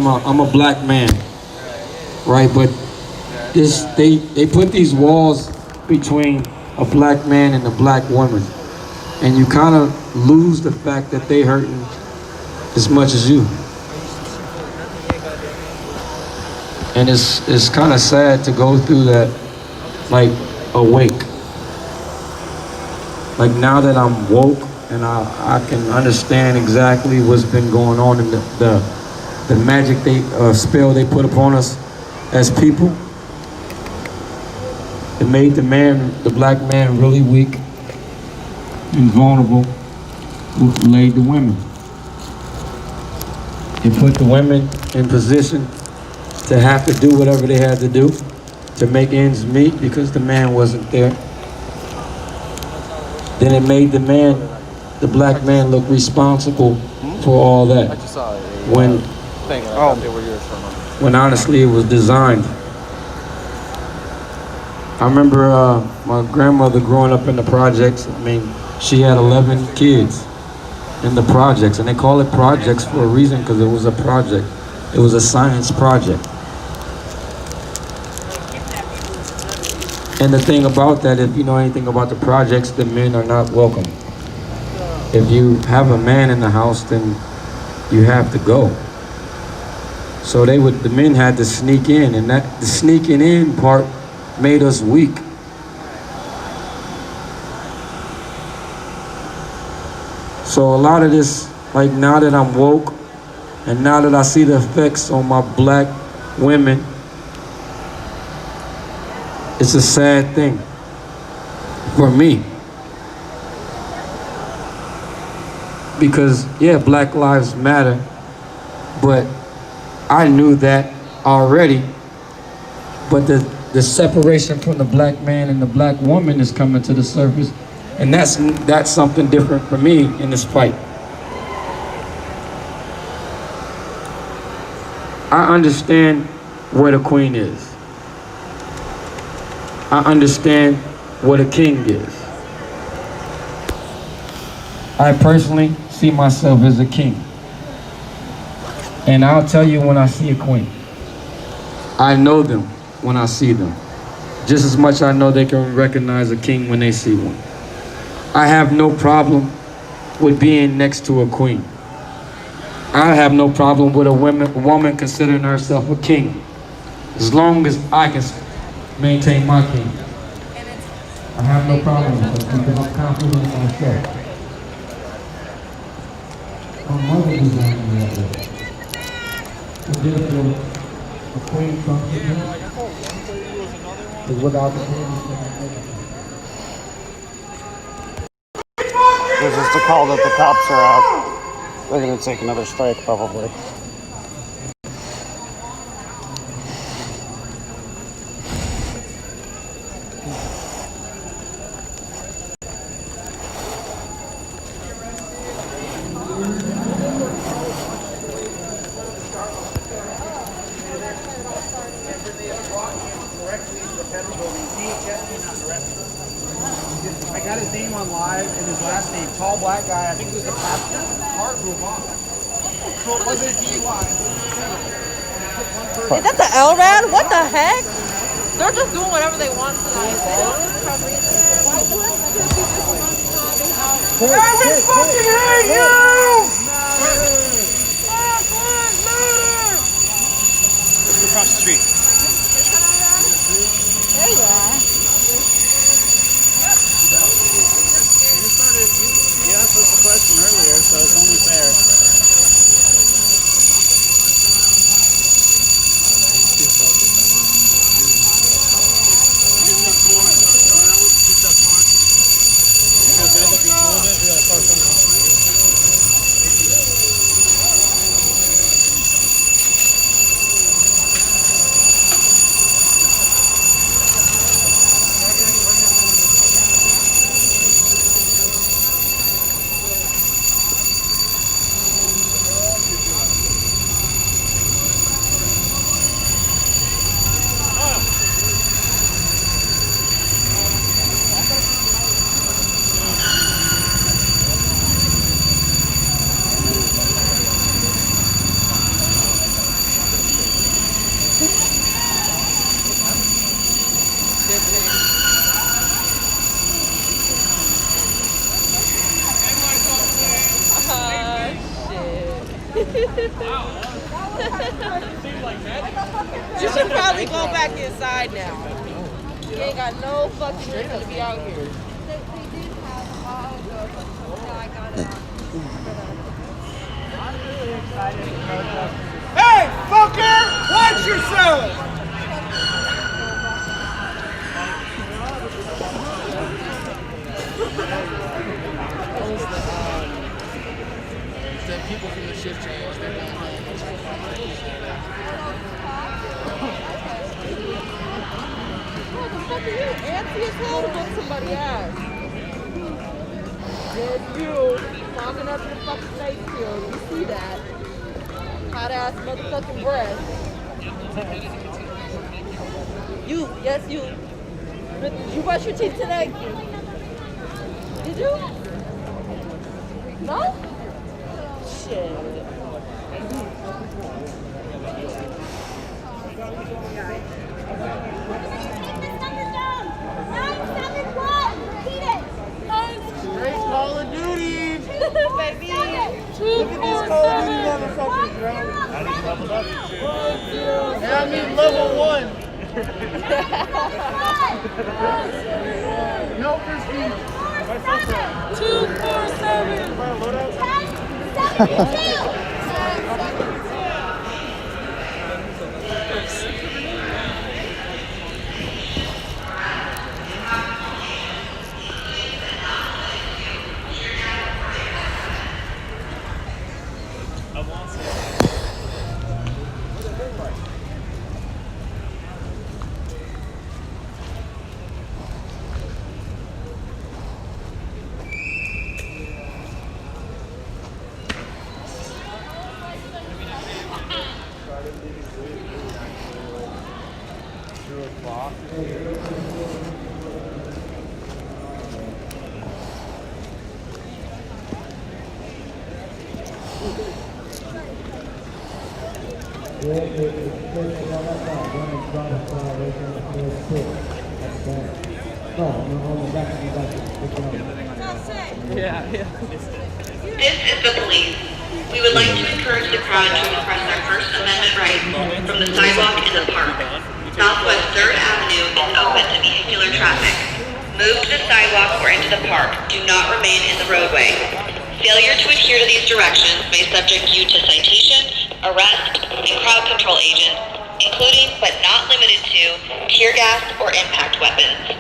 Speaker 1: I'm a black man, right? But they put these walls between a black man and a black woman, and you kind of lose the fact that they hurting as much as you. And it's kind of sad to go through that, like, awake. Like, now that I'm woke and I can understand exactly what's been going on in the magic spell they put upon us as people. It made the black man really weak and vulnerable, laid the women. It put the women in position to have to do whatever they had to do to make ends meet, because the man wasn't there. Then it made the black man look responsible for all that.
Speaker 3: I just saw a
Speaker 1: when
Speaker 3: thing, and I thought they were yours from them.
Speaker 1: when honestly it was designed. I remember my grandmother growing up in the projects. I mean, she had 11 kids in the projects, and they call it projects for a reason, because it was a project. It was a science project. And the thing about that, if you know anything about the projects, the men are not welcome. If you have a man in the house, then you have to go. So the men had to sneak in, and the sneaking in part made us weak. So a lot of this, like, now that I'm woke, and now that I see the effects on my black women, it's a sad thing for me. Because, yeah, Black Lives Matter, but I knew that already. But the separation from the black man and the black woman is coming to the surface, and that's something different for me in this fight. I understand what a queen is. I understand what a king is. I personally see myself as a king. And I'll tell you when I see a queen. I know them when I see them. Just as much I know they can recognize a king when they see one. I have no problem with being next to a queen. I have no problem with a woman considering herself a king, as long as I can maintain my king. I have no problem with it, because I'm confident in myself. My mother designed me that way. And therefore, a queen comes to me, is without the queen.
Speaker 3: This is the call that the cops are out. They're going to take another strike, probably.
Speaker 11: I got his name on live and his last name, tall black guy. I think he was the pastor. Heart blew off. So it wasn't a DUI.
Speaker 18: Is that the LRAD? What the heck?
Speaker 8: They're just doing whatever they want tonight. They don't cover it.
Speaker 12: Hey, we fucking hate you!
Speaker 3: Let's go across the street.
Speaker 8: There you are.
Speaker 3: You asked us a question earlier, so it's only fair.
Speaker 8: You should probably go back inside now. You ain't got no fucking reason to be out here.
Speaker 12: Hey, fucker! Watch yourself!
Speaker 20: People from the shift change, they're not
Speaker 8: What the fuck are you? Antsy as hell to whoop somebody ass. Yes, you. Fogging up your fucking face here. You see that. Hot ass motherfucking breath. You, yes, you. Did you brush your teeth today? Did you? No? Shit.
Speaker 12: Great Call of Duty!
Speaker 8: Baby!
Speaker 12: Look at these Call of Duty motherfuckers, bro. Yeah, I mean level 1. No for speed.
Speaker 8: 247. 1072.
Speaker 4: This is the police. We would like to encourage the crowd to express their First Amendment rights from the sidewalk and the park. Southwest 3rd Avenue is open to vehicular traffic. Move to the sidewalk or into the park. Do not remain in the roadway. Failure to adhere to these directions may subject you to citation, arrest, and crowd control agents, including but not limited to tear gas or impact weapons.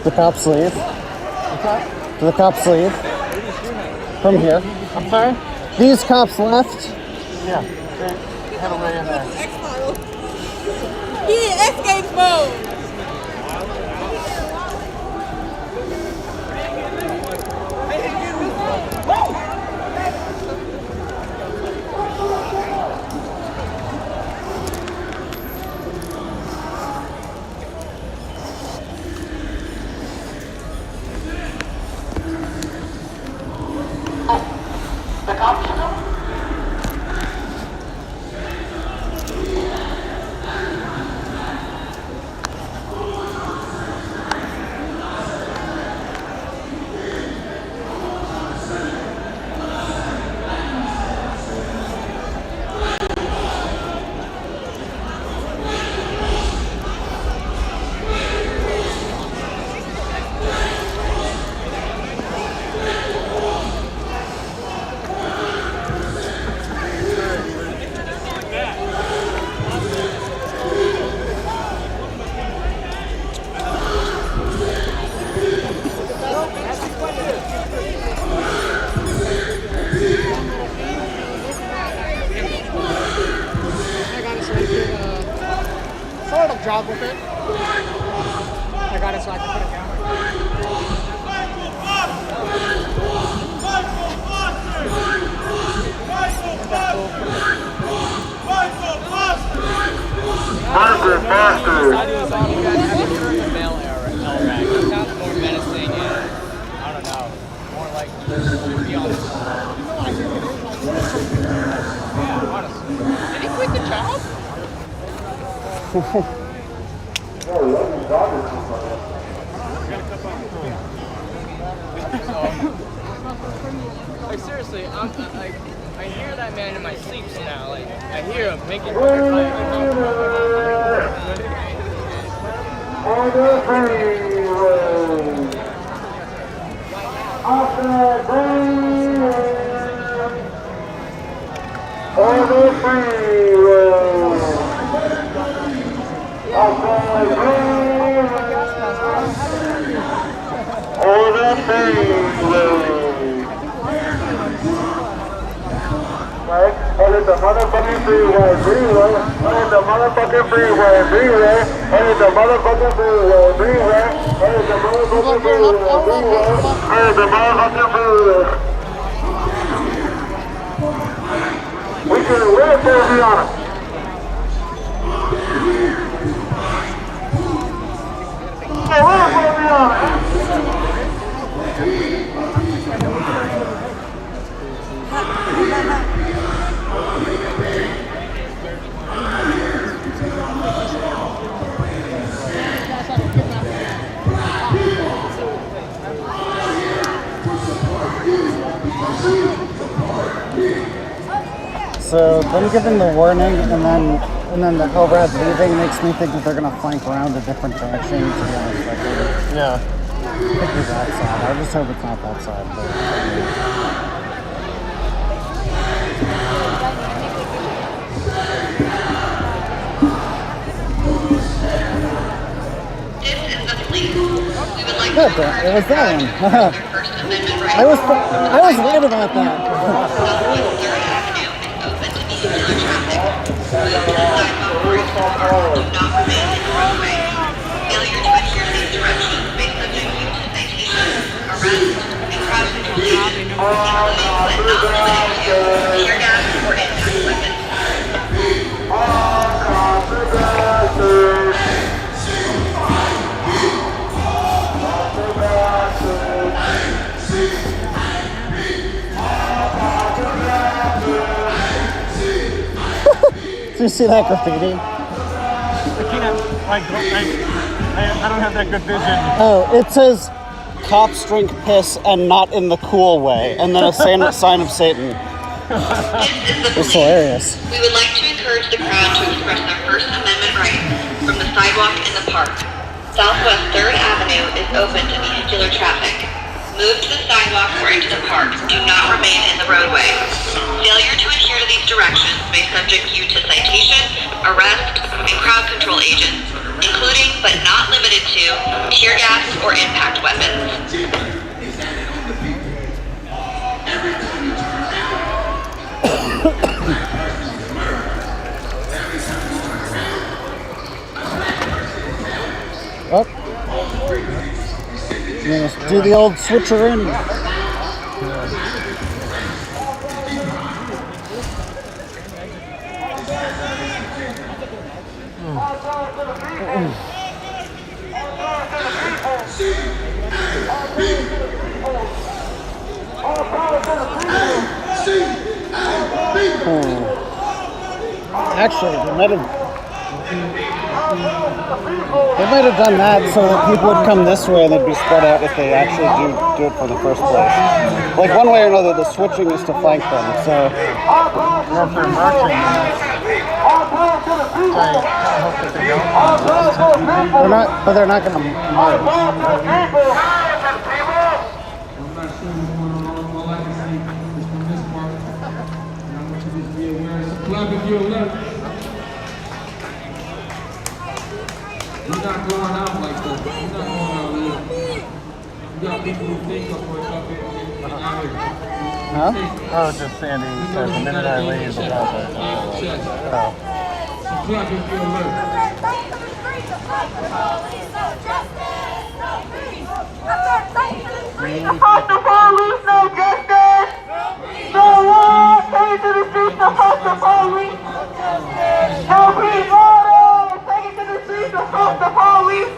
Speaker 3: The cops leave. Do the cops leave? From here.
Speaker 7: I'm sorry?
Speaker 3: These cops left.
Speaker 7: Yeah, they had a way in there.
Speaker 8: He in escape mode.
Speaker 7: Sort of jog with it. I got it so I can put it down.
Speaker 12: Michael Foster.
Speaker 10: Male L-rag. It sounds more menacing and, I don't know, more like, to be honest. Yeah, honestly. Did he quit the job? Like seriously, I hear that man in my sleeps now. Like I hear him making.
Speaker 12: On the freeway. Off the freeway. On the freeway. Off the freeway. On the freeway. Right? On the motherfucking freeway, freeway. On the motherfucking freeway, freeway. On the motherfucking freeway, freeway. On the motherfucking freeway, freeway. On the motherfucking freeway. We can live for the honor.
Speaker 3: So them giving the warning and then the Cobrad leaving makes me think that they're gonna flank around a different direction. To be honest, like, yeah, it could be that side. I just hope it's not that side. But, good, it was that one. I was right about that. Did you see that graffiti?
Speaker 7: I don't have that good vision.
Speaker 3: Oh, it says, "Cops drink piss and not in the cool way," and then a sign of Satan. It's hilarious.
Speaker 4: We would like to encourage the crowd to express their First Amendment rights from the sidewalk in the park. Southwest 3rd Avenue is open to vehicular traffic. Move to the sidewalk or into the park. Do not remain in the roadway. Failure to adhere to these directions may subject you to citation, arrest, and crowd control agents, including but not limited to tear gas or impact weapons.
Speaker 3: Oh. Let's do the old switcher in. Actually, they might have done that so that people would come this way and they'd be spread out if they actually do it for the first place. Like one way or another, the switching is to flank them. So if they're marching, they're not going to march.
Speaker 1: Club if you're alert. We're not going out like that. We're not going out here. We got people who think of what's up in out here.
Speaker 3: Huh?
Speaker 14: Oh, just Sandy said the minute I leave, the guys are.
Speaker 1: Oh. So club if you're alert.
Speaker 5: Fuck the police, no justice! No law, take it to the streets to fuck the police! No peace, order, take it to the streets to fuck the police,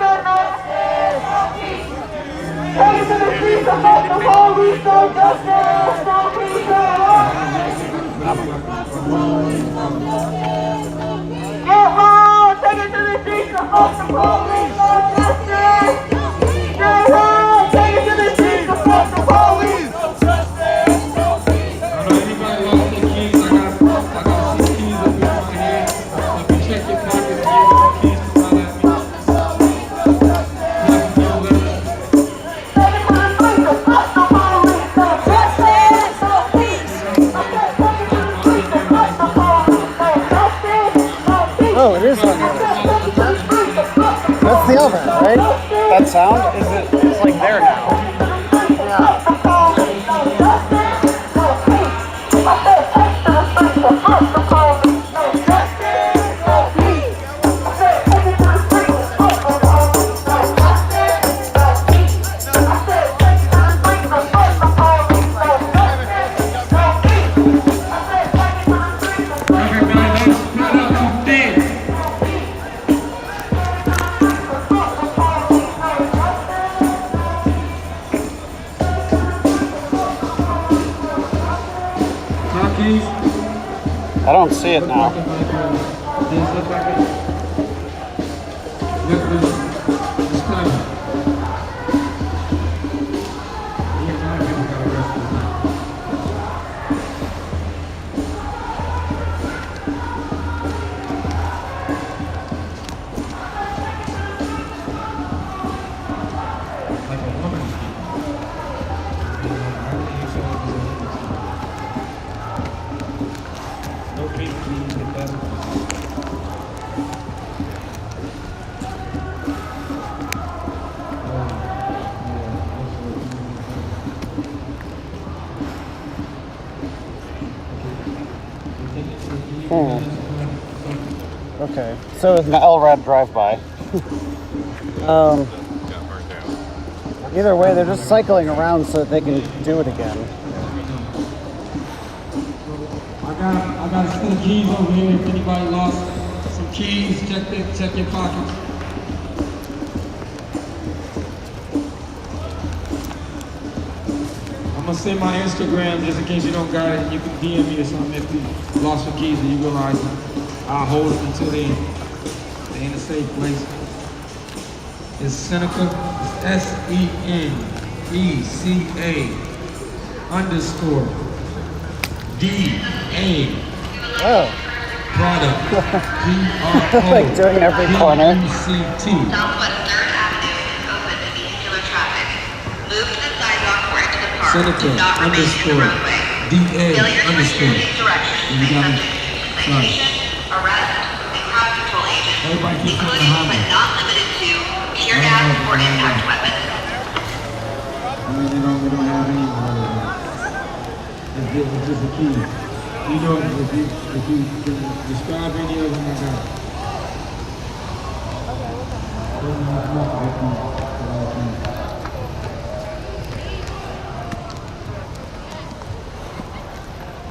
Speaker 5: take it to the streets to fuck the police, no justice! No peace, no law! Get low, take it to the streets to fuck the police, no justice! Get low, take it to the streets to fuck the police!
Speaker 3: Oh, it is on there. That's the oven, right? That sound? It's like there now. I don't see it now. Okay, so it's an LRAD drive-by. Either way, they're just cycling around so that they can do it again.
Speaker 1: I got a set of keys over here. If anybody lost some keys, check your pockets. I'm gonna send my Instagram just in case you don't got it. You can DM me or something if you lost your keys and you realize I'll hold them until they're in a safe place. It's Seneca, it's SENECA_DA.
Speaker 3: Oh.
Speaker 1: Product.
Speaker 3: Like doing every corner.
Speaker 4: Southwest 3rd Avenue is open to vehicular traffic. Move to the sidewalk or into the park.
Speaker 1: Seneca
Speaker 4: Do not remain in the roadway.
Speaker 1: DA
Speaker 4: Failure to adhere to
Speaker 1: _.
Speaker 4: these directions may subject you to citation, arrest, and crowd control agents, including but not limited to tear gas or impact weapons.
Speaker 1: mean, they don't have any money. It's just a key. You know, if you can describe any of them, I got it.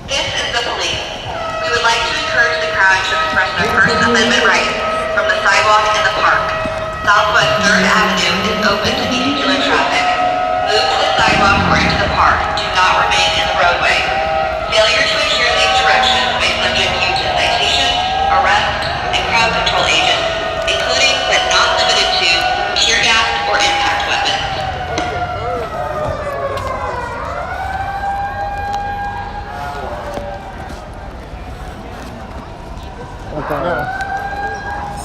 Speaker 4: This is the police. We would like to encourage the crowd to express their First Amendment right from the sidewalk and the park. Southwest 3rd Avenue is open to vehicular traffic. Move to the sidewalk or into the park. Do not remain in the roadway. Failure to adhere to these directions may subject you to citation, arrest, and crowd control agents, including but not limited to tear gas or impact weapons.
Speaker 3: Okay.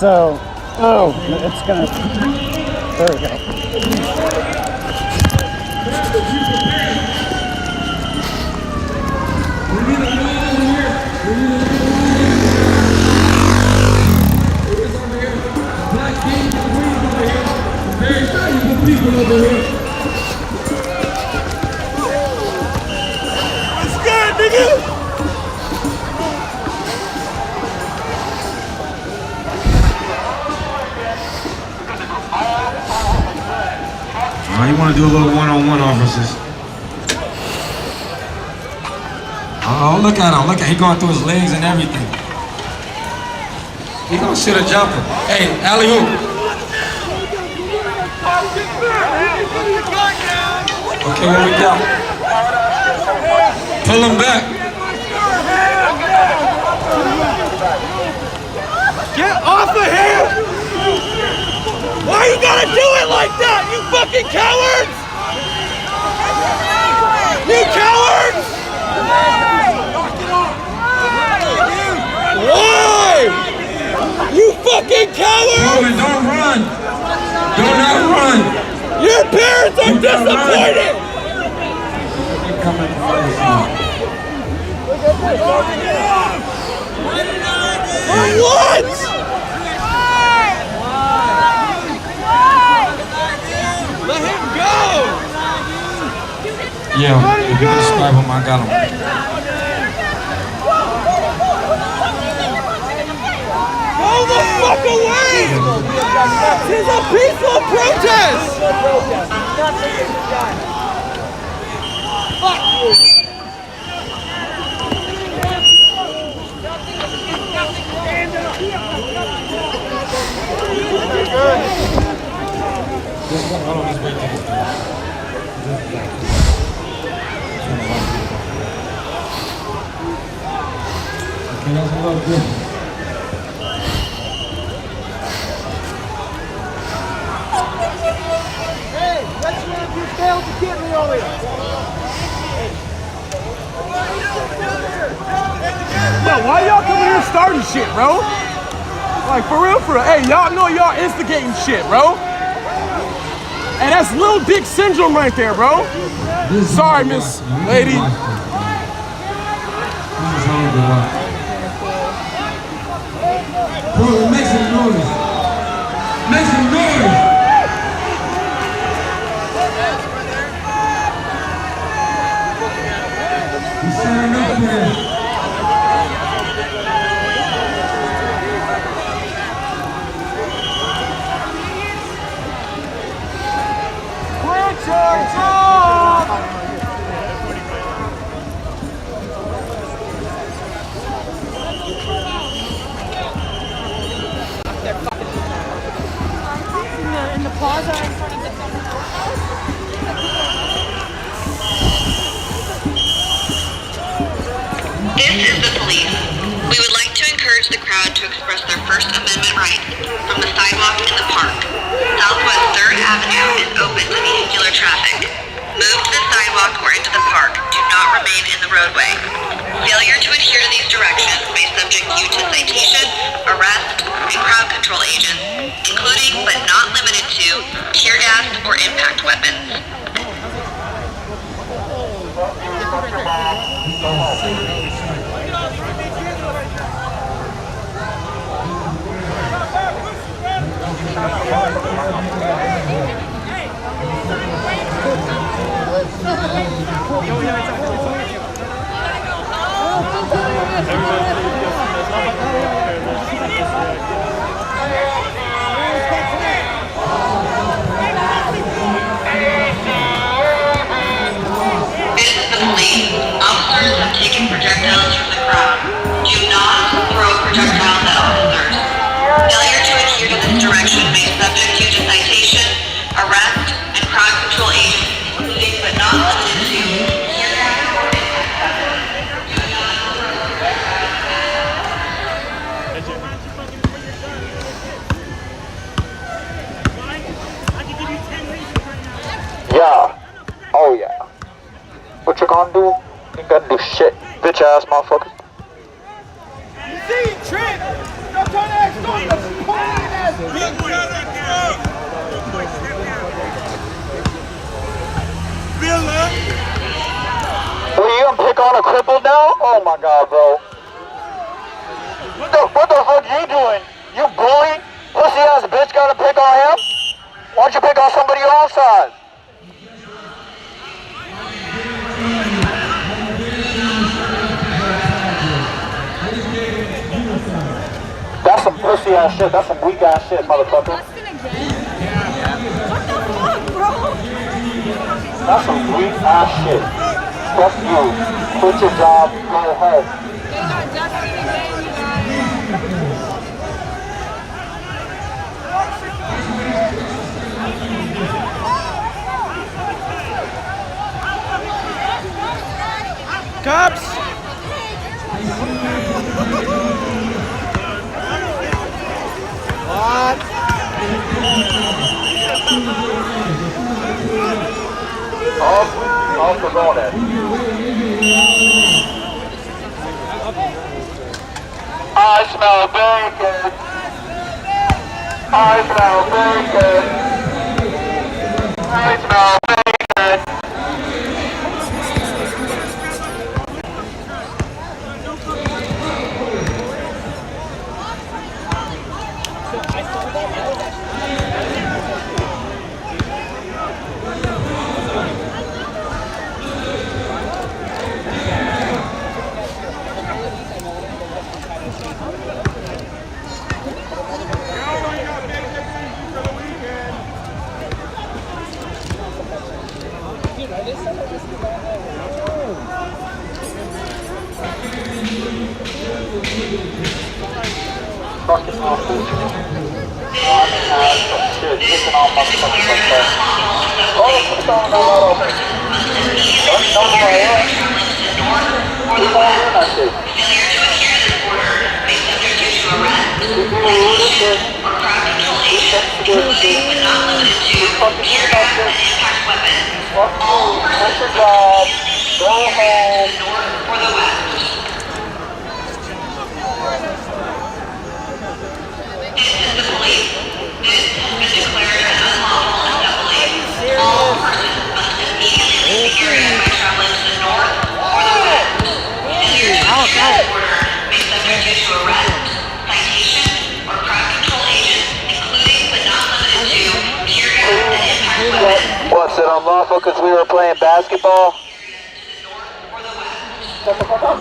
Speaker 3: So, oh, it's gonna. There we go.
Speaker 1: People over here.
Speaker 12: What's good, nigga?
Speaker 1: You want to do a little one-on-one, officers. Oh, look at him. Look at him. He going through his legs and everything. He gonna shoot a jumper. Hey, alley-oop. Okay, what we got? Pull him back.
Speaker 12: Get off of here! Why you gotta do it like that, you fucking cowards? You cowards! Why? You fucking cowards!
Speaker 1: Roman, don't run. Do not run.
Speaker 12: Your parents are disappointed! For what? Let him go!
Speaker 1: Yeah, if you can describe him, I got him.
Speaker 12: Go the fuck away! This is a peaceful protest! Fuck you!
Speaker 1: Hold on, just wait till it's done. Okay, that's a little good.
Speaker 12: Hey, which one of you failed to get me over here? Yo, why y'all coming here starting shit, bro? Like, for real, hey, y'all know y'all instigating shit, bro. And that's little dick syndrome right there, bro. Sorry, Miss Lady.
Speaker 1: Bro, make some noise. Make some noise. He's signing up there.
Speaker 12: Quit your job!
Speaker 9: In the plaza in front of the
Speaker 4: This is the police. We would like to encourage the crowd to express their First Amendment right from the sidewalk and the park. Southwest 3rd Avenue is open to vehicular traffic. Move to the sidewalk or into the park. Do not remain in the roadway. Failure to adhere to these directions may subject you to citation, arrest, and crowd control agents, including but not limited to tear gas or impact weapons. Officers have taken projectiles from the crowd. Do not throw projectiles at officers. Failure to adhere to this direction may subject you to citation, arrest, and crowd control agents, including but not limited to tear gas or
Speaker 19: Yeah. Oh yeah. What you gonna do? You gonna do shit, bitch ass motherfucker.
Speaker 11: You see, Trent? Don't turn that stone, that's pulling ass bitch.
Speaker 19: Well, you gonna pick on a cripple now? Oh my god, bro. What the fuck you doing? You bully? Pussy ass bitch gotta pick on him? Why don't you pick on somebody your own size? That's some pussy ass shit. That's some weak ass shit, motherfucker. That's some weak ass shit. Fuck you. Quit your job. Go ahead.
Speaker 10: Cops! What?
Speaker 19: Off the bonnet. I smell bacon. I smell bacon. I smell bacon. Fucking awful. Shit, picking on motherfuckers like that. Oh, what's going on? Don't know who I am. Who's all in that shit?
Speaker 4: Failure to adhere to this order may subject you to arrest, citation, or crowd control agents, including but not limited to tear gas and impact weapons. All persons
Speaker 19: your job. Go home.
Speaker 4: to the north or the west. Citizens of police, this has been declared an unlawful assembly. All persons must immediately leave the area by traveling to the north or the west. Failure to adhere to this order may subject you to arrest, citation, or crowd control agents, including but not limited to tear gas and impact weapons.
Speaker 19: What's it unlawful because we were playing basketball? Shut the fuck up.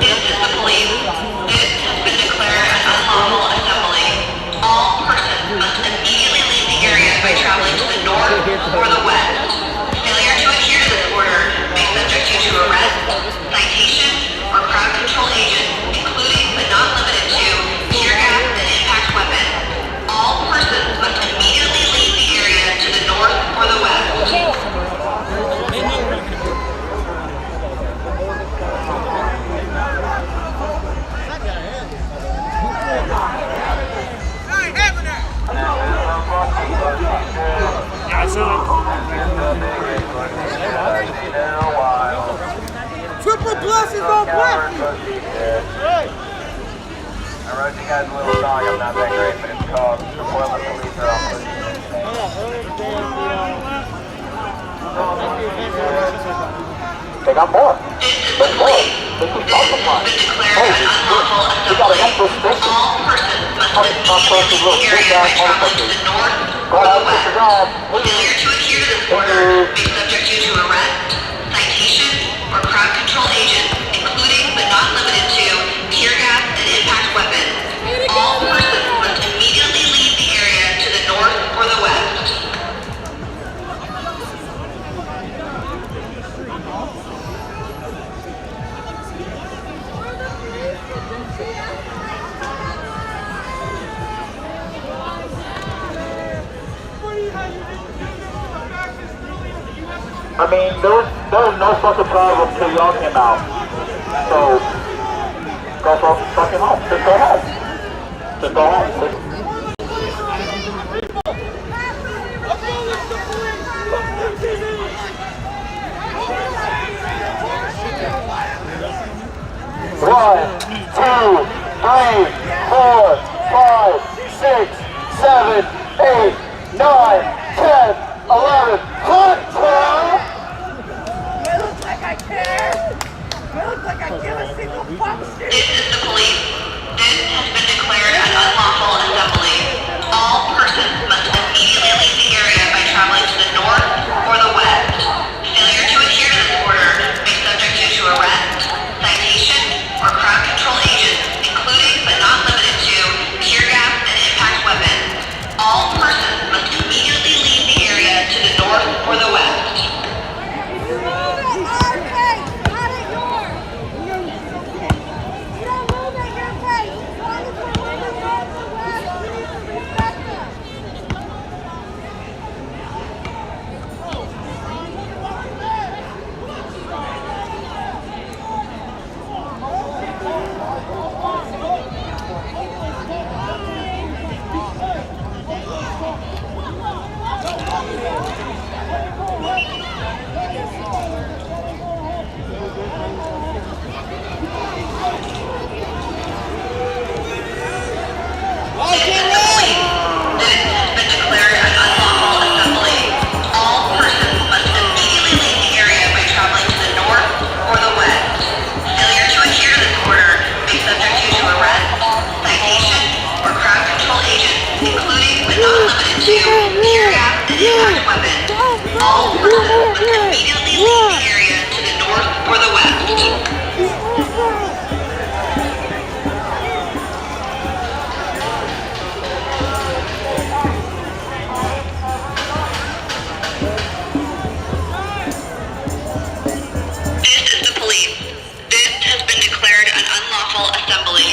Speaker 4: This is the police. This has been declared an unlawful assembly. All persons must immediately leave the area by traveling to the north or the west. Failure to adhere to this order may subject you to arrest, citation, or crowd control agents, including but not limited to tear gas and impact weapons. All persons must immediately leave the area to the north or the west.
Speaker 11: Triple plus is on black.
Speaker 14: I wrote you guys a little song, I'm not that great, but it's called Support the Police or I'll Push You.
Speaker 19: They got more. There's more.
Speaker 4: This has been declared an unlawful assembly. All persons must immediately leave the area by traveling to the north or the west. Failure to adhere to this order may subject you to arrest, citation, or crowd control agents, including but not limited to tear gas and impact weapons. All persons must immediately leave the area to the north or the west.
Speaker 14: I mean, there was no fucking problem until y'all came out. So, go fucking home. Just go home. Just go home. One, two, three, 4, 5, 6, 7, 8, 9, 10, 11. Hunt, bro!
Speaker 5: You look like I care! You look like I give a single fuck shit!
Speaker 4: This is the police. This has been declared an unlawful assembly. All persons must immediately leave the area by traveling to the north or the west. Failure to adhere to this order may subject you to arrest, citation, or crowd control agents, including but not limited to tear gas and impact weapons. All persons must immediately leave the area to the north or the west. All persons must immediately leave the area to the north or the west. This is the police. This has been declared an unlawful assembly.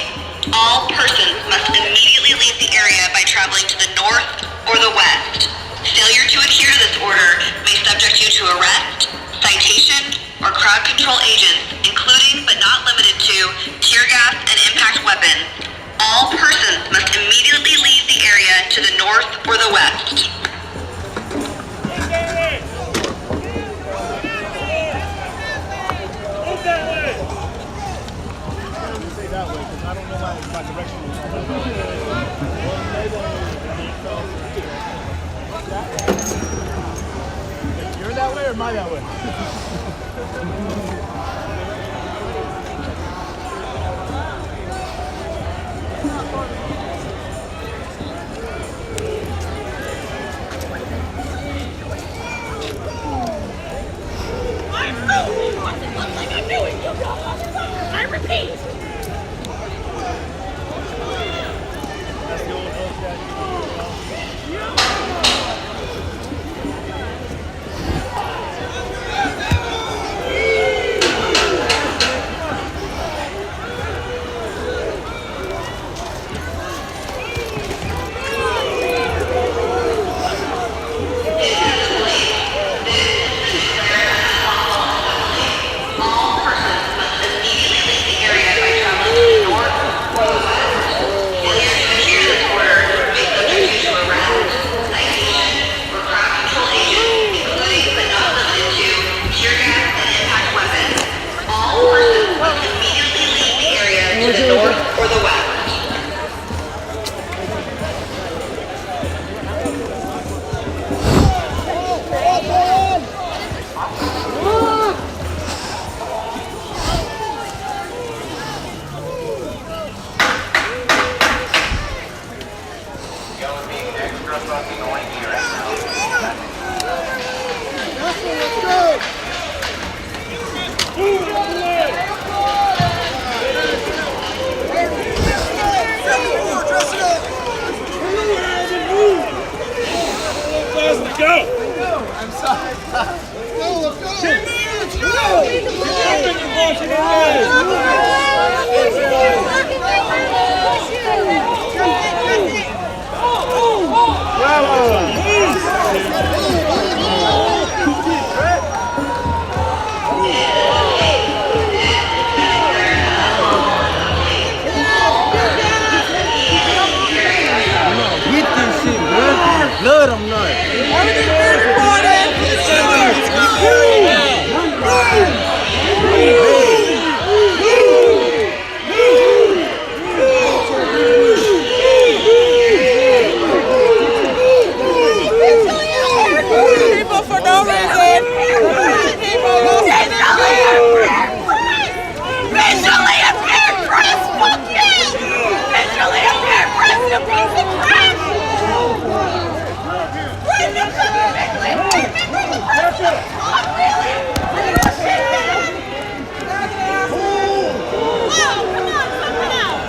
Speaker 4: All persons must immediately leave the area by traveling to the north or the west. Failure to adhere to this order may subject you to arrest, citation, or crowd control agents, including but not limited to tear gas and impact weapons. All persons must immediately leave the area to the north or the west.
Speaker 17: Move that way! I don't say that way because I don't know my direction. You're that way or am I that way?
Speaker 5: I repeat!
Speaker 17: That's the old old guy.
Speaker 12: Let's go.
Speaker 11: I'm sorry. Let's go.
Speaker 2: Get this shit, bro. Blood on night.
Speaker 11: People for no reason.
Speaker 12: Visually impaired press, fuck you! Visually impaired press, the piece of crap! Bring them to the visually impaired press, fuck really? Bring your shit down! Oh, come on, something else!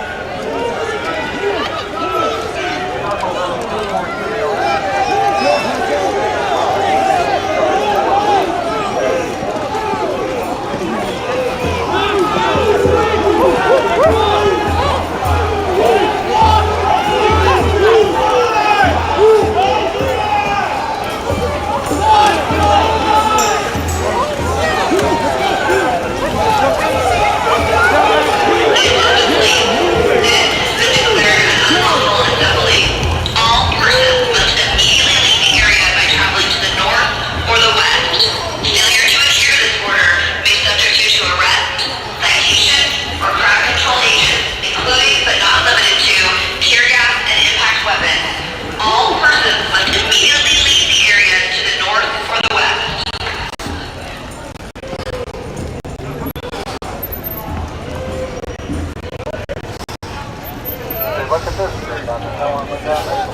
Speaker 14: Look at this street, Dr. No one went down there.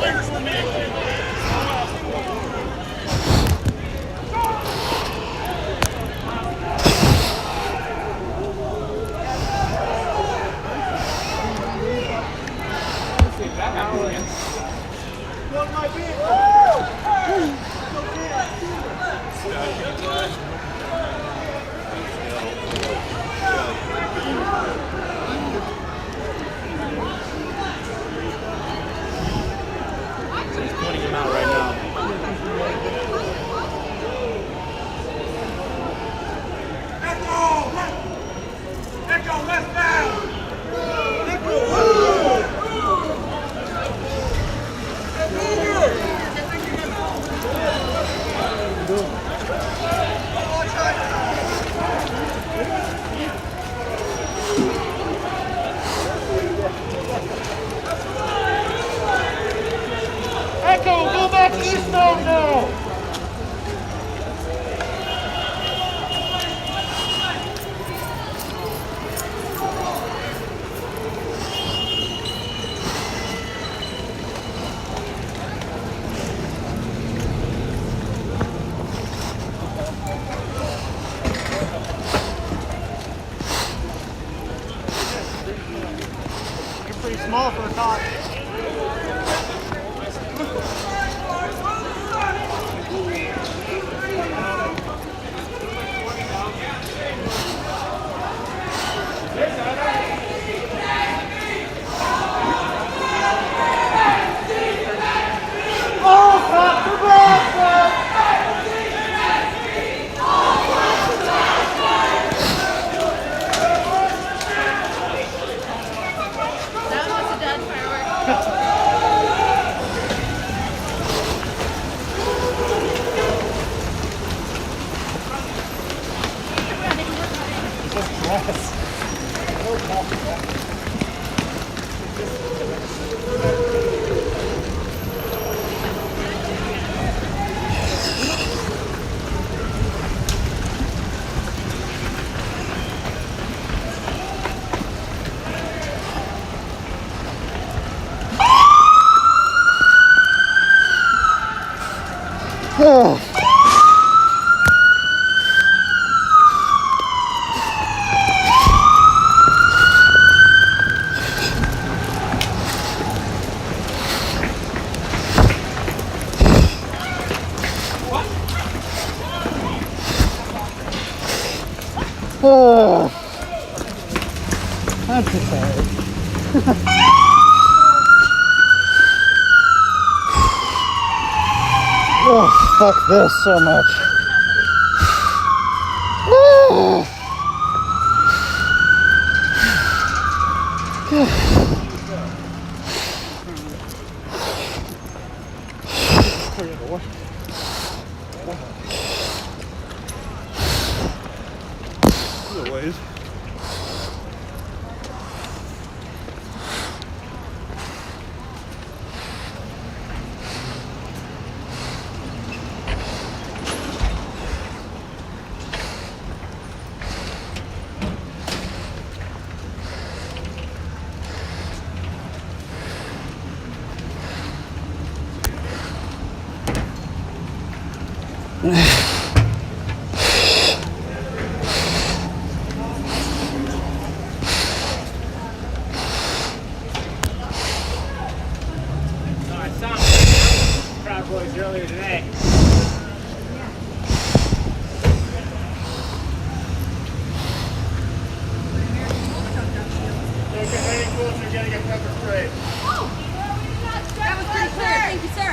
Speaker 11: Echo, go back eastbound now! You're pretty small for a cop.
Speaker 3: That's exciting. Oh, fuck this so much.
Speaker 17: Ways.
Speaker 10: Proud Boys earlier today.
Speaker 12: Any tools you're getting a pepper spray?
Speaker 9: Oh, that was pretty clear. Thank you, sir.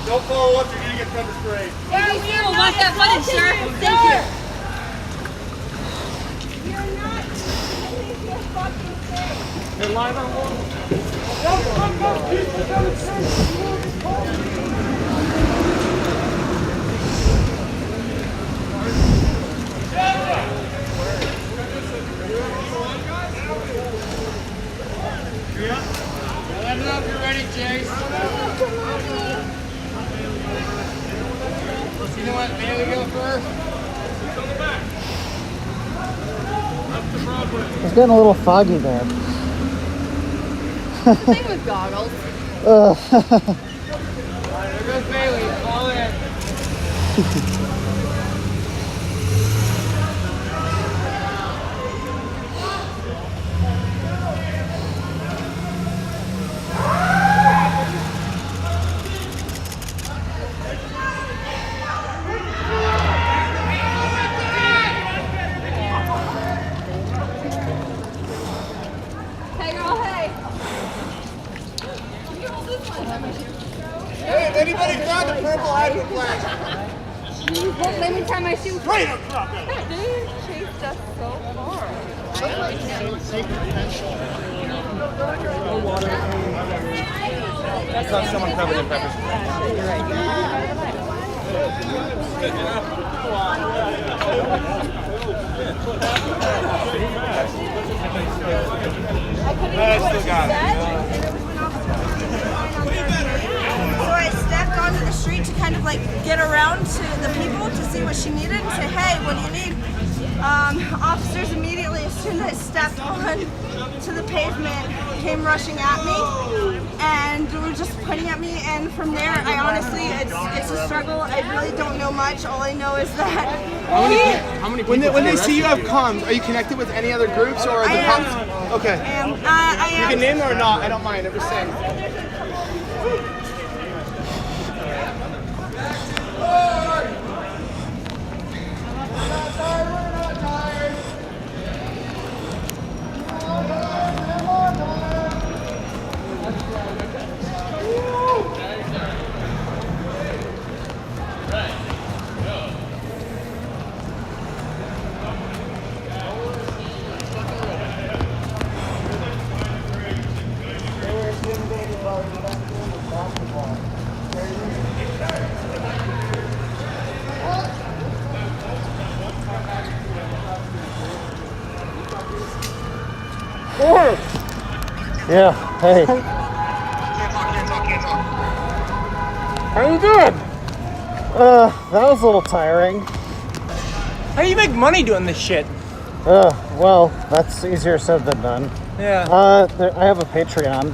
Speaker 12: Don't follow up, you're gonna get pepper sprayed.
Speaker 9: Thank you, sir. We'll watch that footage, sir. Thank you. You're not taking your fucking thing.
Speaker 10: You're live on one.
Speaker 12: Let me know if you're ready, Chase. You know what? Bailey go first. On the back. Up to Broadway.
Speaker 3: It's getting a little foggy there.
Speaker 9: The thing with goggles.
Speaker 12: Alright, there goes Bailey. Fall in.
Speaker 9: Hey, girl, hey.
Speaker 12: Hey, if anybody found the purple hydro flash?
Speaker 9: Let me tie my shoes.
Speaker 12: Right.
Speaker 9: They chased us so far.
Speaker 17: That's not someone covered in pepper spray.
Speaker 9: You're right.
Speaker 12: I still got it.
Speaker 18: So I stepped onto the street to kind of like get around to the people to see what she needed and say, hey, what do you need? Officers immediately, as soon as I stepped on to the pavement, came rushing at me and were just pointing at me. And from there, I honestly, it's a struggle. I really don't know much. All I know is that
Speaker 11: How many people when they see you have comms, are you connected with any other groups or the cops? Okay.
Speaker 18: I am.
Speaker 11: You can name them or not. I don't mind. I'm just saying.
Speaker 3: Yeah, hey.
Speaker 10: How you doing?
Speaker 3: That was a little tiring.
Speaker 10: How do you make money doing this shit?
Speaker 3: Well, that's easier said than done.
Speaker 10: Yeah.
Speaker 3: I have a Patreon,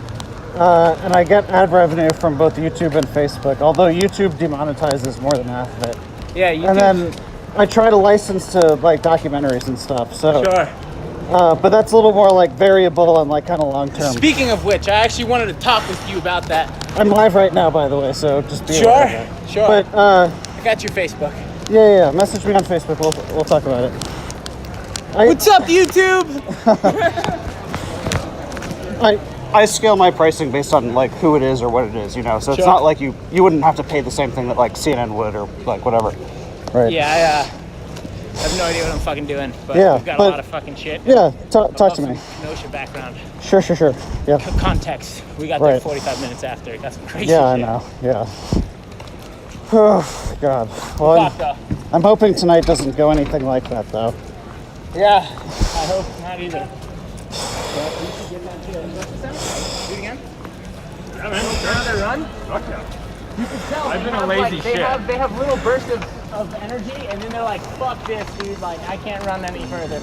Speaker 3: and I get ad revenue from both YouTube and Facebook, although YouTube demonetizes more than half of it.
Speaker 10: Yeah, YouTube.
Speaker 3: And then I try to license to like documentaries and stuff, so.
Speaker 10: Sure.
Speaker 3: But that's a little more like variable and like kind of long term.
Speaker 10: Speaking of which, I actually wanted to talk with you about that.
Speaker 3: I'm live right now, by the way, so just be aware of that.
Speaker 10: Sure.
Speaker 3: But
Speaker 10: I got your Facebook.
Speaker 3: yeah. Message me on Facebook. We'll talk about it.
Speaker 10: What's up, YouTube?
Speaker 3: I scale my pricing based on like who it is or what it is, you know. So it's not like you wouldn't have to pay the same thing that like CNN would or like whatever. Right.
Speaker 10: Yeah, I have no idea what I'm fucking doing, but we've got a lot of fucking shit.
Speaker 3: Yeah, talk to me.
Speaker 10: Kenosha background.
Speaker 3: Sure. Yeah.
Speaker 10: Context. We got there 45 minutes after. Got some crazy
Speaker 3: Yeah,
Speaker 10: shit.
Speaker 3: I know. Yeah. Oh God. Well, I'm hoping tonight doesn't go anything like that, though.
Speaker 10: Yeah, I hope not either. Do it again?
Speaker 17: Yeah, man.
Speaker 10: Another run?
Speaker 17: Fuck yeah.
Speaker 10: You can tell.
Speaker 17: I've been a
Speaker 10: have,
Speaker 17: lazy
Speaker 10: like,
Speaker 17: shit.
Speaker 10: They have little bursts of energy, and then they're like, fuck this, dude. Like, I can't run any further.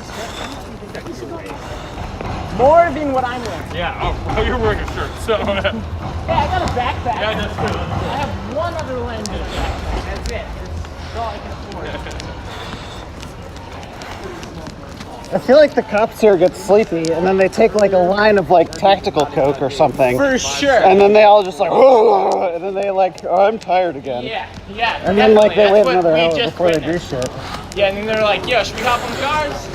Speaker 10: More than what I'm wearing.
Speaker 17: Yeah, oh, you're wearing a shirt, so.
Speaker 10: Yeah, I got a backpack.
Speaker 17: Yeah, that's good.
Speaker 10: I have one other lens in a backpack. That's it. That's all I can afford.
Speaker 3: I feel like the cops here get sleepy, and then they take like a line of like tactical coke or something.
Speaker 10: For sure.
Speaker 3: And then they all just like, whoa, and then they like, oh, I'm tired again.
Speaker 10: Yeah.
Speaker 3: And then like they
Speaker 10: That's
Speaker 3: wait
Speaker 10: what
Speaker 3: another
Speaker 10: we
Speaker 3: hour
Speaker 10: just
Speaker 3: before they do
Speaker 10: witnessed.
Speaker 3: shit.
Speaker 10: Yeah, and then they're like, yo, should we hop on the cars?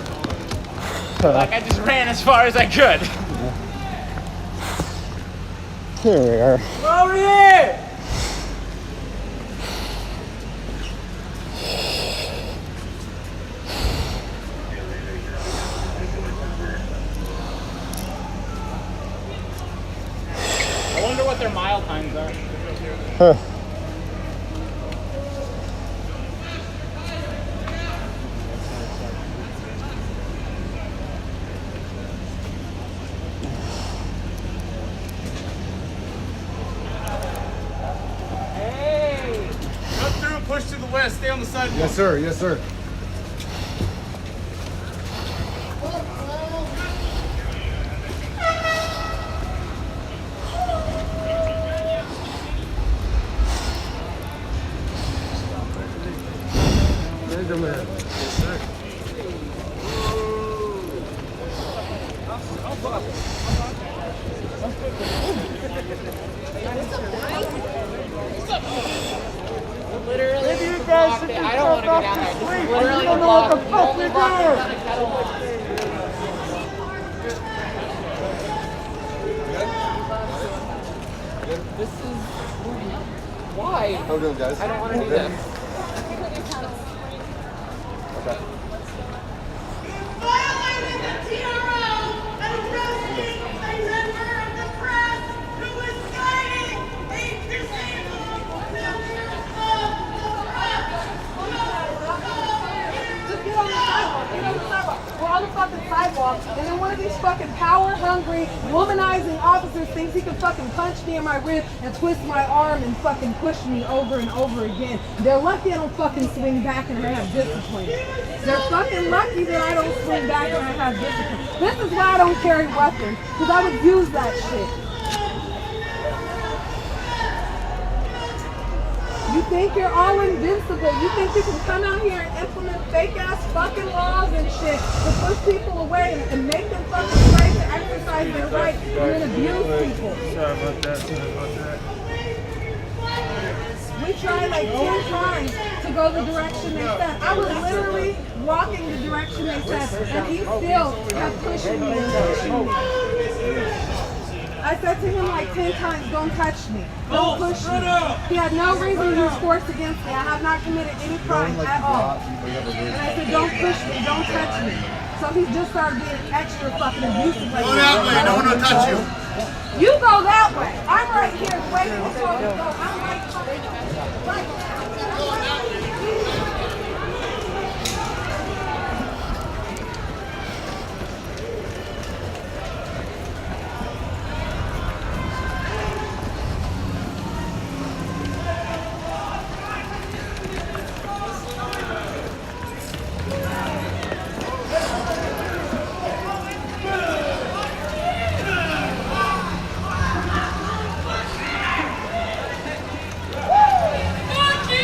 Speaker 10: Like, I just ran as far as I could.
Speaker 3: Here we are.
Speaker 10: Over here! I wonder what their mile times are.
Speaker 3: Huh.
Speaker 10: Hey!
Speaker 17: Cut through and push to the west. Stay on the sidewalk.
Speaker 22: Yes, sir. Yes, sir.
Speaker 10: Literally, I don't want to go down there. This is literally a block. The only block that's on a kettle. This is why.
Speaker 22: How we doing, guys?
Speaker 10: I don't want to do this.
Speaker 22: Okay.
Speaker 18: We're on the fucking sidewalk, and then one of these fucking power-hungry, womanizing officers thinks he can fucking punch me in my rib and twist my arm and fucking push me over and over again. They're lucky I don't fucking swing back and I have discipline. They're fucking lucky that I don't swing back and I have discipline. This is why I don't carry weapons, because I would use that shit. You think you're all invincible. You think you can come out here and implement fake-ass fucking laws and shit to push people away and make them fucking try to exercise their right and then abuse people.
Speaker 17: Sorry about that.
Speaker 18: We tried like 10 times to go the direction they said. I was literally walking the direction they said, and he still kept pushing me and pushing me. I said to him like 10 times, don't touch me, don't push me. He had no reason to use force against me. I have not committed any crime at all. And I said, don't push me, don't touch me. So he just started being extra fucking abusive. Like,
Speaker 12: Go that way, no one will touch you.
Speaker 18: You go that way. I'm right here waiting for you to go. I'm right.
Speaker 12: Fuck you!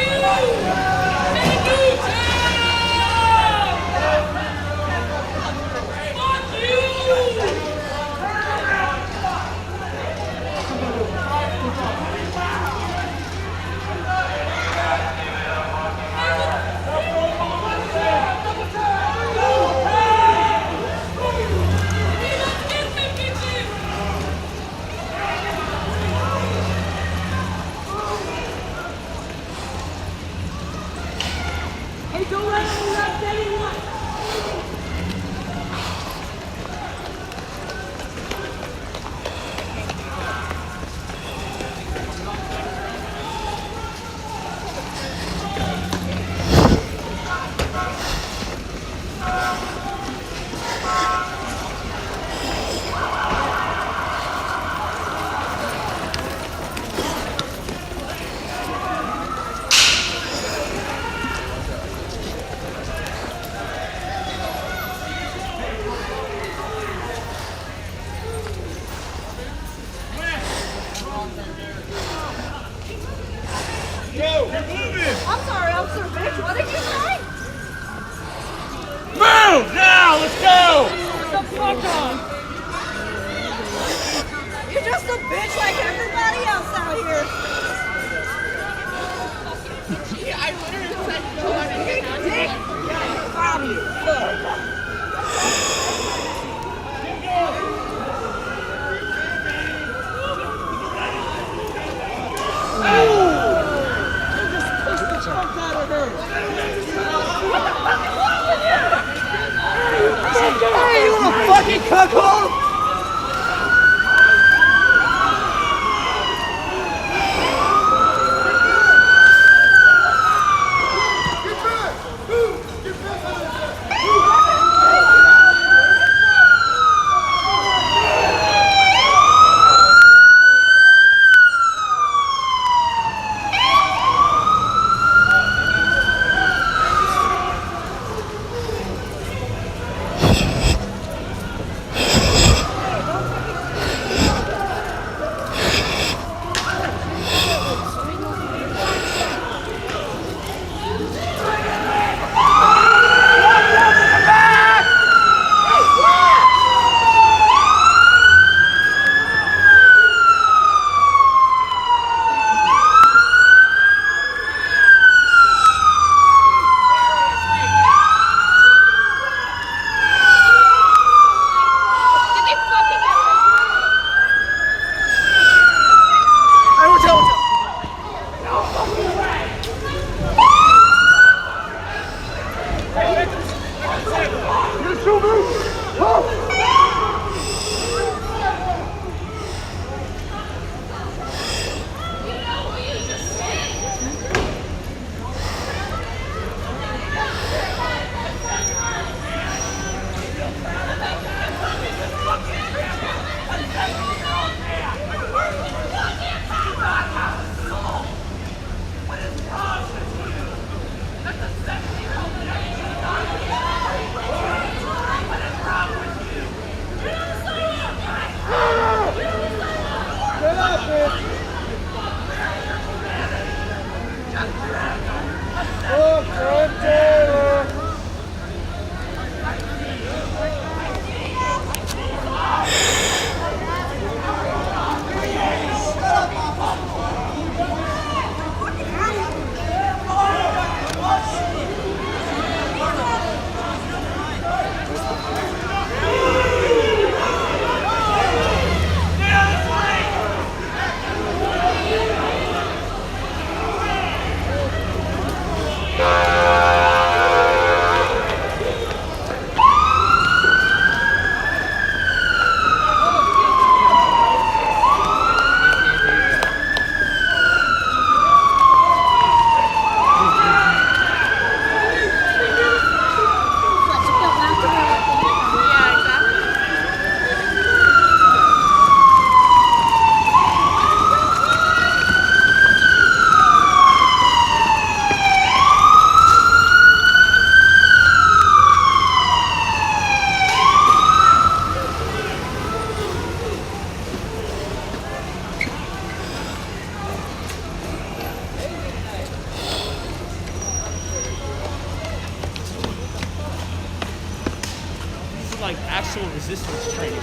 Speaker 10: resistance training.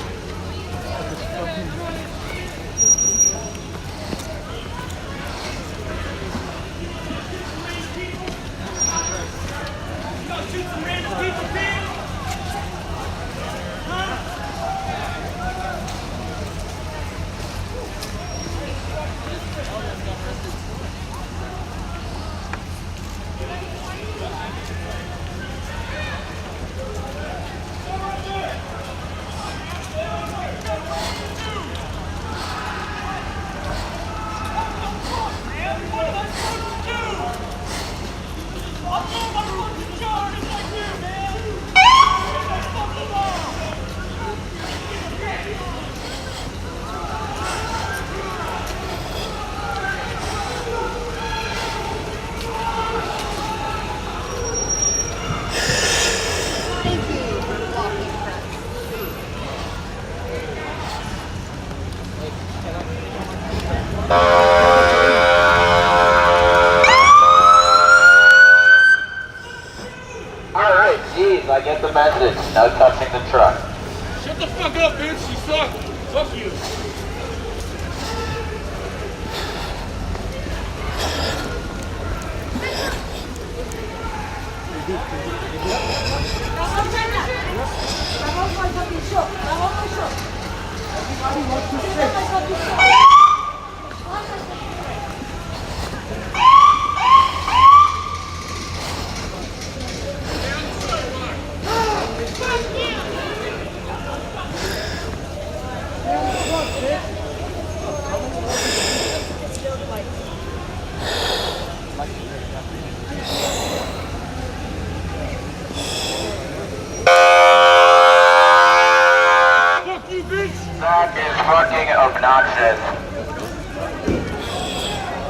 Speaker 14: Alright, geez, I get the message. No touching the truck.
Speaker 12: Shut the fuck up, bitch. You suck. Fuck you.
Speaker 14: That is fucking obnoxious.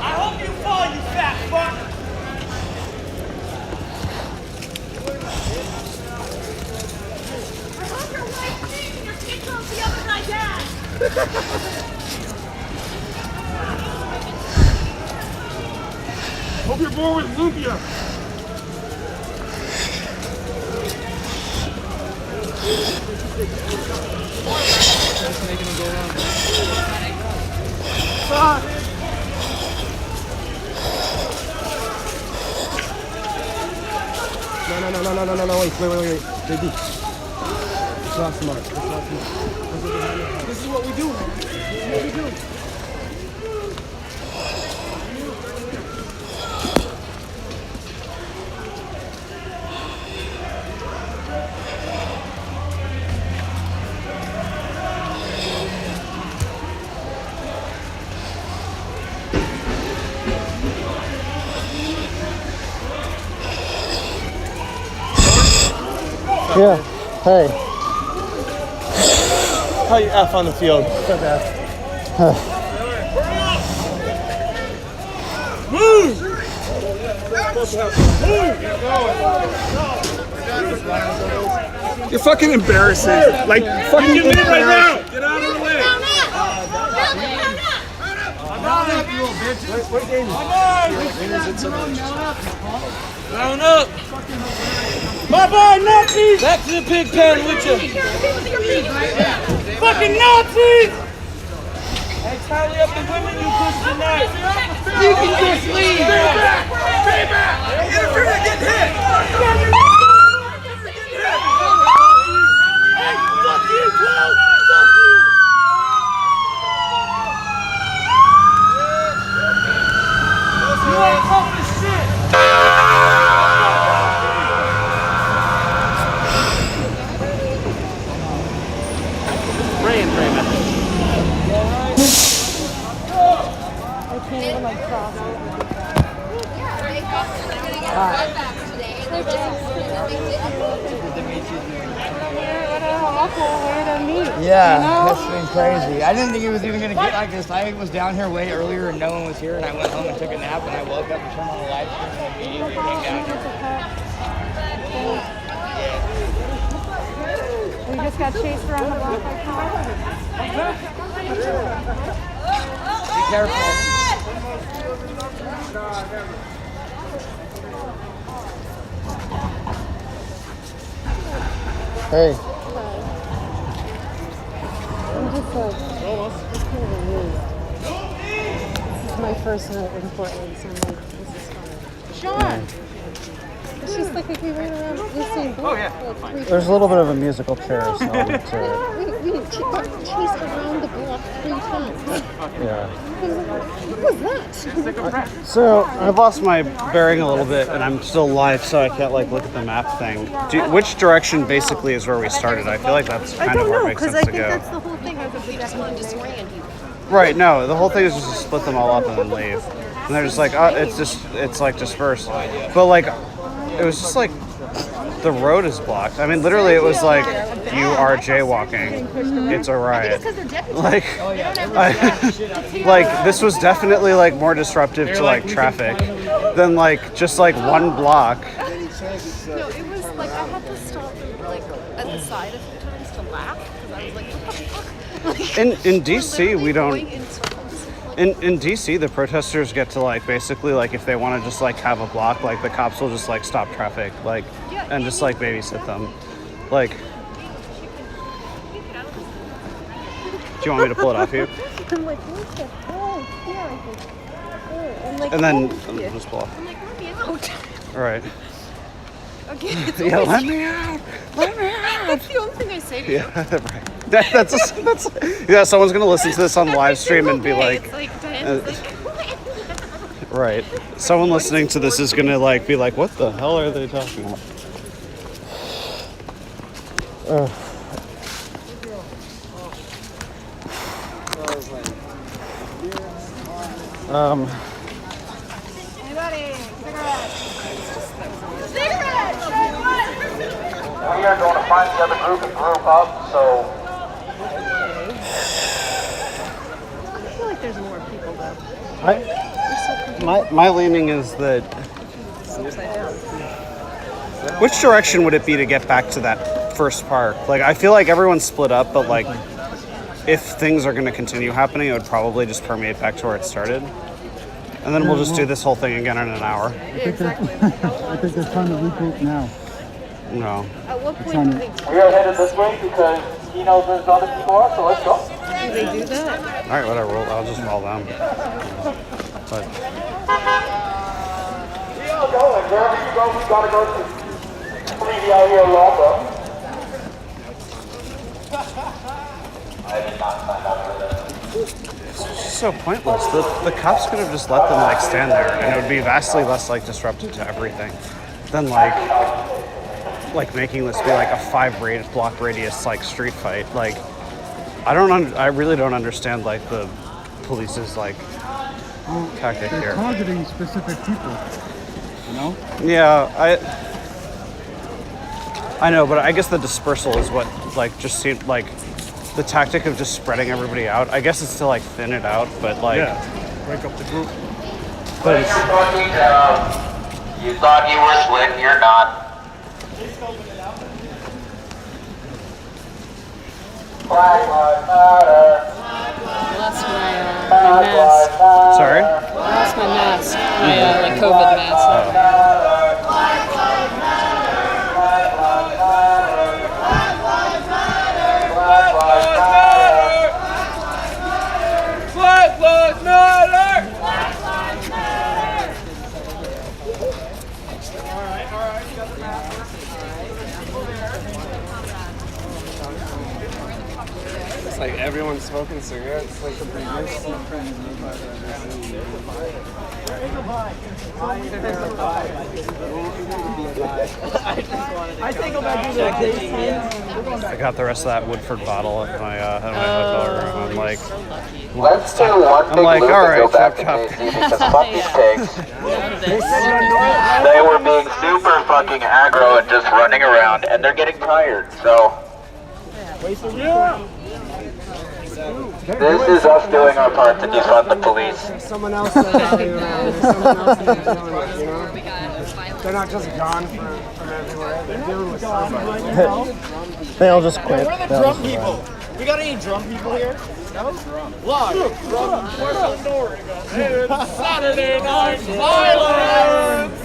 Speaker 12: I hope you fall, you fat fuck.
Speaker 9: I hope your wife sees your skin comes the other night, Dad.
Speaker 12: Hope you're born with Lupia.
Speaker 10: Making him go around.
Speaker 12: Fuck.
Speaker 10: No, wait, JD. It's not smart. It's not smart.
Speaker 12: This is what we do, man. This is what we do.
Speaker 10: Yeah. Hey. How you F on the field? What's up, F?
Speaker 12: Move! You're fucking embarrassing. Like, fucking get in right now. Get out of the way. Down up. My boy, Nazis! Back to the pig pen with you. Fucking Nazis! Hey, tally up the women you push tonight. You can just leave. Stay back! Stay back! Interfere to get hit! Hey, fuck you, Cloud! Fuck you! You ain't accomplished shit!
Speaker 10: Pray method.
Speaker 9: I can't even like cross over. Yeah, they got getting a back today. They're just
Speaker 15: Yeah, that's been crazy. I didn't think it was even gonna get like this. I was down here way earlier and no one was here, and I went home and took a nap, and I woke up and turned on the live stream and immediately came down here.
Speaker 9: We just got chased around the block by cars.
Speaker 15: Be careful.
Speaker 10: Hey.
Speaker 9: just like, it's kind of weird. It's my first night in Portland, so I'm like, this is fun. Sean! It's just like if we ran around listening for like 3 times.
Speaker 3: There's a little bit of a musical chair sound to it.
Speaker 9: We chased around the block 3 times.
Speaker 3: Yeah.
Speaker 9: What was that?
Speaker 3: So I've lost my bearing a little bit, and I'm still live, so I can't like look at the map thing. Which direction basically is where we started? I feel like that's kind of where it makes sense to go.
Speaker 9: I think that's the whole thing. We just want to disorient you.
Speaker 3: Right. No, the whole thing is just to split them all up and then leave. And they're just like, oh, it's like dispersed. But like, it was just like the road is blocked. I mean, literally, it was like you are jaywalking. It's a riot. Like, like this was definitely like more disruptive to like traffic than like just like one block.
Speaker 9: No, it was like I had to stop like at the side a few times to laugh because I was like, what the fuck?
Speaker 3: In DC, we don't. In DC, the protesters get to like basically like if they want to just like have a block, like the cops will just like stop traffic, like and just like babysit them, like. Do you want me to pull it off you?
Speaker 9: I'm like, what the hell? Yeah, I think. Oh, I'm like,
Speaker 3: And then
Speaker 9: oh,
Speaker 3: just pull off.
Speaker 9: I'm like, let me out.
Speaker 3: All right.
Speaker 9: Okay. It's
Speaker 3: Yeah,
Speaker 9: always-
Speaker 3: let me out. Let me out.
Speaker 9: That's the only thing I say to you.
Speaker 3: Yeah, right. That's yeah. Someone's gonna listen to this on live stream and be like,
Speaker 9: It's like, Diane's like,
Speaker 3: right. Someone listening to this is gonna like be like, what the hell are they talking about?
Speaker 9: Anybody?
Speaker 14: We are going to find the other group and group up, so
Speaker 9: I feel like there's more people though.
Speaker 3: My leaning is that. Which direction would it be to get back to that first park? Like, I feel like everyone's split up, but like, if things are going to continue happening, it would probably just permeate back to where it started. And then we'll just do this whole thing again in an hour.
Speaker 13: I think they're trying to regroup now.
Speaker 3: No.
Speaker 9: At what point do they
Speaker 14: we are headed this way because he knows there's other people out, so let's go.
Speaker 9: do they do that?
Speaker 3: All right, whatever. I'll just follow them. But
Speaker 14: We are going. Wherever you go, we gotta go to. Please out here, Unlawful. I did not sign up for this.
Speaker 3: it's just so pointless. The cops could have just let them like stand there, and it would be vastly less like disruptive to everything than like making this be like a 5-block radius like street fight. Like, I really don't understand like the police's like tactic
Speaker 13: They're
Speaker 3: here.
Speaker 13: targeting specific people. You know?
Speaker 3: Yeah, I know, but I guess the dispersal is what like just seemed like the tactic of just spreading everybody out. I guess it's to like thin it out, but like
Speaker 17: break up the group.
Speaker 3: But it's,
Speaker 14: You thought you were slick, you're not. Black Lives Matter.
Speaker 9: Lost my mask.
Speaker 3: sorry?
Speaker 9: Lost my mask. My like COVID mask.
Speaker 12: Black Lives Matter!
Speaker 2: It's like everyone's smoking cigarettes, like the previous.
Speaker 3: I got the rest of that Woodford bottle at my hotel room. I'm like,
Speaker 14: Let's do one big
Speaker 3: I'm like,
Speaker 14: loop
Speaker 3: all
Speaker 14: and
Speaker 3: right,
Speaker 14: go back to
Speaker 3: chop,
Speaker 14: DC because fuck these pigs. They were being super fucking aggro and just running around, and they're getting tired, so. This is us doing our part to defund the police.
Speaker 10: Someone else that's rallying around. There's someone else that's doing it, you know? They're not just gone from everywhere. They're dealing with somebody.
Speaker 3: they all just quit.
Speaker 11: Where are the drum people? We got any drum people here? No? Look, where's the door? It's Saturday Night Violence!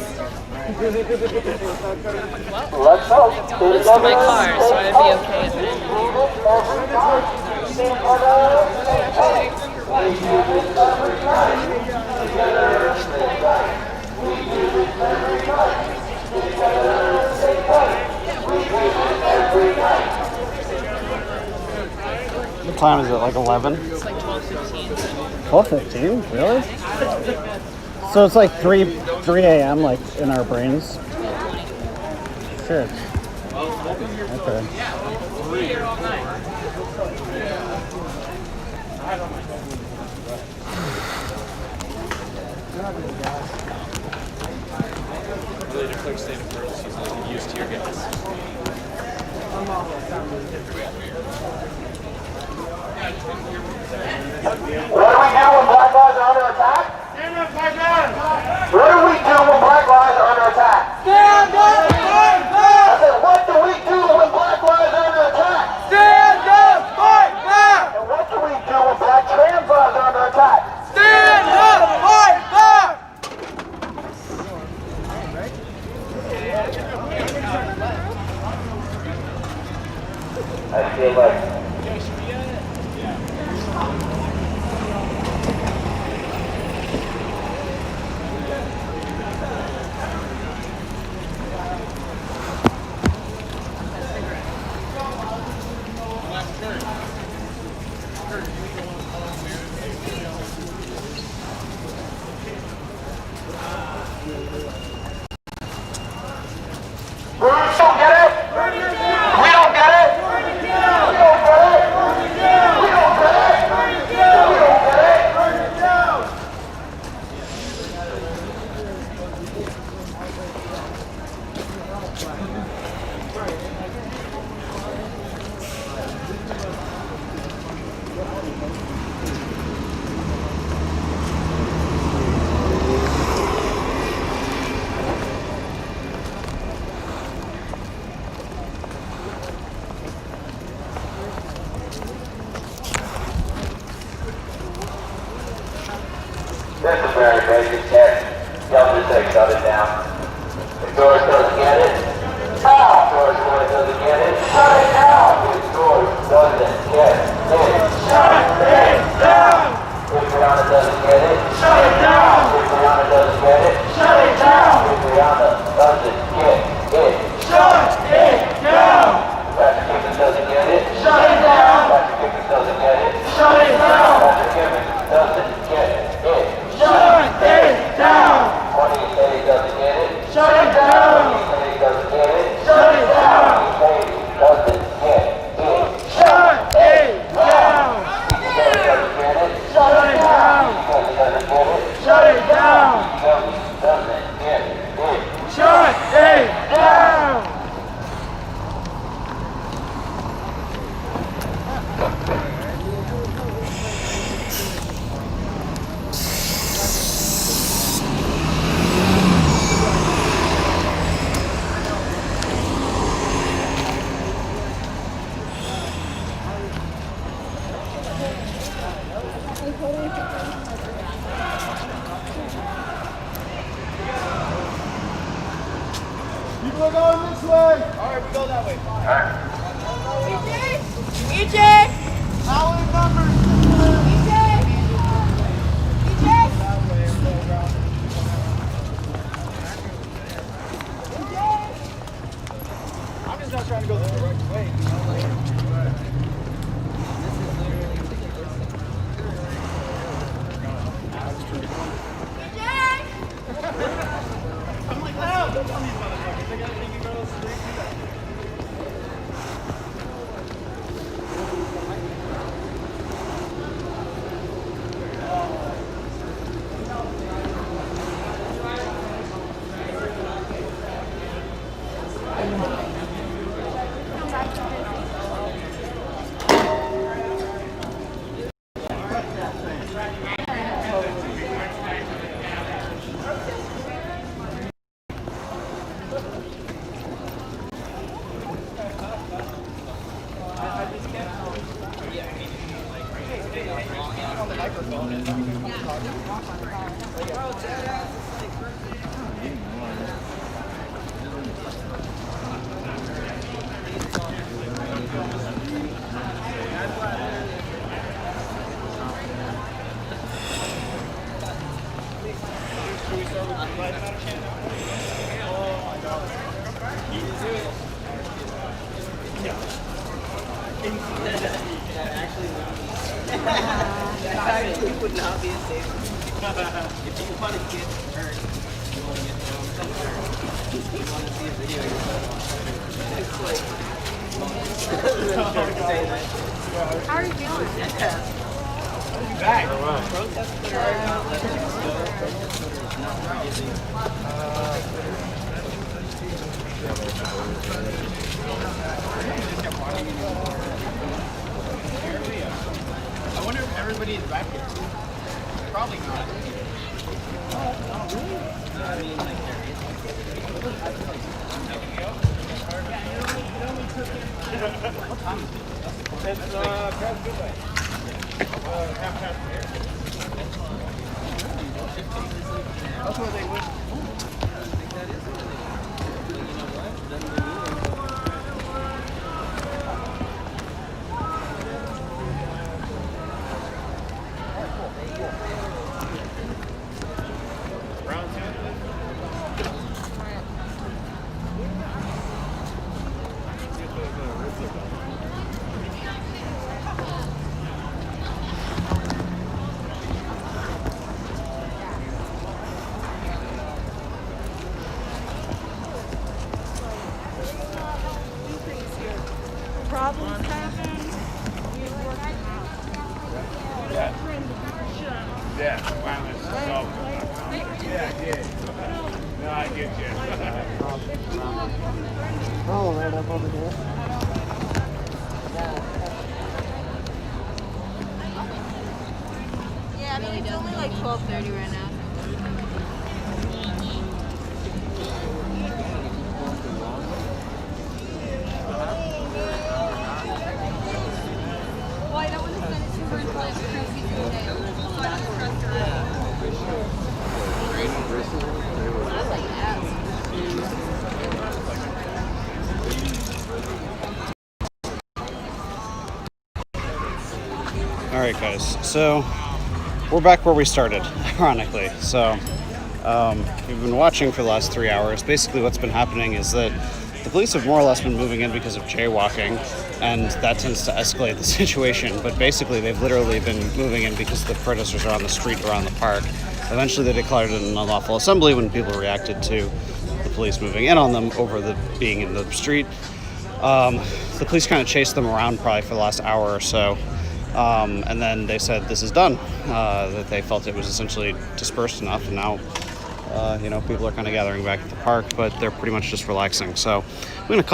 Speaker 14: Let's go.
Speaker 9: It's to my car, so I'd be okay if it ended here.
Speaker 3: What time is it? Like 11?
Speaker 9: It's like 12:15.
Speaker 3: 12:15? Really? So it's like 3 a.m. like in our brains. Shit. Okay.
Speaker 9: We're here all night.
Speaker 2: Really declared state of emergency so they can use tear gas.
Speaker 14: What do we do when black lives are under attack?
Speaker 12: Stand up, black man!
Speaker 14: What do we do when black lives are under attack?
Speaker 12: Stand up, fight back!
Speaker 14: I said, what do we do when black lives are under attack?
Speaker 12: Stand up, fight back!
Speaker 14: And what do we do when black trans lives are under attack?
Speaker 12: Stand up, fight back!
Speaker 14: I feel like that's a very basic test. Y'all just say shut it down. If Doris doesn't get it, Doris doesn't get it, shut it down. If Doris doesn't get it, shut it down. If Brianna doesn't get it, shut it down. If Brianna doesn't get it, shut it down. If Brianna doesn't get it, shut it down. Patrick Gibbons doesn't get it, shut it down. Patrick Gibbons doesn't get it, shut it down. Patrick Gibbons doesn't get it. Shut it down! Money Eddie doesn't get it. Shut it down! Eddie doesn't get it. Shut it down! Eddie doesn't get it. Shut it down! Eddie doesn't get it. Shut it down! Eddie doesn't get it. Shut it down! Eddie doesn't get it. Shut it down!
Speaker 12: People are going this way! Alright, we go that way.
Speaker 9: EJ!
Speaker 12: How many numbers? I'm just not trying to go the right way. I'm like, no! Don't tell these motherfuckers. They gotta think you go straight to that.
Speaker 6: That would not be a safe. If you want to get hurt, you want to get hurt. You want to see a video of yourself. It's like,
Speaker 9: How are you feeling?
Speaker 6: Back. Protesters are not letting us go. Protesters are not forgiving.
Speaker 10: I wonder if everybody is back here. Probably not.
Speaker 6: I mean, like, there is.
Speaker 10: What time is it?
Speaker 17: It's past midnight. Half past here. That's where they went.
Speaker 9: Problems happen.
Speaker 17: Yeah, violence is all. Yeah. No, I get you.
Speaker 10: Oh, right up over here.
Speaker 9: Yeah, I mean, it's only like 12:30 right now. Well, I don't want to send it to her until I have to trust you today. So I have to trust her. That's like ass.
Speaker 3: All right, guys. So we're back where we started, ironically. So we've been watching for the last 3 hours. Basically, what's been happening is that the police have more or less been moving in because of jaywalking, and that tends to escalate the situation. But basically, they've literally been moving in because the protesters are on the street around the park. Eventually, they declared it an unlawful assembly when people reacted to the police moving in on them over the being in the street. The police kind of chased them around probably for the last hour or so. And then they said this is done, that they felt it was essentially dispersed enough, and now people are kind of gathering back at the park, but they're pretty much just relaxing. So I'm going to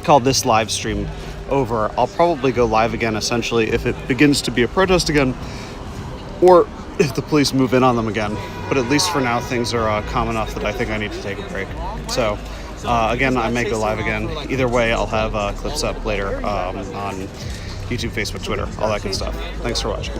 Speaker 3: call this live stream over. I'll probably go live again essentially if it begins to be a protest again, or if the police move in on them again. But at least for now, things are calm enough that I think I need to take a break. So again, I may go live again. Either way, I'll have clips up later on YouTube, Facebook, Twitter, all that good stuff. Thanks for watching.